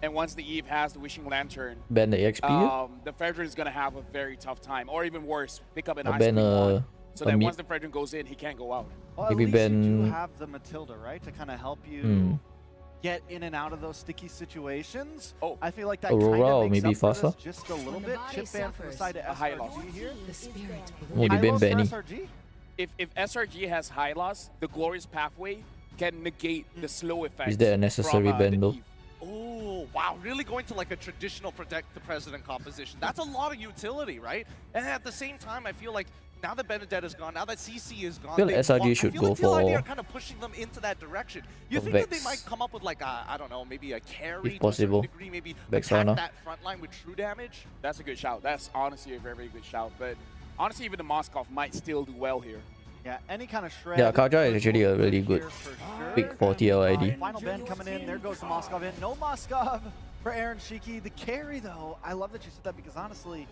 And once the Eve has the Wishing Lantern, Ban the EXP here? the Fredrin is going to have a very tough time. Or even worse, pick up an Or Ice ban Queen a- Wand. So a that mid- once the Fredrin goes in, he can't go out. Well, Maybe at least you do ban- have the Matilda, right? To kind of help you get in and out of those sticky situations. I feel like that Aurora kind or of makes maybe up for Fasa? this just a little bit. Chip ban from the side of SRG here. Maybe Ben Benny. SRG? If SRG has high loss, the Glorious Pathway can negate the slow effects. Is that a necessary from, ban the though? Eve. Oh, wow. Really going to like a traditional protect the president composition. That's a lot of utility, right? And at the same time, I feel like now that Benedetta is gone, now that CC is gone, I feel like SRG should go like TLID for are kind of pushing them into that direction. You think Vex. that they might come up with like a, I don't know, maybe a carry If possible. to a certain degree, maybe Vexana. attack that front line with true damage? That's a good shout. That's honestly a very, very good shout. But honestly, even the Moskov might still do well here. Yeah, any kind of shred. Yeah, Kaja is actually a really good pick for TLID. Final Ben coming in. There goes the Moskov in. No Moskov for Aaron Shiki. The carry, though, I love that you said that because honestly,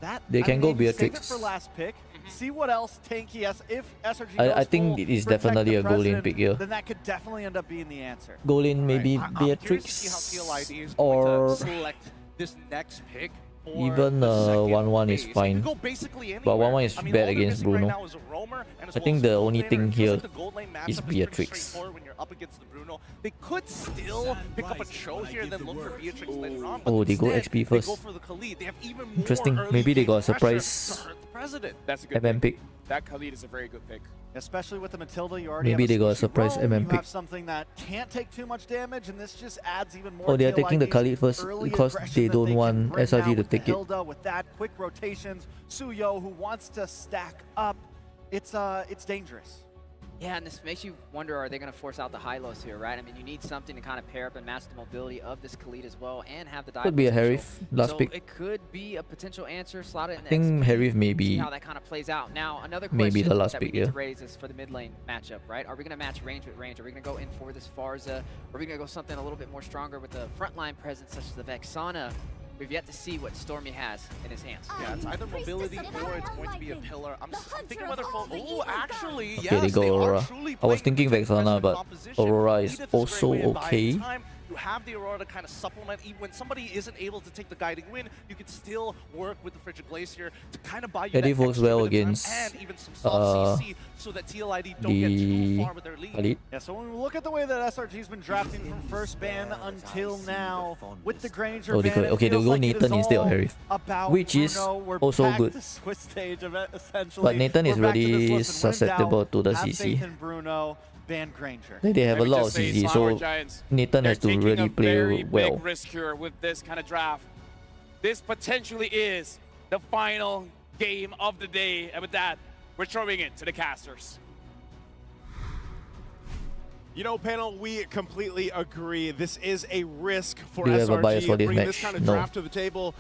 that They can go Beatrix. Save it for last pick. See what else tanky has. If SRG I goes think full, it is protect definitely the a goal lane president, pick here. Then that could definitely end up being the answer. Goal lane maybe I'm curious to Beatrix see how TLID is going or to select this next pick. even 1-1 is fine. But 1-1 is bad against Bruno. I think the only thing here is Beatrix. When you're up against the Bruno, they could still pick up a Cho here and then look for Beatrix later on. Oh, they go instead, XP first. They go for the Khalid. They have even more Interesting. early Maybe they game got a pressure surprise to hurt the president. That's a good MM pick. That Khalid is a very good pick. Especially with the Matilda, you already Maybe have they got a squishy surprise roam, MM you pick. have something that can't take too much damage, and this just adds even more. Oh, they are taking the TLID's Khalid first early because aggression they that don't can want bring SRG now to with take it. Hilda with that quick rotations. Suyo, who wants to stack up, it's dangerous. Yeah, and this makes you wonder, are they going to force out the high-lows here, right? I mean, you need something to kind of pair up and match the mobility of this Khalid as well and have the dive Could be a potential. Harif last so pick. it could be a potential answer slotted in I the think XP. Harif may See be how that kind of plays out. Now, another question maybe the last that pick, we need yeah. to raise is for the mid lane matchup, right? Are we going to match range with range? Are we going to go in for this Farza? Are we going to go something a little bit more stronger with the frontline presence such as the Vexana? We've yet to see what Stormy has in his hands. Yeah, it's either mobility or it's going to be a pillar. I'm thinking whether oh, actually, Okay, yes, they go are Aurora. truly I was playing thinking protect Vexana, president but composition. Aurora is Edith great also way of buying okay. time. You have the Aurora to kind of supplement. Even when somebody isn't able to take the guiding win, you can still work with the Frigid Glacier to kind of buy you that Edith works extra well bit of time against and even some soft CC so that TLID don't get too the far with their lead. Khalid. Yeah, so when we look at the way that SRG's been drafting from first ban until now, with the Granger Oh, they ban, could, it okay, they'll feels go like it is Nathan instead of all Harif, about which is Bruno. We're also back good. to Swiss stage of it, essentially. But Nathan is We're back to this. really Listen, when in susceptible doubt, to the have CC. faith in Bruno, ban Granger. They have a Let me lot of just say, CC, Selangor so Giants, Nathan has to they're taking really a play very well. big risk here with this kind of draft. This potentially is the final game of the day, and with that, we're throwing it to the casters. You know, panel, we completely agree. This is a risk for Do you SRG have a bias for this bringing match? this kind of No. draft to the table.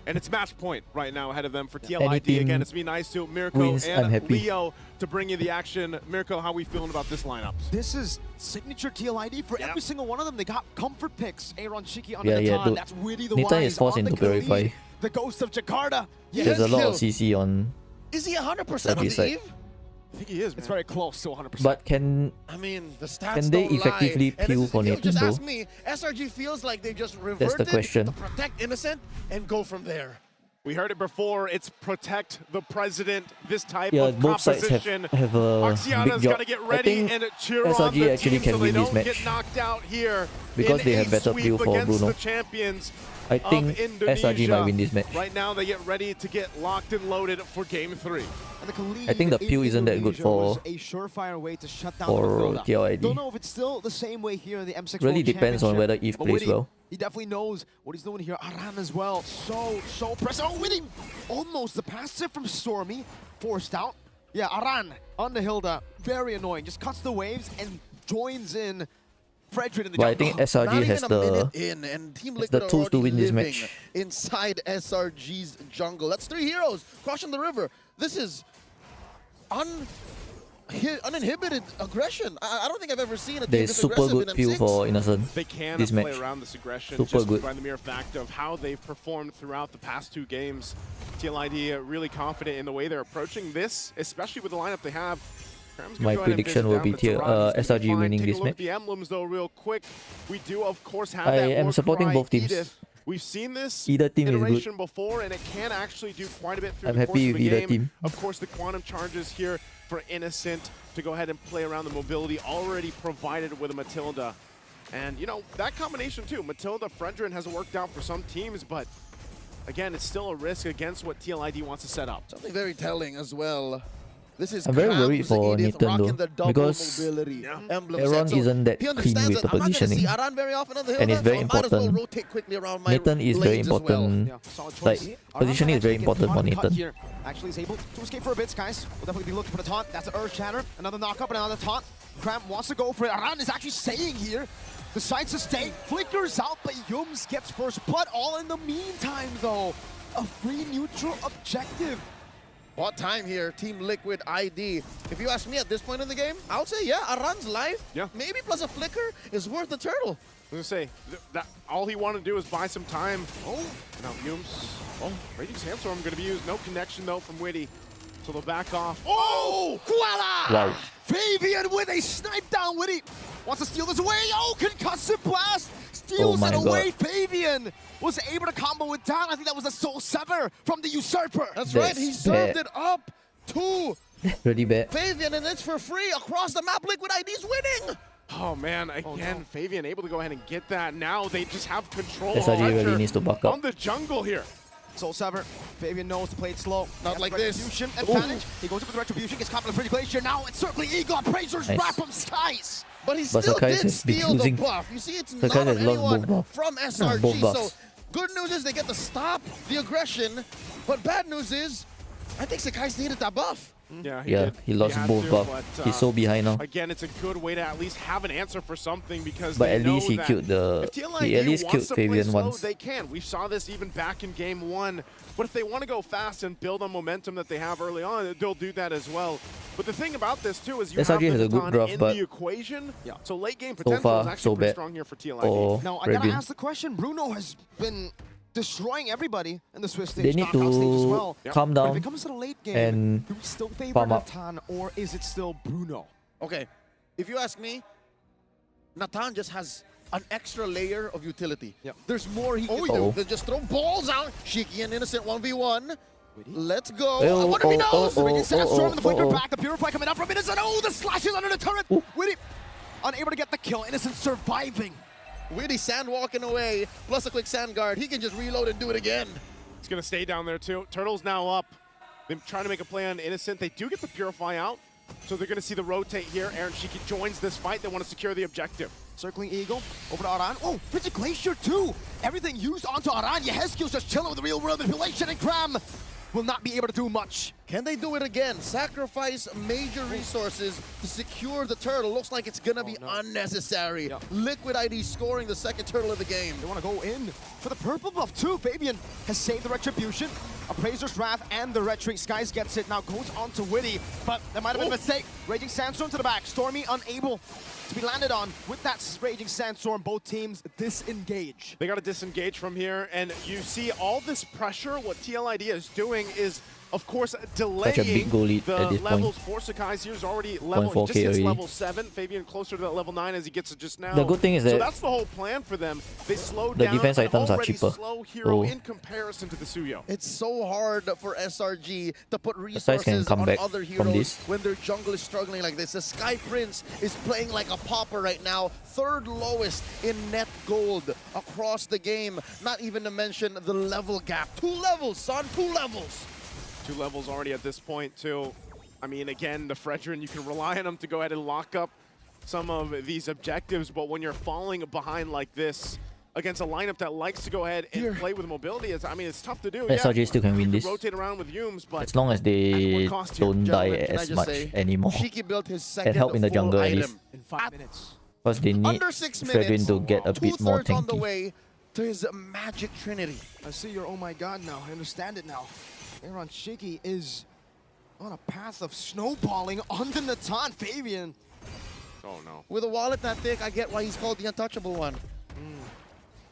And it's match point right now ahead of them for Any TLID. team Again, it's me, Nice to Mirko wins, I'm and happy. Leo to bring you the action. Mirko, how are we feeling about this lineup? This is signature TLID for every single one of them. They got comfort picks. Aaron Shiki on Yeah, the yeah, Natan. dude. That's Witty the Nathan Wise is forced on the into Purify. Khalid. The Ghost of Jakarta. There's a lot of CC on Is he 100% on SRG the side. Eve? I think he is, man. It's very close to 100%. But can I mean, the stats Can they don't effectively lie. And peel this is- for if you Nathan, just though? ask me, SRG feels like they just reverted question. to protect Innocent and go from there. We heard it before. It's protect the president. This type yeah, of both sides composition. have a Oxiana's big job. got to get I ready think and cheer SRG on the actually team can so they win this don't match get knocked out here because in they have a better sweep peel for against Bruno. the champions I think of SRG might win this match. Right now, they get ready to get locked and loaded for Game 3. And the Khalid I think the peel in isn't that good Indonesia for was a surefire way to shut down for Matilda. TLID. Don't know if it's still the same way here in the M6 Really World depends on Championship, whether Eve but plays Witty, well. He definitely knows what he's doing here. Aran as well. So pressed. Oh, Witty! Almost the passive from Stormy forced out. Yeah, Aran on the Hilda. Very annoying. Just cuts the waves and joins in Frederick in the But I jungle. think SRG Not has even a minute the in, and Team has Liquid the are tools to already win this living match. inside SRG's jungle. That's 3 heroes crossing the river. This is uninhibited aggression. I don't think I've ever seen a team There's this super aggressive good in peel M6. for Innocent. They can this play match. around this aggression Super just good. by the mere fact of how they've performed throughout the past 2 games. TLID really confident in the way they're approaching this, especially with the lineup they have. Graham's gonna My go ahead and prediction visit will down be to Tehran. He's gonna be SRG fine. winning Take a this look at match. the emblems though real quick. We do of course have I that am war supporting cry both teams. Edith. We've seen this Either team is good. iteration before, and it can actually do quite a bit through I'm the course happy of with the either game. team. Of course, the quantum charges here for Innocent to go ahead and play around the mobility already provided with a Matilda. And, you know, that combination too, Matilda, Fredrin hasn't worked out for some teams, but again, it's still a risk against what TLID wants to set up. Something very telling as well. This is I'm very worried for Nathan though, because Aaron isn't that clean with the positioning, and it's very important. Nathan is very important. Like, positioning is very important for Nathan. Actually is able to escape for a bit, guys. We'll definitely be looking for the taunt. That's an Earth Shatter. Another knock up and another taunt. Cram wants to go for it. Aran is actually staying here. Decides to stay. Flickers out, but Yums gets first blood. All in the meantime, though. A free neutral objective. What time here, Team Liquid ID? If you ask me at this point in the game, I would say, yeah, Aran's life, maybe plus a flicker, is worth the turtle. I was gonna say, that all he wanted to do is buy some time. Oh, now Yums. Oh, Raging Sandstorm gonna be used. No connection though from Witty. So they'll back off. Oh, Kuala! Wow. Fabian with a snipe down. Witty wants to steal this away. Oh, concussive blast! Steals it away. Fabian was able to combo it down. I think that was a soul sever from the Usurper. That's right, he served it up to really bad. Fabian, and it's for free across the map. Liquid ID's winning. Oh man, again, Fabian able to go ahead and get that. Now they just have control SRG really needs to buck up on the jungle here. Soul Sever. Fabian knows to play it slow. Not like this. Advantage. He goes up with Retribution, gets caught in the free glacier. Now it's certainly Eagle. Appraisers wrap him skies. But he still did steal the buff. You see, it's not on anyone from SRG. So good news is they get to stop the aggression. But bad news is, I think Sakai's needed that buff. Yeah, he lost both buffs. He's so behind now. Again, it's a good way to at least have an answer for something because but at least he killed the. He at least killed Fabian once. They can. We saw this even back in game 1. But if they want to go fast and build on momentum that they have early on, they'll do that as well. But the thing about this too is you SRG have has a good graph, in but the equation. So late game so potential far, is actually so pretty bad. strong here for TLID. Now I gotta ask the question. Bruno has been destroying everybody in the Swiss stage. They need to calm down when it comes to the late game, and do we still favor farm up. Natan or is it still Bruno? Okay, if you ask me, Natan just has an extra layer of utility. There's more he can do than just throw balls out. Shiki and Innocent 1v1. Let's go. I wonder if he knows. Raging Sandstorm, the flicker back. The Purify coming up from Innocent. Oh, the slashes under the turret. Witty unable to get the kill. Innocent surviving. Witty sand walking away, plus a quick sand guard. He can just reload and do it again. It's going to stay down there too. Turtle's now up. They're trying to make a play on Innocent. They do get the Purify out, so they're going to see the rotate here. Aaron Shiki joins this fight. They want to secure the objective. Circling Eagle, over to Aran. Oh, Frigid Glacier too! Everything used onto Aran. Yehezkiel's just chilling with the real world manipulation, and Cram will not be able to do much. Can they do it again? Sacrifice major resources to secure the turtle. Looks like it's gonna be unnecessary. Liquid ID scoring the second turtle of the game. They want to go in for the purple buff too. Fabian has saved the Retribution. Appraiser's Wrath and the Retreat. Skies gets it, now goes on to Witty, but there might have been a mistake. Raging Sandstorm to the back. Stormy unable to be landed on. With that Raging Sandstorm, both teams disengage. They got to disengage from here, and you see all this pressure. What TLID is doing is, of course, delaying the levels for Sakai's. Here's already level, he just hits level 7. Fabian closer to that level 9 as he gets it just now. The good thing is that so that's the whole plan for them. They slowed the down defense items are cheaper. Slow hero in comparison to the Suyo. It's so hard for SRG to put resources on other heroes when their jungle is struggling like this. The Sky Prince is playing like a pauper right now. 3rd lowest in net gold across the game. Not even to mention the level gap. 2 levels, son, 2 levels. 2 levels already at this point, too. I mean, again, the Fredrin, you can rely on them to go ahead and lock up some of these objectives, but when you're falling behind like this against a lineup that likes to go ahead and play with mobility, it's tough to do. SRG still can win this. Rotate around with Yums, but as long as they don't die as much anymore and help in the jungle at least. In 5 minutes. Because they need Fredrin to get a bit more tanky. On the way to his magic trinity. I see your oh my god now. I understand it now. Aaron Shiki is on a path of snowballing on the Natan. Fabian. Oh no. With a wallet that thick, I get why he's called the untouchable one.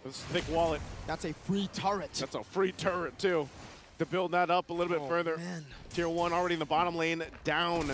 This thick wallet. That's a free turret. That's a free turret too. To build that up a little bit further. Man. Tier 1 already in the bottom lane, down.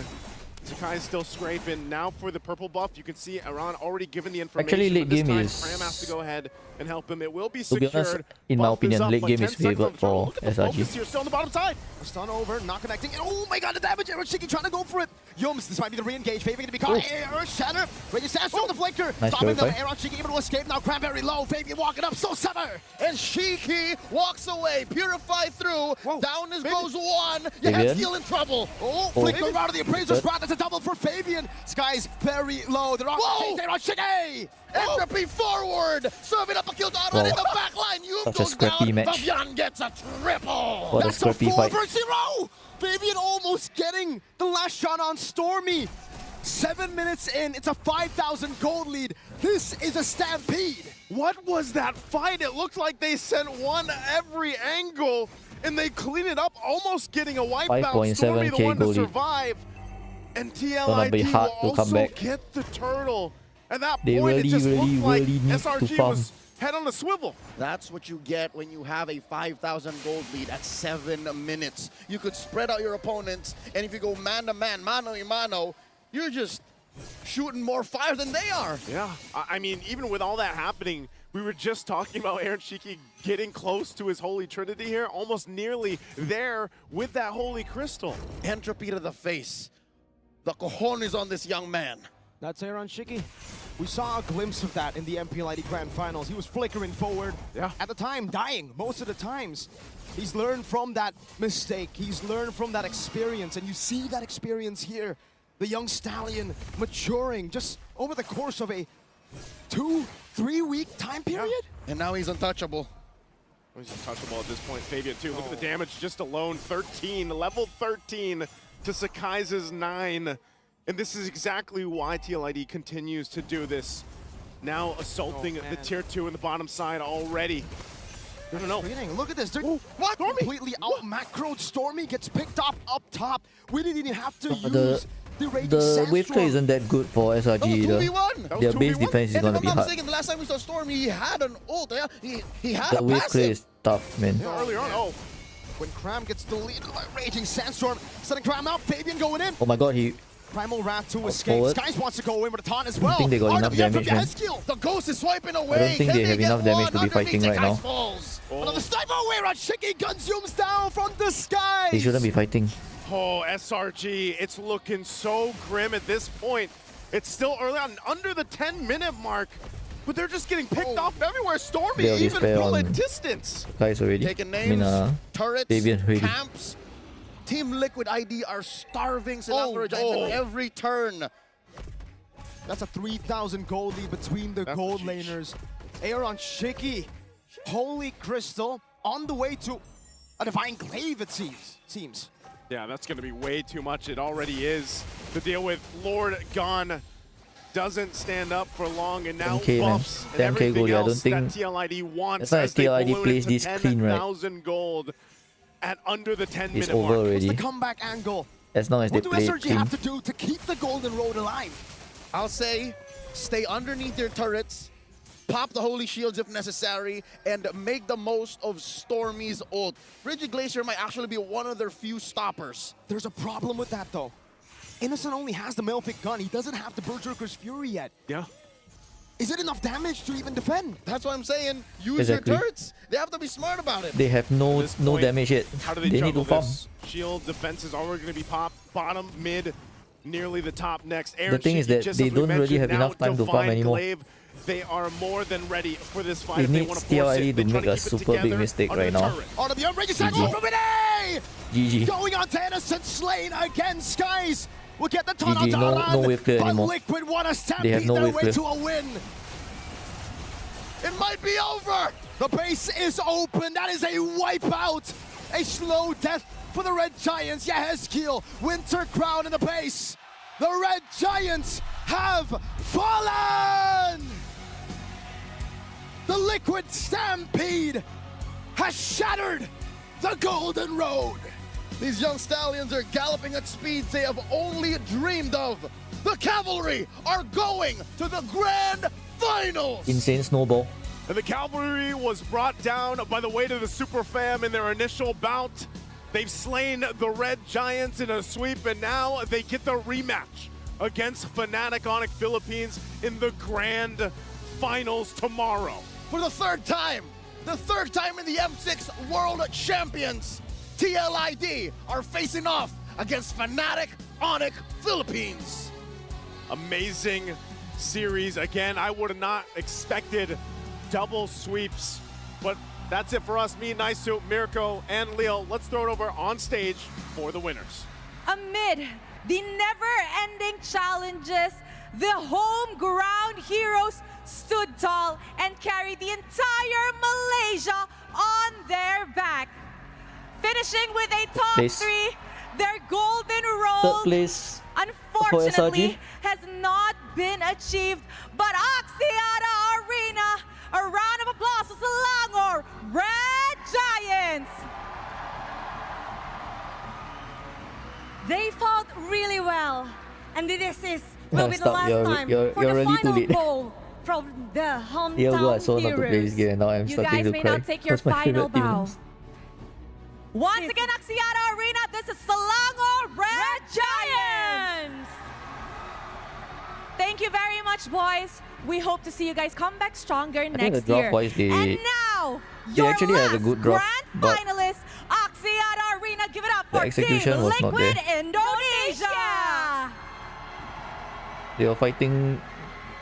Sakai is still scraping. Now for the purple buff, you can see Aran already given the information. Actually, late but this game time, is- Cram has to go ahead and help him. It will be To be secured. honest, in my Buff opinion, up, late but game 10 is seconds favored on the turtle. for Look at the SRG. focus here, still on the bottom side. A stun over, not connecting. And oh my god, the damage! Aaron Shiki trying to go for it. Yums, this might be the re-engage. Fabian going to be caught. Earth Shatter. Ready Sandstorm, the flicker. Nice Stopping them. clarify. Aaron Shiki able to escape now. Cranberry low. Fabian walking up. So summer. And Shiki walks away. Purify through. Down as goes one. You Fabian. have Skill in trouble. Oh, flicker out of the Appraiser's Wrath. That's a double for Fabian. Sky's very low. They're on the Aaron Shiki. Entropy forward. Serving up a kill to Aran in the back line. Yum Such a goes scrappy down. match. Fabian gets a triple. What a That's a scrappy 4 fight. versus 0. Fabian almost getting the last shot on Stormy. 7 minutes in, it's a 5,000 gold lead. This is a stampede. What was that fight? It looked like they sent one every angle, and they cleaned it up, almost getting a wipeout. 5.7K Stormy, the one to gold lead. survive. And Gonna be TLID hard will to come also back. get the turtle. At that They point, it just really looked like need to SRG farm. was head on a swivel. That's what you get when you have a 5,000 gold lead at 7 minutes. You could spread out your opponents, and if you go man-to-man, mano-a-mano, you're just shooting more fire than they are. Yeah, I mean, even with all that happening, we were just talking about Aaron Shiki getting close to his Holy Trinity here, almost nearly there with that Holy Crystal. Entropy to the face. The cojones on this young man. That's Aaron Shiki. We saw a glimpse of that in the MPLID Grand Finals. He was flickering forward. Yeah. At the time, dying most of the times. He's learned from that mistake. He's learned from that experience. And you see that experience here. The young stallion maturing just over the course of a 2-3 week time period. And now he's untouchable. He's untouchable at this point. Fabian, too. Look at the damage just alone. 13, level 13 to Sakai's 9. And this is exactly why TLID continues to do this. Now assaulting the tier 2 in the bottom side already. No. Look at this. What? Completely out macroed. Stormy gets picked up top. We didn't even have to use the Raging The wave Sandstorm. clear isn't that good for SRG either. 2v1. Their base defense is And gonna if be I'm not hard. mistaken, the last time we saw Stormy, he had an ult. Yeah? He had The a wave clear passive. is tough, man. Earlier on, When Cram gets deleted by Raging Sandstorm, setting Cram out, Fabian going in. Oh my god, he... Primal Wrath to escape. forward. Skies wants to go in with a taunt as well. think they got enough RWF damage, from man. Skill. The ghost is swiping away. I don't think Can they have get enough damage one to be underneath fighting right Sakai's now. falls? Another sniper away. Shiki gun zooms down from the skies. They shouldn't be fighting. Oh, SRG, it's looking so grim at this point. It's still early on, under the 10-minute mark, but they're just getting picked off everywhere. Stormy They already even spare from a on distance. guys already. Taking I mean, names, turrets, Fabian already. camps. Team Liquid ID are starving Selangor Giants at every turn. That's a 3,000 gold lead between the gold laners. Aaron Shiki, Holy Crystal, on the way to a Divine Glaive, it seems. Yeah, that's going to be way too much. It already is. To deal with Lord Gone doesn't stand up for long, and now 10K, man. buffs and 10K everything gold, I don't else that think- TLID wants That's why as they TLID balloon plays into this clean, right? 10,000 gold at under the 10-minute It's mark. over What's already. the comeback angle? As long as they What do play it SRG clean. have to do to keep the Golden Road alive? I'll say stay underneath their turrets, pop the holy shields if necessary, and make the most of Stormy's ult. Frigid Glacier might actually be one of their few stoppers. There's a problem with that, though. Innocent only has the Melfic gun. He doesn't have the Berserker's Fury yet. Yeah. Is it enough damage to even defend? That's what I'm saying. Use Exactly. your turrets. They have to be smart about it. They have no At this no point, damage yet. How do they need to juggle farm. this? Shield defense is already going to be popped. Bottom, mid, nearly the top next. Aaron thing is Shiki, that just they as we don't really mentioned, have now enough time to farm Divine anymore. Glaive. They are more than ready for this fight. They if they need want to force TLID it. They to try make a keep it super big together mistake under right the now. turret. On to the unbreaking GG. cycle from Vinay! GG. Going on to Innocent, slain again. Skies will get the taunt GG, onto no- Aran, no wave clear but anymore. Liquid want to They have stampede no their wave way clear. to a win. It might be over. The base is open. That is a wipeout. A slow death for the Red Giants. Yahezkiel, Winter Crown in the base. The Red Giants have fallen. The Liquid Stampede has shattered the Golden Road. These young stallions are galloping at speeds they have only dreamed of. The Cavalry are going to the Grand Finals. Insane snowball. And the Cavalry was brought down by the weight of the Super Fam in their initial bout. They've slain the Red Giants in a sweep, and now they get the rematch against Fnatic Onyx Philippines in the grand finals tomorrow. For the third time in the M6 World Champions, TLID are facing off against Fnatic Onyx Philippines. Amazing series. Again, I would have not expected double sweeps, but that's it for us. Me, Naisu, Mirko, and Leo. Let's throw it over on stage for the winners. Amid the never-ending challenges, the home ground heroes stood tall and carried the entire Malaysia on their back. Finishing with a top 3, their golden roll, unfortunately, has not been achieved. But Axiata Arena, a round of applause for Selangor Red Giants. They fought really well, and this will be the last time for the final goal from the hometown heroes. You guys may now take your final bow. Once again, Axiata Arena, this is Selangor Red Giants! Thank you very much, boys. We hope to see you guys come back stronger next year. And now, your last grand finalist, Axiata Arena. Give it up for Team Liquid Indonesia! They were fighting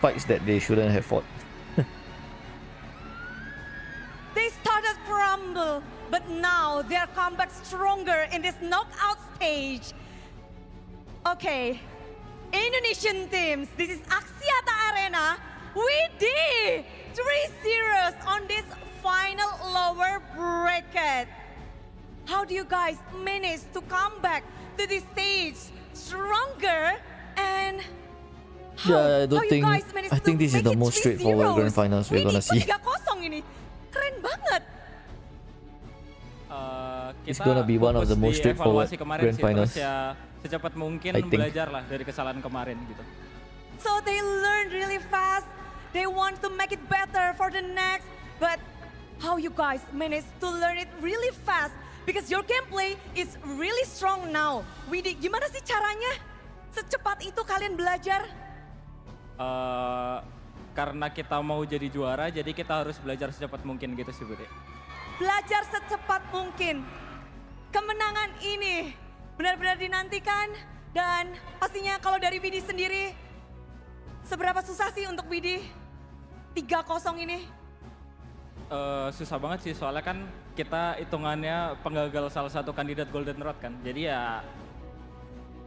fights that they shouldn't have fought. They started crumble, but now they're come back stronger in this knockout stage. Okay, Indonesian teams, this is Axiata Arena. We did 3-0 on this final lower bracket. How do you guys manage to come back to this stage stronger? And I think this is the most straightforward grand finals we're gonna see. 3-0 ini. Keren banget. It's gonna be one of the most straightforward grand finals. Ya, secepat mungkin belajar lah dari kesalahan kemarin gitu. So they learned really fast. They want to make it better for the next. But how you guys managed to learn it really fast? Because your gameplay is really strong now. Widi, gimana sih caranya secepat itu kalian belajar? Karena kita mau jadi juara, jadi kita harus belajar secepat mungkin gitu sih, Budi. Belajar secepat mungkin. Kemenangan ini benar-benar dinantikan, dan pastinya kalau dari Widi sendiri, seberapa susah sih untuk Widi 3-0 ini? Susah banget sih, soalnya kan kita hitungannya penggagal salah satu kandidat Golden Road kan. Jadi ya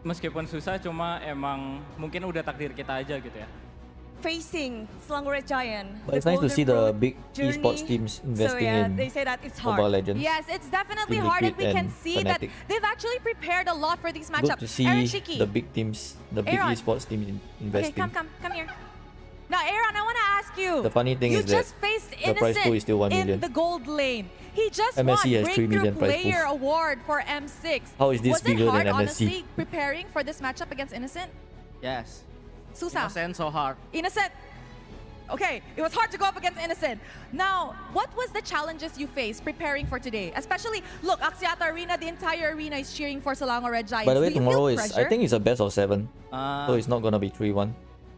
meskipun susah, cuma emang mungkin udah takdir kita aja gitu ya. Facing Selangor Red Giant. But it's nice to see the big esports teams investing in they say that it's hard. Mobile Legends. Yes, it's definitely hard, and we can see that they've actually prepared a lot for these matchups. Good to see the big teams, the big esports teams investing. Okay, come here. Now, Aaron, I want to ask you. The funny thing is that the prize pool is still 1 million. In the gold lane. He just MSC won has 3 million Breakthrough prize Player pools. Award for M6. How is this bigger than MSC? Honestly, preparing for this matchup against Innocent? Yes. Susah. Innocent so hard. Innocent. Okay, it was hard to go up against Innocent. Now, what was the challenges you faced preparing for today? Especially, look, Axiata Arena, the entire arena is cheering for Selangor Red Giants. By the way, tomorrow is, I think it's a best of 7. So it's not gonna be 3-1.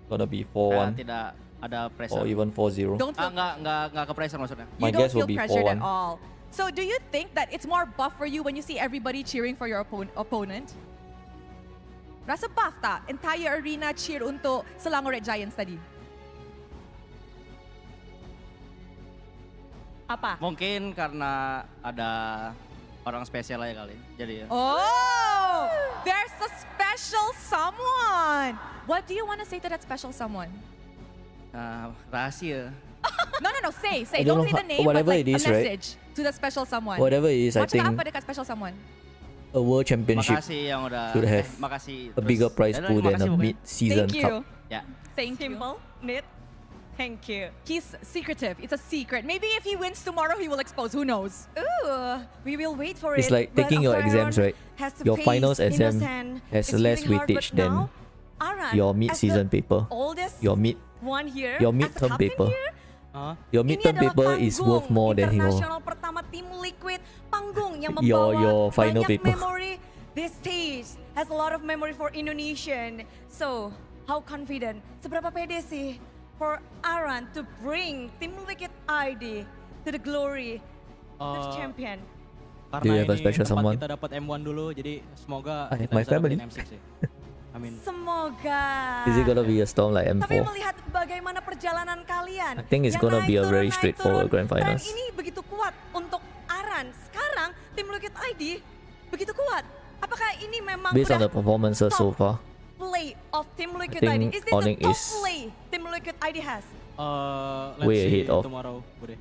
Gonna be 4-1. Tidak ada pressure. Or even 4-0. Don't feel, nggak ke pressure maksudnya. My guess will be 4-1. You don't feel pressured at all. So do you think that it's more buff for you when you see everybody cheering for your opponent? Rasa buff ta? Entire arena cheer untuk Selangor Red Giants tadi. Apa? Mungkin karena ada orang spesial aja kali. Jadi ya. Oh, there's a special someone. What do you want to say to that special someone? Rahasia. No, say. Don't say the name, but like a message to the special someone. Whatever it is, I think apa dekat special someone? a world championship should have a bigger prize pool than a mid-season cup. Yeah. Thank you. Simple, neat. Thank you. He's secretive. It's a secret. Maybe if he wins tomorrow, he will expose. Who knows? Ooh, we will wait for it. It's like taking your exams, right? Your finals exam has less weightage than your mid-season paper. Your midterm paper. Your midterm paper is worth more than your pertama tim Liquid, panggung yang membawa your final banyak paper. memory. This stage has a lot of memory for Indonesian. So, how confident? Seberapa pede sih for Aran to bring Team Liquid ID to the glory, the champion? Do you have a special someone? Kita dapat M1 dulu, jadi semoga I have kita my bisa family. dapetin M6 sih. Amin. Semoga. Is it gonna be a storm like Tapi M4? melihat bagaimana perjalanan kalian. I think it's yang gonna be a naik very turun, naik straightforward turun, grand finals. Tren ini begitu kuat untuk Aran. Sekarang Tim Liquid ID begitu kuat. Apakah ini memang Based on udah the performances so far, play of Tim Liquid I think ID? Is this the Onyx top is play Tim Liquid ID has? Let's way see ahead of tomorrow, Bude.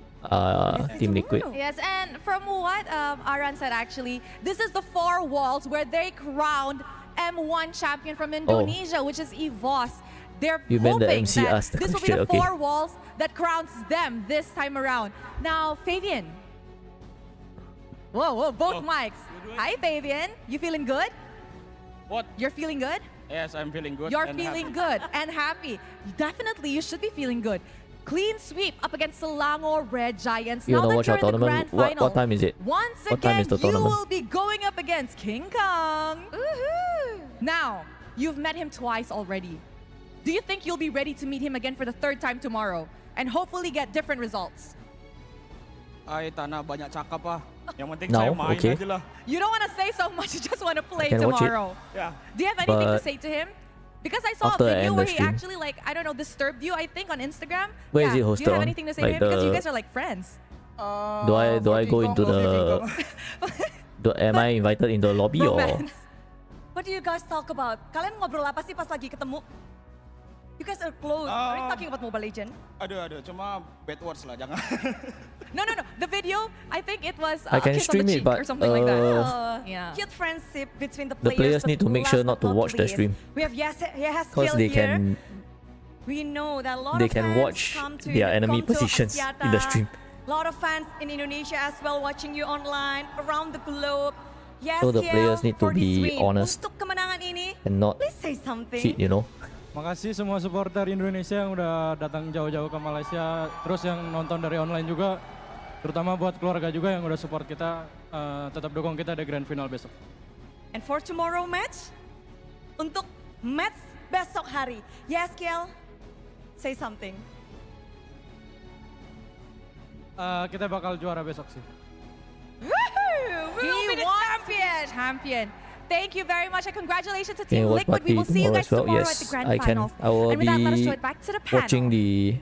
Team Liquid. Yes, and from what Aran said, actually, this is the 4 walls where they crowned M1 champion from Indonesia, which is EVOS. They're You meant the hoping MC that asked the this will be question, the okay. 4 walls that crowns them this time around. Now, Fabian. Whoa, both mics. Hi, Fabian. You feeling good? What? You're feeling good? Yes, I'm feeling good. You're and feeling happy. good and happy. Definitely, you should be feeling good. Clean sweep up against Selangor Red Giants. You Now wanna that watch you're our in the tournament? grand final, What time is it? Once What time again, is the you tournament? will be going up against King Kong. Now, you've met him twice already. Do you think you'll be ready to meet him again for the 3rd time tomorrow and hopefully get different results? Ay, Tana, banyak cakap ah. Yang penting Now, saya main okay. aja lah. You don't want to say so much, you just want to play can watch it. tomorrow. Yeah. Do you have anything to But say to him? Because I saw a after I video end where the he stream. actually, like, I don't know, disturbed you, I think, on Instagram. Where is yeah. it Do hosted you have on? anything to say Like to him? Because you the- guys are like friends. Do I go into the? Am I invited in the lobby or? Romance. What do you guys talk about? Kalian ngobrol apa sih pas lagi ketemu? You guys are close. Are you talking about Mobile Legends? Aduh, cuma bad words lah, jangan. No. The video, I think it was I can kiss on the stream it, cheek but or something like that. Yeah. Cute friendship between the The players. players need to make sure not to watch the stream. We have Because they here. can We know that a lot they of can fans watch come to their enemy come to positions in the Axiata. stream. A lot of fans in Indonesia as well watching you online around the globe. Yes, So the Kiel, players need to for this be win. honest Untuk kemenangan ini, and not please say something. cheat, you know. Makasih semua supporter Indonesia yang udah datang jauh-jauh ke Malaysia, terus yang nonton dari online juga, terutama buat keluarga juga yang udah support kita, tetap dukung kita di grand final besok. And for tomorrow match, untuk match besok hari, yes Kiel, say something. Kita bakal juara besok sih. We will be the champion. Thank you very much and congratulations to Can Team you watch Liquid. We will party see you tomorrow guys as well? tomorrow at Yes, the grand I can. finals. I will And with that, let us be show it back to the panel. watching the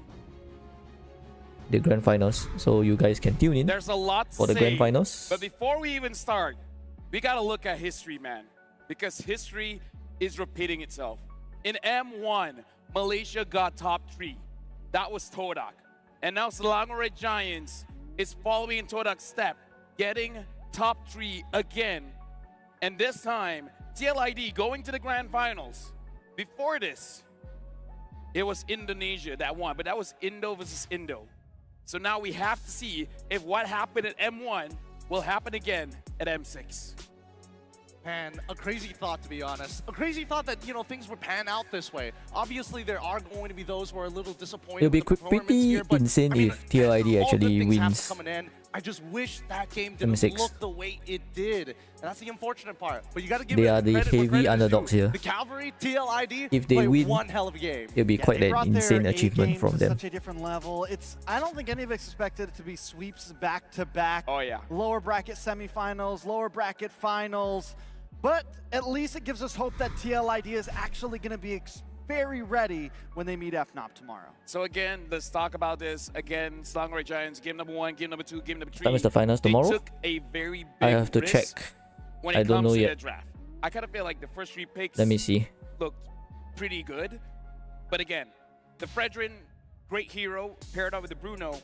grand finals, so you guys can tune in There's a lot to for the say, grand finals. But before we even start, we gotta look at history, man. Because history is repeating itself. In M1, Malaysia got top 3. That was Todak. And now Selangor Red Giants is following in Todak's step, getting top 3 again. And this time, TLID going to the grand finals. Before this, it was Indonesia that won, but that was Indo versus Indo. So now we have to see if what happened at M1 will happen again at M6. And a crazy thought, to be honest. A crazy thought that, you know, things would pan out this way. Obviously, there are going to be those who are a little disappointed It'll be with the performance pretty here, but, insane I mean, if TLID all actually good things have wins. coming in. I just wish that game didn't M6. look the way it did. And that's the unfortunate part. But you got to give They it are the credit where heavy credit is underdogs due. here. The Cavalry, TLID, If they played win, one hell of a game. it'll be quite they an brought their insane A achievement game from to them. Such a different level. I don't think any of us expected it to be sweeps back to back. Oh yeah. Lower bracket semifinals, lower bracket finals. But at least it gives us hope that TLID is actually going to be very ready when they meet FNOP tomorrow. So again, let's talk about this. Again, Selangor Red Giants, game number 1, game number 2, game number 3. Time is the finals tomorrow? They took a very big I have to risk check. when I it don't comes know to yet. the draft. I kind of feel like the first 3 picks Let me see. looked pretty good. But again, the Fredrin, great hero, paired up with the Bruno,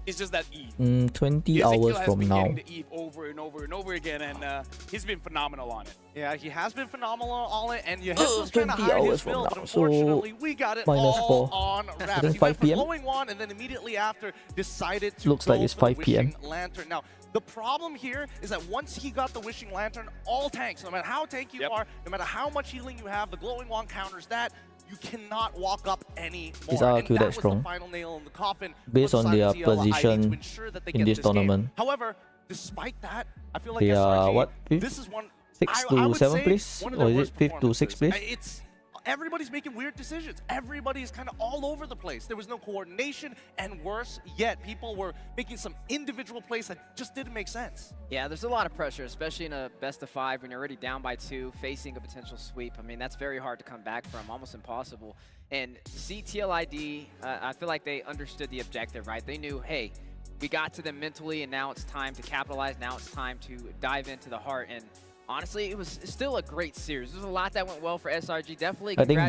it's just that Eve. 20 Ezekiel hours has from been now. getting the Eve over and over and over again, and he's been phenomenal on it. Yeah, he has been phenomenal on it, and Yehes was trying to 20 hide his hours from build, but now, so unfortunately, we got it minus all 4. on I wrap. think He 5 went for PM? glowing wand, and then immediately after decided to Looks go like it's for the 5 PM. wishing lantern. Now, the problem here is that once he got the wishing lantern, all tanks, no matter how tanky you are, no matter how much healing you have, the glowing wand counters that. You cannot walk up anymore. Is And RQ that that was strong? the final nail in the coffin Based for the on side their of TLID to position ensure that they in get this game. tournament? However, despite that, I feel like They are SRG, what? this is one 6 I to would 7 say place, one of or their is it worst 5th to 6th place? It's everybody's making weird decisions. Everybody's kind of all over the place. There was no coordination, and worse yet, people were making some individual plays that just didn't make sense. Yeah, there's a lot of pressure, especially in a best of 5 when you're already down by 2, facing a potential sweep. I mean, that's very hard to come back from, almost impossible. And see TLID, I feel like they understood the objective, right? They knew, hey, we got to them mentally, and now it's time to capitalize. Now it's time to dive into the heart. And honestly, it was still a great series. There's a lot that went well for SRG. Definitely, I think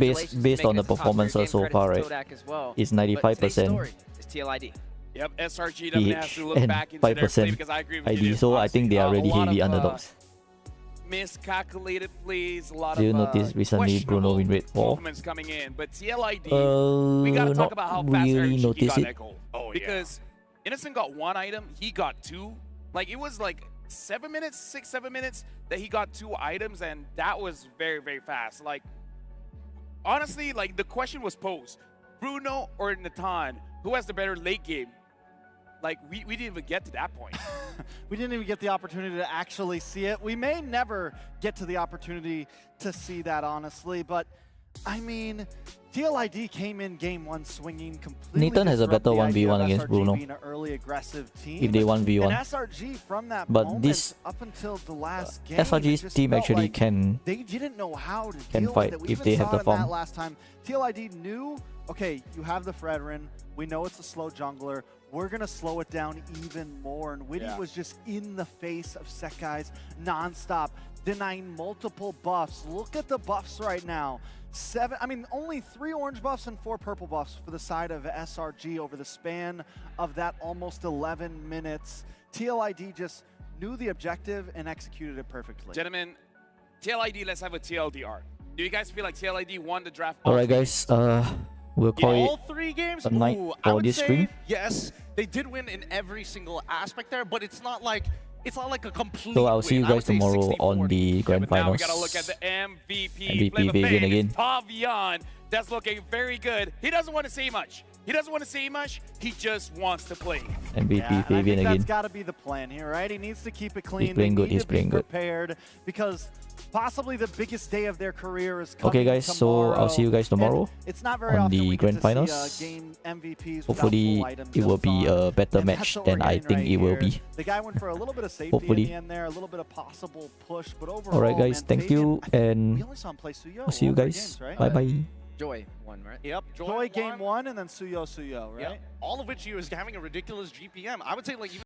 based on the performances so far, right, it's 95% TLID. Yep, SRG definitely has to look and back into their play 5% because I agree with ID. you. So I think they are really heavy underdogs. Miscalculated plays, a lot Do you of notice recently Bruno win rate 4? movements coming in, but TLID, we gotta talk about how fast really Eric's notice got it. that goal. Because Innocent got 1 item, he got 2. Like it was like 7 minutes, 6-7 minutes that he got 2 items, and that was very, very fast. Like honestly, like the question was posed: Bruno or Nathan, who has the better late game? Like we didn't even get to that point. We didn't even get the opportunity to actually see it. We may never get to the opportunity to see that, honestly, but I mean, TLID came in game 1 swinging completely. Nathan has a better 1v1 against Bruno. Being an early aggressive team. If they 1v1. And SRG from that but moment this up until the last game, SRG's team actually like can they didn't know how to can deal fight with it. We if even they saw have the it in form. that last time. TLID knew, okay, you have the Fredrin. We know it's a slow jungler. We're going to slow it down even more. And Witty was just in the face of Sekai's nonstop, denying multiple buffs. Look at the buffs right now. Only 3 orange buffs and 4 purple buffs for the side of SRG over the span of that almost 11 minutes. TLID just knew the objective and executed it perfectly. Gentlemen, TLID, let's have a TLDR. Do you guys feel like TLID won the draft? Alright guys, we'll call all it 3 games, a night I for would this say, stream. yes, they did win in every single aspect there, but it's not like a complete So I'll see you win. I would guys say tomorrow on the grand Now we finals. gotta look at the MVP. MVP Vivian again. Pavian, that's looking very good. He doesn't want to say much. He just wants to play. MVP Vivian I think again. that's got to be the plan here, right? He needs to keep it clean. He's playing good. He's playing good. Prepared because possibly the biggest day of their career is coming Okay guys, so I'll see you guys tomorrow it's not very on often we the get grand to finals. see, game MVPs Hopefully it will be a better match than I think it will be. The guy went for a little bit of safety Hopefully. in the end there, a little bit of possible push, but overall, Alright guys, man, thank you, and we only saw him play Suyo I'll see you all 3 guys. games, right? Bye bye. Joy won, right? Yep. Joy game 1 and then Suyo, right? Yep. All of which he was having a ridiculous GPM. I would say like even